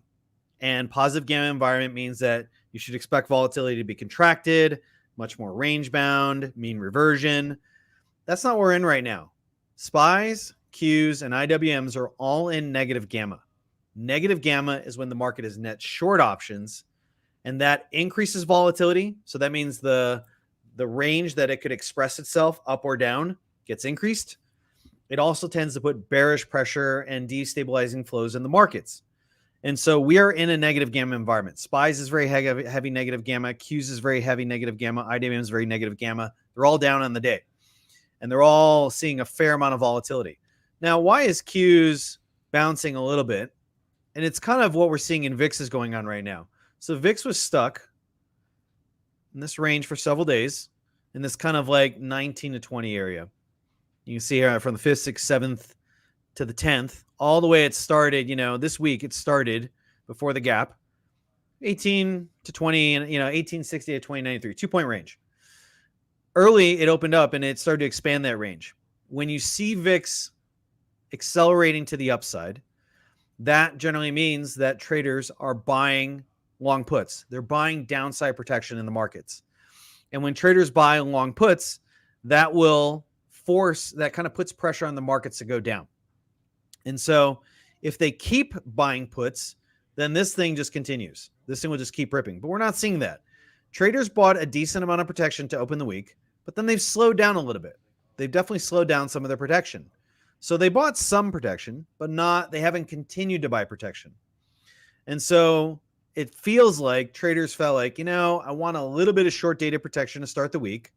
And positive gamma environment means that you should expect volatility to be contracted, much more range bound, mean reversion. That's not what we're in right now. SPYs, Qs, and IWMs are all in negative gamma. Negative gamma is when the market is net short options, and that increases volatility. So that means the range that it could express itself up or down gets increased. It also tends to put bearish pressure and destabilizing flows in the markets. And so we are in a negative gamma environment. SPYs is very heavy negative gamma. Qs is very heavy negative gamma. IWM is very negative gamma. They're all down on the day, and they're all seeing a fair amount of volatility. Now, why is Qs bouncing a little bit? And it's kind of what we're seeing in VIX is going on right now. So VIX was stuck in this range for several days in this kind of like 19 to 20 area. You can see here from the 5th, 6th, 7th to the 10th, all the way it started, this week it started before the gap, 18 to 20, and 1860 to 2093, 2-point range. Early, it opened up and it started to expand that range. When you see VIX accelerating to the upside, that generally means that traders are buying long puts. They're buying downside protection in the markets. And when traders buy long puts, that kind of puts pressure on the markets to go down. And so if they keep buying puts, then this thing just continues. This thing will just keep ripping. But we're not seeing that. Traders bought a decent amount of protection to open the week, but then they've slowed down a little bit. They've definitely slowed down some of their protection. So they bought some protection, but they haven't continued to buy protection. And so it feels like traders felt like, I want a little bit of short dated protection to start the week,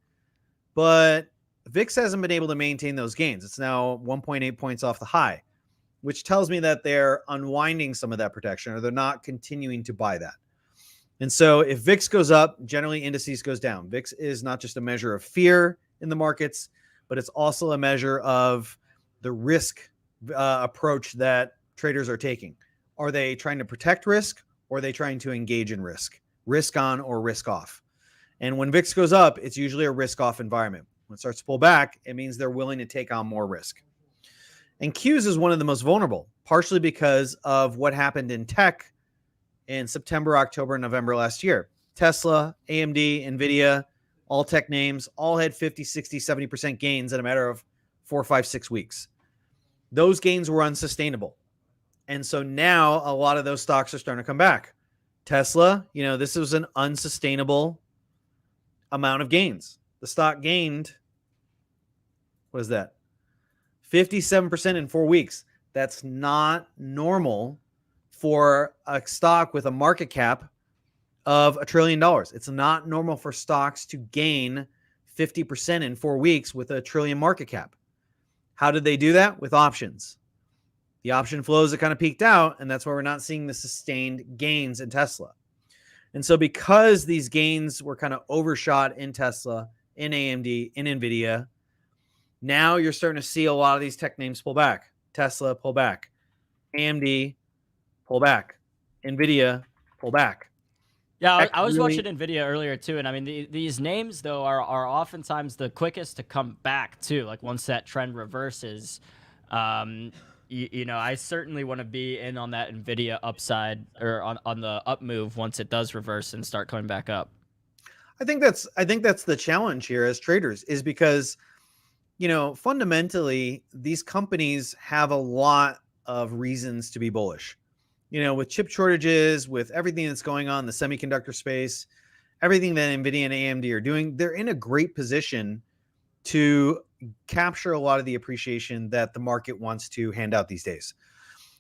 but VIX hasn't been able to maintain those gains. It's now 1.8 points off the high, which tells me that they're unwinding some of that protection, or they're not continuing to buy that. And so if VIX goes up, generally indices goes down. VIX is not just a measure of fear in the markets, but it's also a measure of the risk approach that traders are taking. Are they trying to protect risk, or are they trying to engage in risk? Risk on or risk off. And when VIX goes up, it's usually a risk off environment. When it starts to pull back, it means they're willing to take on more risk. And Qs is one of the most vulnerable, partially because of what happened in tech in September, October, and November last year. Tesla, AMD, NVIDIA, all tech names, all had 50, 60, 70% gains in a matter of 4, 5, 6 weeks. Those gains were unsustainable. And so now a lot of those stocks are starting to come back. Tesla, this was an unsustainable amount of gains. The stock gained, what is that? 57% in 4 weeks. That's not normal for a stock with a market cap of $1 trillion. It's not normal for stocks to gain 50% in 4 weeks with a $1 trillion market cap. How did they do that? With options. The option flows have kind of peaked out, and that's why we're not seeing the sustained gains in Tesla. And so because these gains were kind of overshot in Tesla, in AMD, in NVIDIA, now you're starting to see a lot of these tech names pull back. Tesla, pull back. AMD, pull back. NVIDIA, pull back.
Yeah, I was watching NVIDIA earlier too, and I mean these names though are oftentimes the quickest to come back too. Like once that trend reverses, I certainly want to be in on that NVIDIA upside, or on the up move once it does reverse and start coming back up.
I think that's the challenge here as traders, is because fundamentally these companies have a lot of reasons to be bullish. With chip shortages, with everything that's going on in the semiconductor space, everything that NVIDIA and AMD are doing, they're in a great position to capture a lot of the appreciation that the market wants to hand out these days.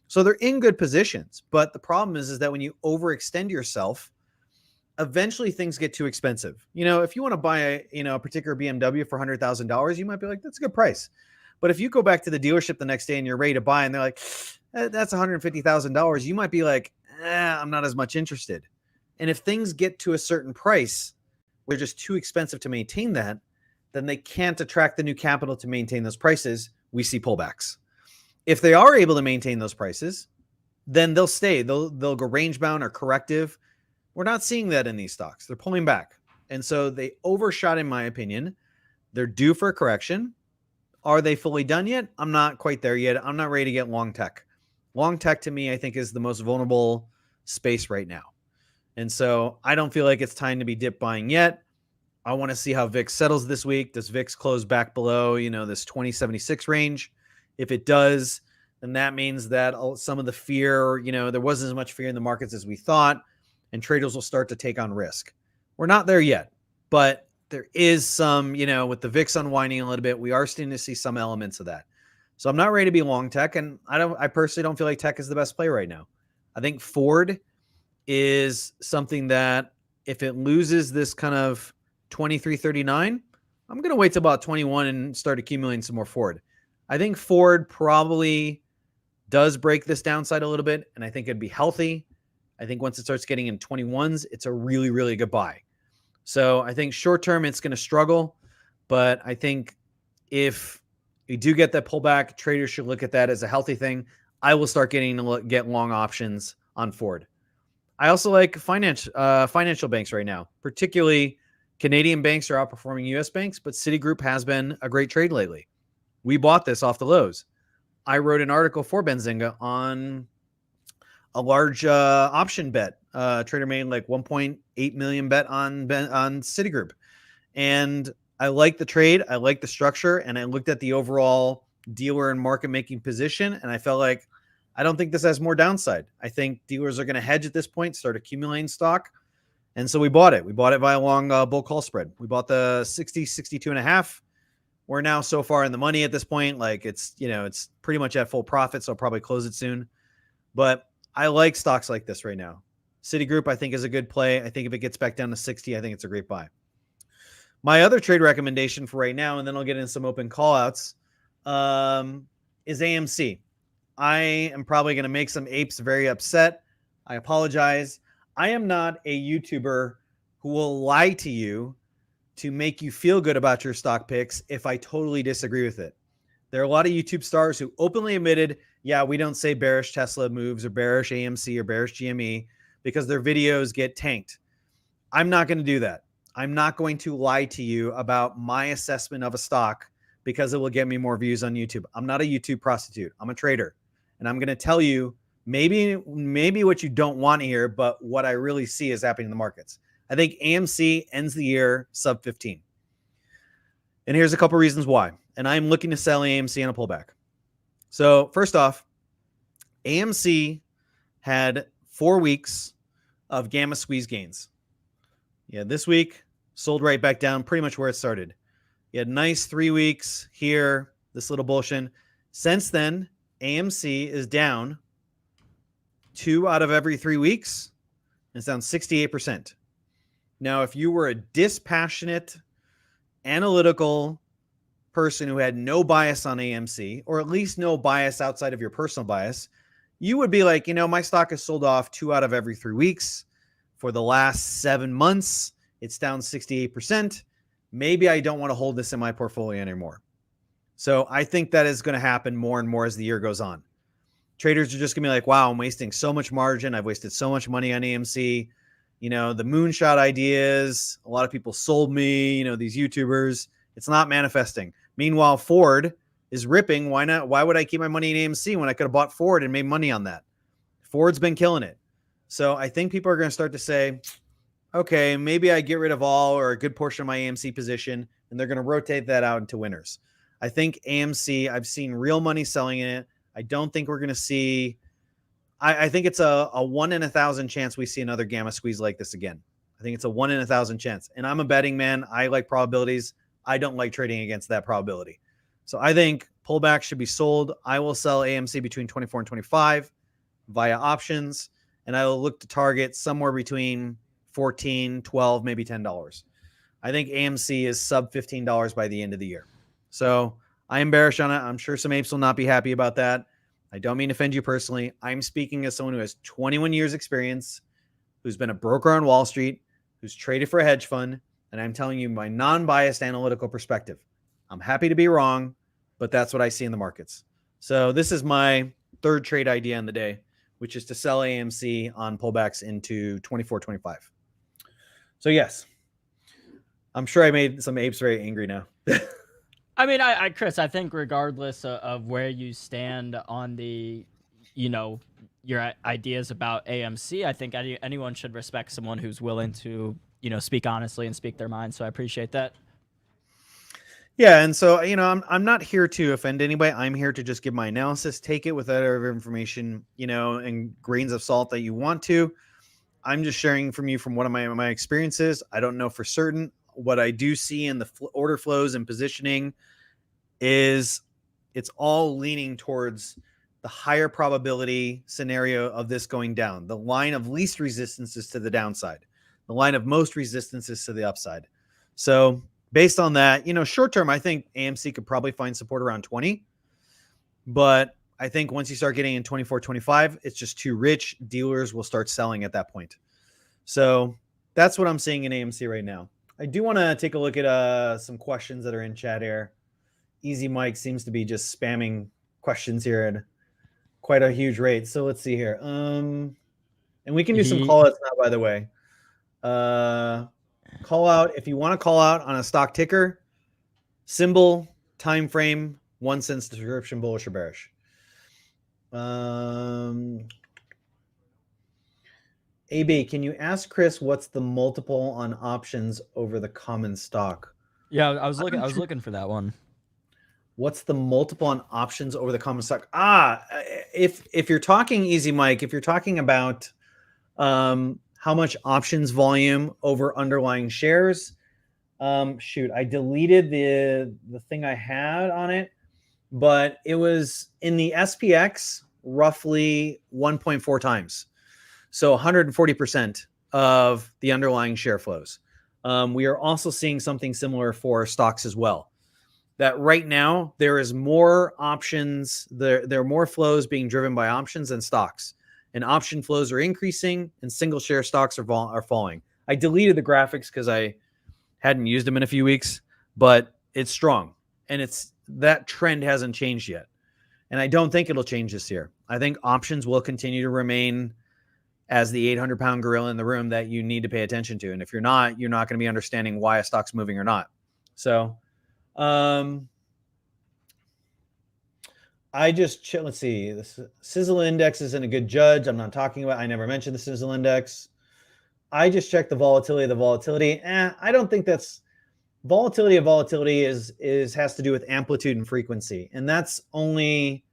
So they're in good positions. But the problem is that when you overextend yourself, eventually things get too expensive. If you want to buy a particular BMW for $100,000, you might be like, that's a good price. But if you go back to the dealership the next day and you're ready to buy, and they're like, that's $150,000, you might be like, I'm not as much interested. And if things get to a certain price, they're just too expensive to maintain that, then they can't attract the new capital to maintain those prices. We see pullbacks. If they are able to maintain those prices, then they'll stay. They'll go range bound or corrective. We're not seeing that in these stocks. They're pulling back. And so they overshot, in my opinion. They're due for a correction. Are they fully done yet? I'm not quite there yet. I'm not ready to get long tech. Long tech to me, I think, is the most vulnerable space right now. And so I don't feel like it's time to be dip buying yet. I want to see how VIX settles this week. Does VIX close back below, this 2076 range? If it does, then that means that some of the fear, there wasn't as much fear in the markets as we thought, and traders will start to take on risk. We're not there yet, but there is some, with the VIX unwinding a little bit, we are starting to see some elements of that. So I'm not ready to be long tech, and I personally don't feel like tech is the best play right now. I think Ford is something that if it loses this kind of 23.39, I'm going to wait till about 21 and start accumulating some more Ford. I think Ford probably does break this downside a little bit, and I think it'd be healthy. I think once it starts getting in 21s, it's a really, really good buy. So I think short term, it's going to struggle, but I think if you do get that pullback, traders should look at that as a healthy thing. I will start get long options on Ford. I also like financial banks right now, particularly Canadian banks are outperforming U.S. banks, but Citigroup has been a great trade lately. We bought this off the lows. I wrote an article for Benzinga on a large option bet. Trader made like 1.8 million bet on Citigroup. And I like the trade. I like the structure. And I looked at the overall dealer and market making position. And I felt like, I don't think this has more downside. I think dealers are going to hedge at this point, start accumulating stock. And so we bought it. We bought it via long bull call spread. We bought the 60, 62 and a half. We're now so far in the money at this point. Like it's pretty much at full profit. So I'll probably close it soon. But I like stocks like this right now. Citigroup, I think, is a good play. I think if it gets back down to 60, I think it's a great buy. My other trade recommendation for right now, and then I'll get into some open callouts, is AMC. I am probably going to make some apes very upset. I apologize. I am not a YouTuber who will lie to you to make you feel good about your stock picks if I totally disagree with it. There are a lot of YouTube stars who openly admitted, yeah, we don't say bearish Tesla moves or bearish AMC or bearish GME because their videos get tanked. I'm not going to do that. I'm not going to lie to you about my assessment of a stock because it will get me more views on YouTube. I'm not a YouTube prostitute. I'm a trader. And I'm going to tell you maybe what you don't want to hear, but what I really see is happening in the markets. I think AMC ends the year sub 15. And here's a couple reasons why. And I'm looking to sell AMC on a pullback. So first off, AMC had 4 weeks of gamma squeeze gains. Yeah, this week sold right back down pretty much where it started. You had nice 3 weeks here, this little bullshit. Since then, AMC is down 2 out of every 3 weeks. It's down 68%. Now, if you were a dispassionate, analytical person who had no bias on AMC, or at least no bias outside of your personal bias, you would be like, my stock has sold off 2 out of every 3 weeks. For the last 7 months, it's down 68%. Maybe I don't want to hold this in my portfolio anymore. So I think that is going to happen more and more as the year goes on. Traders are just going to be like, wow, I'm wasting so much margin. I've wasted so much money on AMC. The moonshot ideas, a lot of people sold me, these YouTubers. It's not manifesting. Meanwhile, Ford is ripping. Why not? Why would I keep my money in AMC when I could have bought Ford and made money on that? Ford's been killing it. So I think people are going to start to say, okay, maybe I get rid of all or a good portion of my AMC position, and they're going to rotate that out into winners. I think AMC, I've seen real money selling it. I don't think we're going to see, I think it's a 1 in 1,000 chance we see another gamma squeeze like this again. I think it's a 1 in 1,000 chance. And I'm a betting man. I like probabilities. I don't like trading against that probability. So I think pullback should be sold. I will sell AMC between 24 and 25 via options. And I will look to target somewhere between 14, 12, maybe $10. I think AMC is sub $15 by the end of the year. So I am bearish on it. I'm sure some apes will not be happy about that. I don't mean to offend you personally. I'm speaking as someone who has 21 years experience, who's been a broker on Wall Street, who's traded for a hedge fund. And I'm telling you my non-biased analytical perspective. I'm happy to be wrong, but that's what I see in the markets. So this is my third trade idea in the day, which is to sell AMC on pullbacks into 24, 25. So yes, I'm sure I made some apes very angry now.
I mean, Chris, I think regardless of where you stand on the, your ideas about AMC, I think anyone should respect someone who's willing to, speak honestly and speak their mind. So I appreciate that.
Yeah, and so I'm not here to offend anybody. I'm here to just give my analysis. Take it with whatever information and grains of salt that you want to. I'm just sharing from you from one of my experiences. I don't know for certain. What I do see in the order flows and positioning is it's all leaning towards the higher probability scenario of this going down. The line of least resistance is to the downside. The line of most resistance is to the upside. So based on that, short term, I think AMC could probably find support around 20. But I think once you start getting in 24, 25, it's just too rich. Dealers will start selling at that point. So that's what I'm seeing in AMC right now. I do want to take a look at some questions that are in chat here. Easy Mike seems to be just spamming questions here at quite a huge rate. So let's see here. And we can do some call outs now, by the way. Call out if you want to call out on a stock ticker, symbol, time frame, 1 cent description, bullish or bearish. AB, can you ask Chris what's the multiple on options over the common stock?
Yeah, I was looking for that one.
What's the multiple on options over the common stock? If you're talking Easy Mike, if you're talking about how much options volume over underlying shares, shoot, I deleted the thing I had on it, but it was in the SPX roughly 1.4 times. So 140% of the underlying share flows. We are also seeing something similar for stocks as well. That right now there is more options. There are more flows being driven by options than stocks, and option flows are increasing, and single share stocks are falling. I deleted the graphics because I hadn't used them in a few weeks, but it's strong, and that trend hasn't changed yet, and I don't think it'll change this year. I think options will continue to remain as the 800-pound gorilla in the room that you need to pay attention to. And if you're not going to be understanding why a stock's moving or not. So I just, let's see, the Sizzle Index isn't a good judge. I never mentioned the Sizzle Index. I just checked the volatility of the volatility. I don't think that's volatility of volatility has to do with amplitude and frequency. And that's only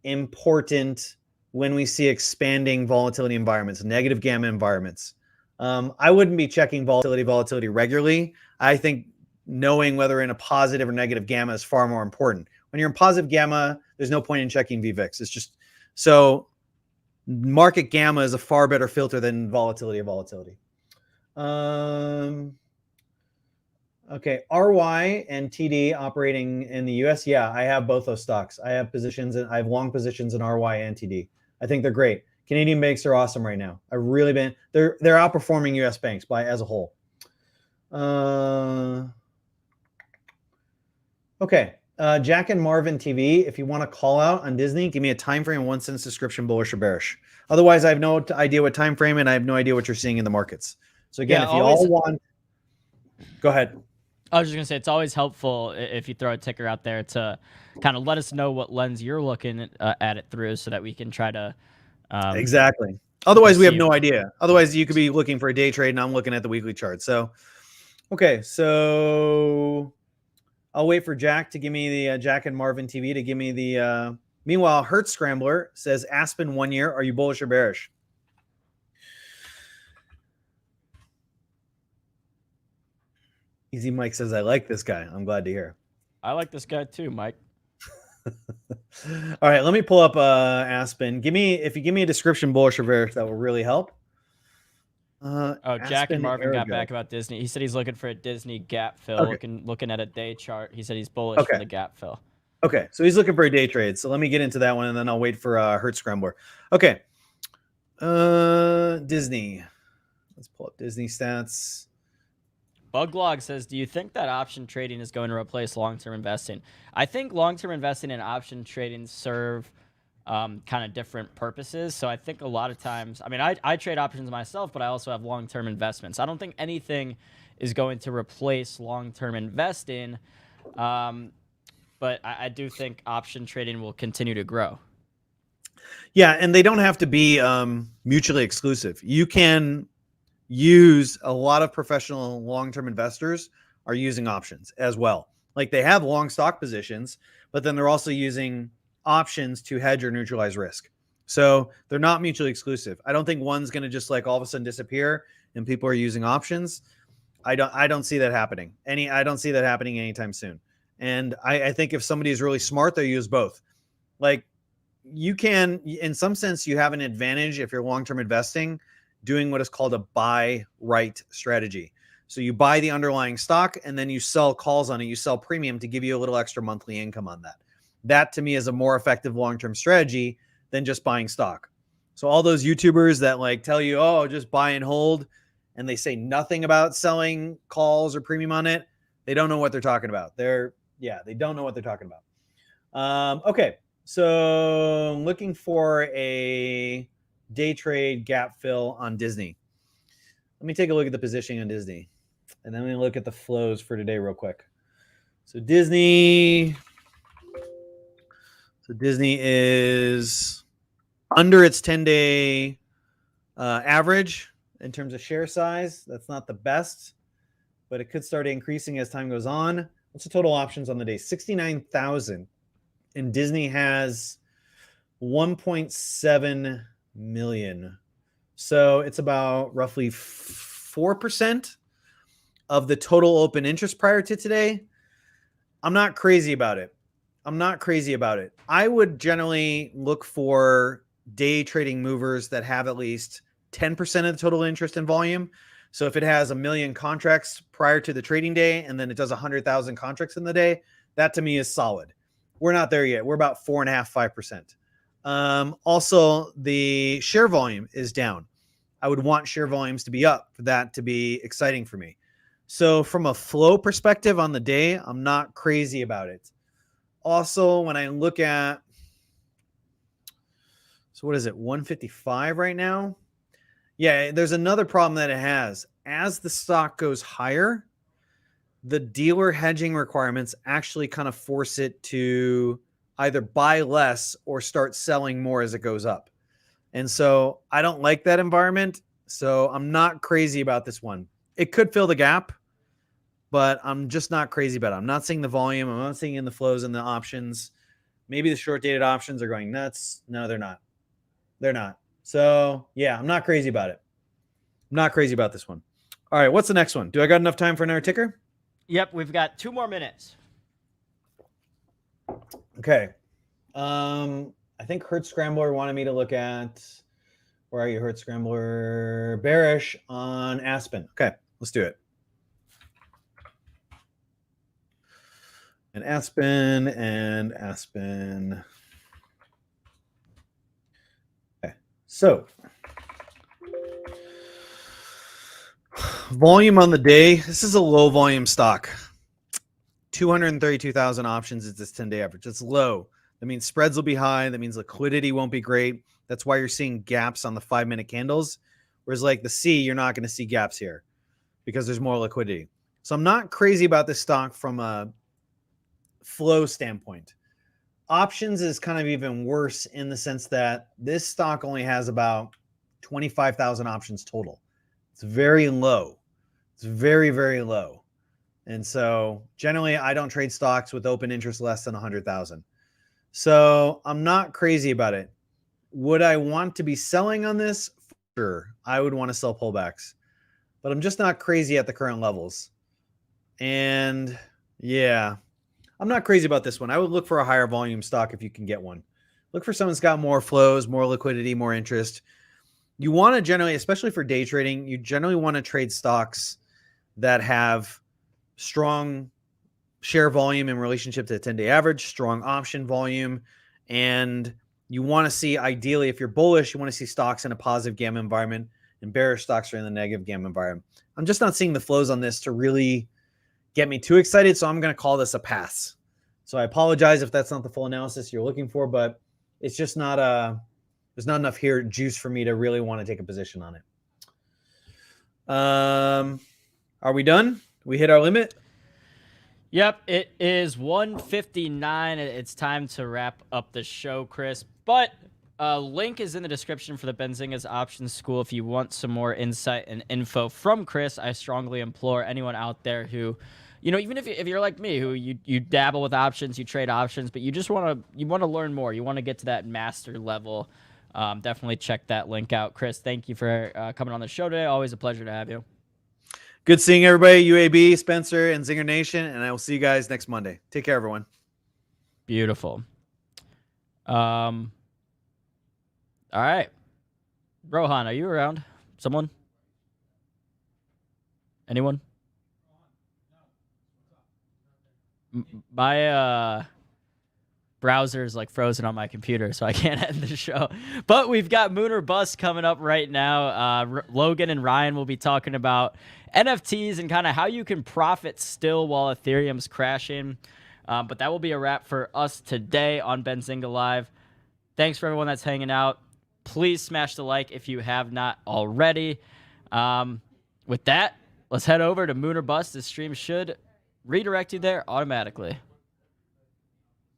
important when we see expanding volatility environments, negative gamma environments. I wouldn't be checking volatility regularly. I think knowing whether in a positive or negative gamma is far more important. When you're in positive gamma, there's no point in checking VVIX. It's just so market gamma is a far better filter than volatility of volatility. Okay, RY and TD operating in the US. Yeah, I have both those stocks. I have long positions in RY and TD. I think they're great. Canadian banks are awesome right now. They're outperforming US banks as a whole. Okay. Jack and Marvin TV, if you want to call out on Disney, give me a time frame, 1 cent subscription, bullish or bearish. Otherwise, I have no idea what time frame, and I have no idea what you're seeing in the markets. So again, if you all want, go ahead.
I was just gonna say it's always helpful if you throw a ticker out there to kind of let us know what lens you're looking at it through, so that we can try to
exactly. Otherwise, we have no idea. Otherwise, you could be looking for a day trade, and I'm looking at the weekly chart. So, okay, so I'll wait for Jack to give me the Jack and Marvin TV to give me the. Meanwhile, Hertz Scrambler says Aspen 1 year. Are you bullish or bearish? Easy Mike says I like this guy. I'm glad to hear.
I like this guy too, Mike.
All right, let me pull up Aspen. If you give me a description, bullish or bearish, that will really help.
Jack and Marvin got back about Disney. He said he's looking for a Disney gap fill. Okay. Looking at a day chart. He said he's bullish for the gap fill.
Okay, so he's looking for a day trade. So let me get into that one, and then I'll wait for Hertz Scrambler. Okay, Disney. Let's pull up Disney stats.
Buglog says, do you think that option trading is going to replace long-term investing? I think long-term investing and option trading serve kind of different purposes. So I think a lot of times, I mean, I trade options myself, but I also have long-term investments. I don't think anything is going to replace long-term investing, but I do think option trading will continue to grow.
Yeah, and they don't have to be mutually exclusive. You can use a lot of professional long-term investors are using options as well. Like they have long stock positions, but then they're also using options to hedge or neutralize risk. So they're not mutually exclusive. I don't think one's going to just like all of a sudden disappear and people are using options. I don't see that happening. I don't see that happening anytime soon. And I think if somebody is really smart, they'll use both. Like you can, in some sense, you have an advantage if you're long-term investing doing what is called a buy right strategy. So you buy the underlying stock and then you sell calls on it. You sell premium to give you a little extra monthly income on that. That to me is a more effective long-term strategy than just buying stock. So all those YouTubers that like tell you, oh, just buy and hold, and they say nothing about selling calls or premium on it, they don't know what they're talking about. They don't know what they're talking about. Okay. So I'm looking for a day trade gap fill on Disney. Let me take a look at the positioning on Disney, and then we look at the flows for today real quick. So Disney is under its 10-day Average in terms of share size, that's not the best, but it could start increasing as time goes on. What's the total options on the day? 69,000. And Disney has 1.7 million. So it's about roughly 4% of the total open interest prior to today. I'm not crazy about it. I would generally look for day trading movers that have at least 10% of the total interest in volume. So if it has 1 million contracts prior to the trading day and then it does 100,000 contracts in the day, that to me is solid. We're not there yet. We're about 4.5%, 5%. Also, the share volume is down. I would want share volumes to be up for that to be exciting for me. So from a flow perspective on the day, I'm not crazy about it. Also, when I look at, so what is it, 155 right now? Yeah, there's another problem that it has. As the stock goes higher, the dealer hedging requirements actually kind of force it to either buy less or start selling more as it goes up. And so I don't like that environment. So I'm not crazy about this one. It could fill the gap, but I'm just not crazy about it. I'm not seeing the volume. I'm not seeing in the flows and the options. Maybe the short dated options are going nuts. No, they're not. They're not. So yeah, I'm not crazy about it. I'm not crazy about this one. All right, what's the next one? Do I got enough time for another ticker?
Yep, we've got 2 more minutes.
Okay. I think Hertz Scrambler wanted me to look at, where are you, Hertz Scrambler? Bearish on Aspen. Okay, let's do it. And Aspen. Okay, so volume on the day. This is a low volume stock. 232,000 options is this 10-day average. It's low. That means spreads will be high. That means liquidity won't be great. That's why you're seeing gaps on the 5-minute candles. Whereas like the C, you're not going to see gaps here because there's more liquidity. So I'm not crazy about this stock from a flow standpoint. Options is kind of even worse in the sense that this stock only has about 25,000 options total. It's very low. It's very, very low. And so generally I don't trade stocks with open interest less than 100,000. So I'm not crazy about it. Would I want to be selling on this? Sure. I would want to sell pullbacks, but I'm just not crazy at the current levels. And yeah, I'm not crazy about this one. I would look for a higher volume stock if you can get one. Look for someone that's got more flows, more liquidity, more interest. You want to generally, especially for day trading, you generally want to trade stocks that have strong share volume in relationship to the 10-day average, strong option volume, and you want to see, ideally, if you're bullish, you want to see stocks in a positive gamma environment, and bearish stocks are in the negative gamma environment. I'm just not seeing the flows on this to really get me too excited, so I'm going to call this a pass. So I apologize if that's not the full analysis you're looking for, but it's just not there's not enough here juice for me to really want to take a position on it. Are we done? We hit our limit?
Yep, it is 1:59. It's time to wrap up the show, Chris. But link is in the description for the Benzinga's Options School. If you want some more insight and info from Chris, I strongly implore anyone out there who, you know, even if you're like me, who you dabble with options, you trade options, but you just want to learn more. You want to get to that master level. Definitely check that link out. Chris, thank you for coming on the show today. Always a pleasure to have you.
Good seeing everybody, UAB, Spencer, and Zinger Nation, and I will see you guys next Monday. Take care, everyone.
Beautiful. All right. Rohan, are you around? Someone? Anyone? My browser is like frozen on my computer, so I can't end the show. But we've got Moon or Bust coming up right now. Logan and Ryan will be talking about NFTs and kind of how you can profit still while Ethereum's crashing. But that will be a wrap for us today on Benzinga Live. Thanks for everyone that's hanging out. Please smash the like if you have not already. With that, let's head over to Moon or Bust. This stream should redirect you there automatically.